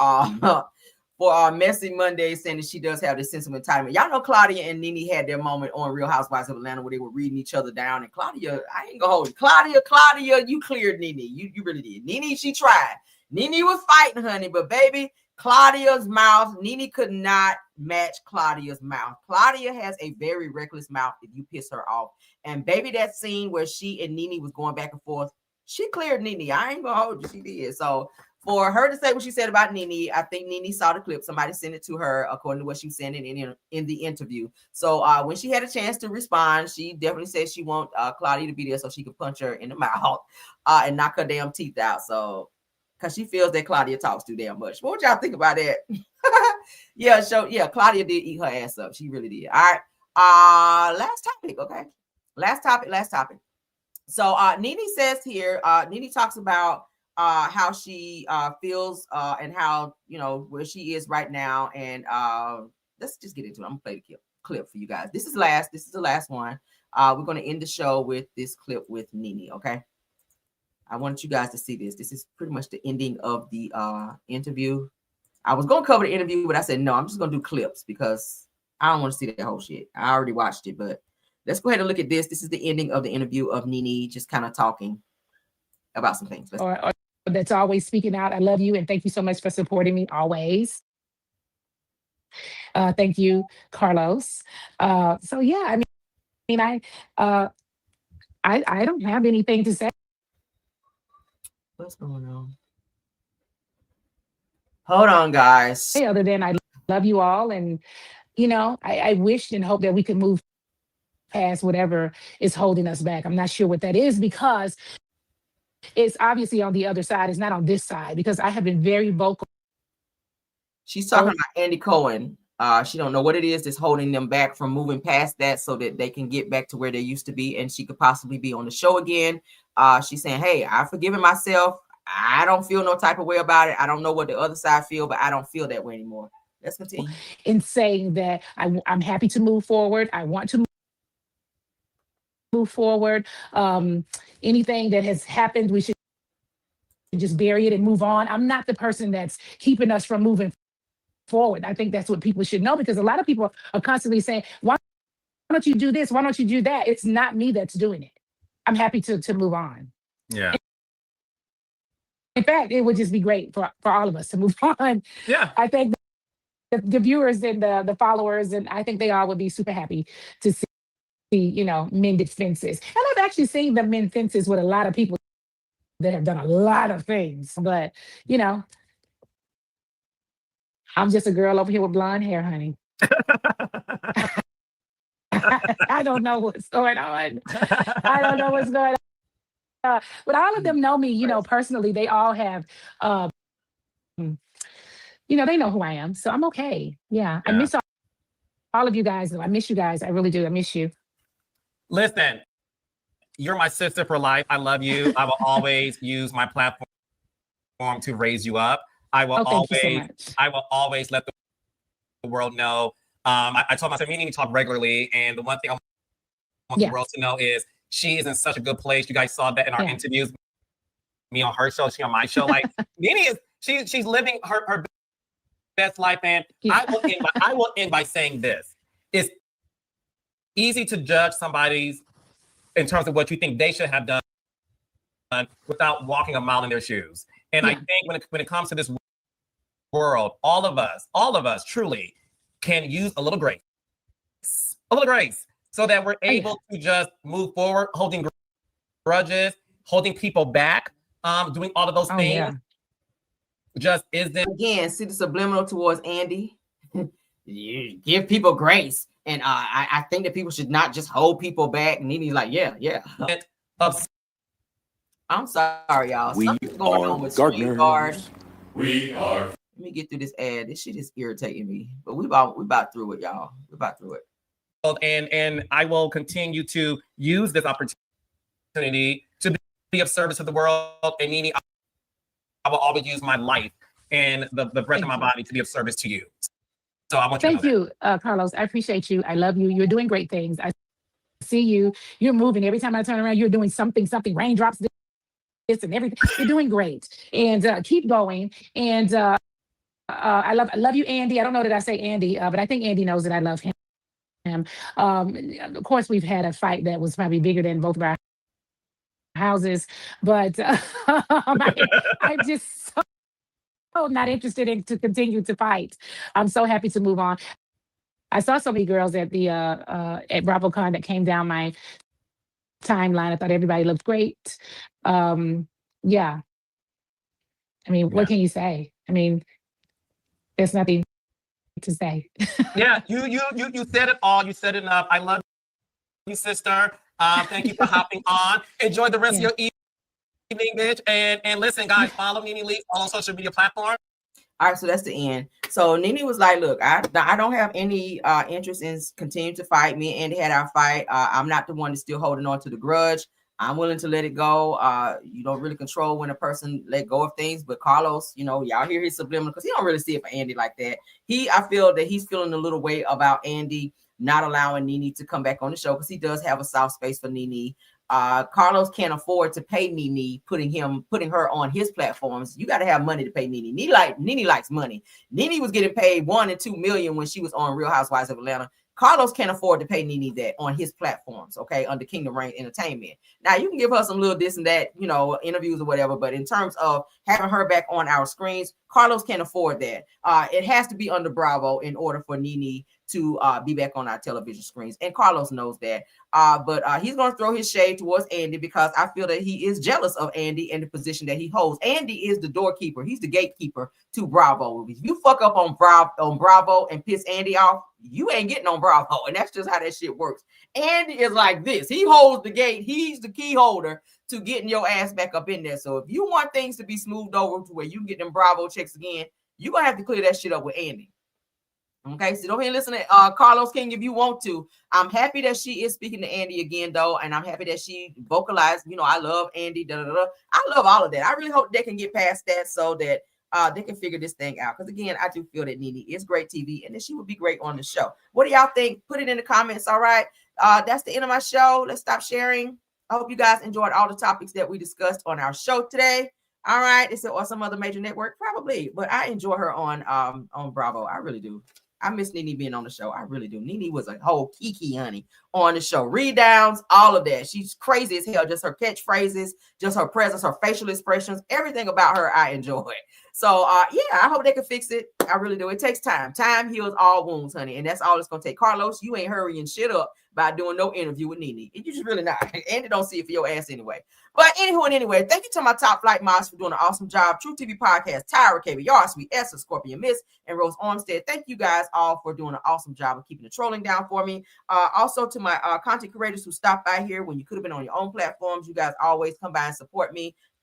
Messy Monday, saying that she does have this sense of entitlement. Y'all know Claudia and Nene had their moment on Real Housewives of Atlanta where they were reading each other down. And Claudia, I ain't gonna hold you. Claudia, you cleared Nene. You really did. Nene, she tried. Nene was fighting, honey, but baby, Claudia's mouth, Nene could not match Claudia's mouth. Claudia has a very reckless mouth if you piss her off. And baby, that scene where she and Nene was going back and forth, she cleared Nene. I ain't gonna hold you. She did. So for her to say what she said about Nene, I think Nene saw the clip. Somebody sent it to her according to what she was saying in the interview. So when she had a chance to respond, she definitely said she want Claudia to be there so she could punch her in the mouth and knock her damn teeth out. So because she feels that Claudia talks too damn much. What y'all think about that? Yeah, Claudia did eat her ass up. She really did. All right. Last topic, okay? Last topic. So Nene says here, Nene talks about how she feels and how, where she is right now. And let's just get into it. I'm gonna play the clip for you guys. This is the last one. We're gonna end the show with this clip with Nene, okay? I want you guys to see this. This is pretty much the ending of the interview. I was going to cover the interview, but I said, no, I'm just going to do clips because I don't want to see that whole shit. I already watched it, but let's go ahead and look at this. This is the ending of the interview of Nene just kind of talking about some things. Or that's always speaking out. I love you and thank you so much for supporting me always. Thank you, Carlos. So yeah, I don't have anything to say. What's going on? Hold on, guys. Other than I love you all, and I wish and hope that we could move past whatever is holding us back. I'm not sure what that is because it's obviously on the other side. It's not on this side because I have been very vocal. She's talking about Andy Cohen. She don't know what it is that's holding them back from moving past that so that they can get back to where they used to be and she could possibly be on the show again. She's saying, hey, I've forgiven myself. I don't feel no type of way about it. I don't know what the other side feel, but I don't feel that way anymore. Let's continue. In saying that I'm happy to move forward. I want to move forward. Anything that has happened, we should just bury it and move on. I'm not the person that's keeping us from moving forward. I think that's what people should know because a lot of people are constantly saying, why don't you do this? Why don't you do that? It's not me that's doing it. I'm happy to move on. Yeah. In fact, it would just be great for all of us to move on. Yeah. I think the viewers and the followers, and I think they all would be super happy to see, mended fences. And I've actually seen them mend fences with a lot of people that have done a lot of things. But, I'm just a girl over here with blonde hair, honey. I don't know what's going on. I don't know what's going on. But all of them know me, personally. They all have, they know who I am. So I'm okay. Yeah. I miss all of you guys. I miss you guys. I really do. I miss you. Listen, you're my sister for life. I love you. I will always use my platform to raise you up. I will thank you so much. I will always let the world know. I told myself we need to talk regularly, and the one thing I want the world to know is she is in such a good place. You guys saw that in our interviews. Me on her show, she on my show. Like Nene is she's living her best life, and I will end by saying this: it's easy to judge somebody's in terms of what you think they should have done without walking a mile in their shoes. And I think when it comes to this world, all of us truly can use a little grace, so that we're able to just move forward, holding grudges, holding people back, doing all of those things. Just isn't. Again, see the subliminal towards Andy. You give people grace. And I think that people should not just hold people back. And Nene's like, yeah. I'm sorry, y'all. Something's going on with StreamYard. We are. Let me get through this ad. This shit is irritating me. But we about through it, y'all. We about through it. And I will continue to use this opportunity to be of service to the world. And Nene, I will always use my life and the breath of my body to be of service to you. So I want you to know that. Carlos. I appreciate you. I love you. You're doing great things. I see you. You're moving. Every time I turn around, you're doing something, raindrops, this and everything. You're doing great. And keep going. And I love you, Andy. I don't know that I say Andy, but I think Andy knows that I love him. Of course, we've had a fight that was probably bigger than both of our houses, but I'm just so not interested in to continue to fight. I'm so happy to move on. I saw so many girls at the at BravoCon that came down my timeline. I thought everybody looked great. Yeah. I mean, what can you say? I mean, there's nothing to say. Yeah, you said it all. You said it enough. I love you, sister. Thank you for hopping on. Enjoy the rest of your evening, bitch. And listen, guys, follow Nene Leakes on social media platforms. All right, so that's the end. So Nene was like, look, I don't have any interest in continuing to fight. Me and Andy had our fight. I'm not the one that's still holding on to the grudge. I'm willing to let it go. You don't really control when a person let go of things, but Carlos, y'all hear his subliminal because he don't really see it for Andy like that. I feel that he's feeling a little way about Andy not allowing Nene to come back on the show because he does have a soft space for Nene. Carlos can't afford to pay Nene, putting her on his platforms. You got to have money to pay Nene. Nene likes money. Nene was getting paid $1 and $2 million when she was on Real Housewives of Atlanta. Carlos can't afford to pay Nene that on his platforms, okay, under Kingdom Reign Entertainment. Now, you can give her some little this and that, interviews or whatever, but in terms of having her back on our screens, Carlos can't afford that. It has to be under Bravo in order for Nene to be back on our television screens, and Carlos knows that. But he's going to throw his shade towards Andy because I feel that he is jealous of Andy and the position that he holds. Andy is the doorkeeper. He's the gatekeeper to Bravo. If you fuck up on Bravo and piss Andy off, you ain't getting on Bravo, and that's just how that shit works. Andy is like this. He holds the gate. He's the key holder to getting your ass back up in there. So if you want things to be smoothed over to where you can get them Bravo checks again, you're going to have to clear that shit up with Andy. Okay, so don't listen to Carlos King if you want to. I'm happy that she is speaking to Andy again, though, and I'm happy that she vocalized, I love Andy, I love all of that. I really hope they can get past that so that they can figure this thing out. Because, again, I do feel that Nene is great TV and that she would be great on the show. What do y'all think? Put it in the comments, all right? That's the end of my show. Let's stop sharing. I hope you guys enjoyed all the topics that we discussed on our show today. All right, is it on some other major network? Probably, but I enjoy her on Bravo. I really do. I miss Nene being on the show. I really do. Nene was a whole Kiki, honey, on the show. Read downs, all of that. She's crazy as hell. Just her catchphrases, just her presence, her facial expressions, everything about her I enjoy. So, yeah, I hope they can fix it. I really do. It takes time. Time heals all wounds, honey, and that's all it's going to take. Carlos, you ain't hurrying shit up by doing no interview with Nene. You just really not. Andy don't see it for your ass anyway. But anyway, thank you to my top flight mods for doing an awesome job. True TV Podcast, Tyra, KBR, Sweet Esther, Scorpion Miss, and Rose Armstead. Thank you guys all for doing an awesome job of keeping the trolling down for me. Also to my content creators who stopped by here when you could have been on your own platforms. You guys always come by and support me.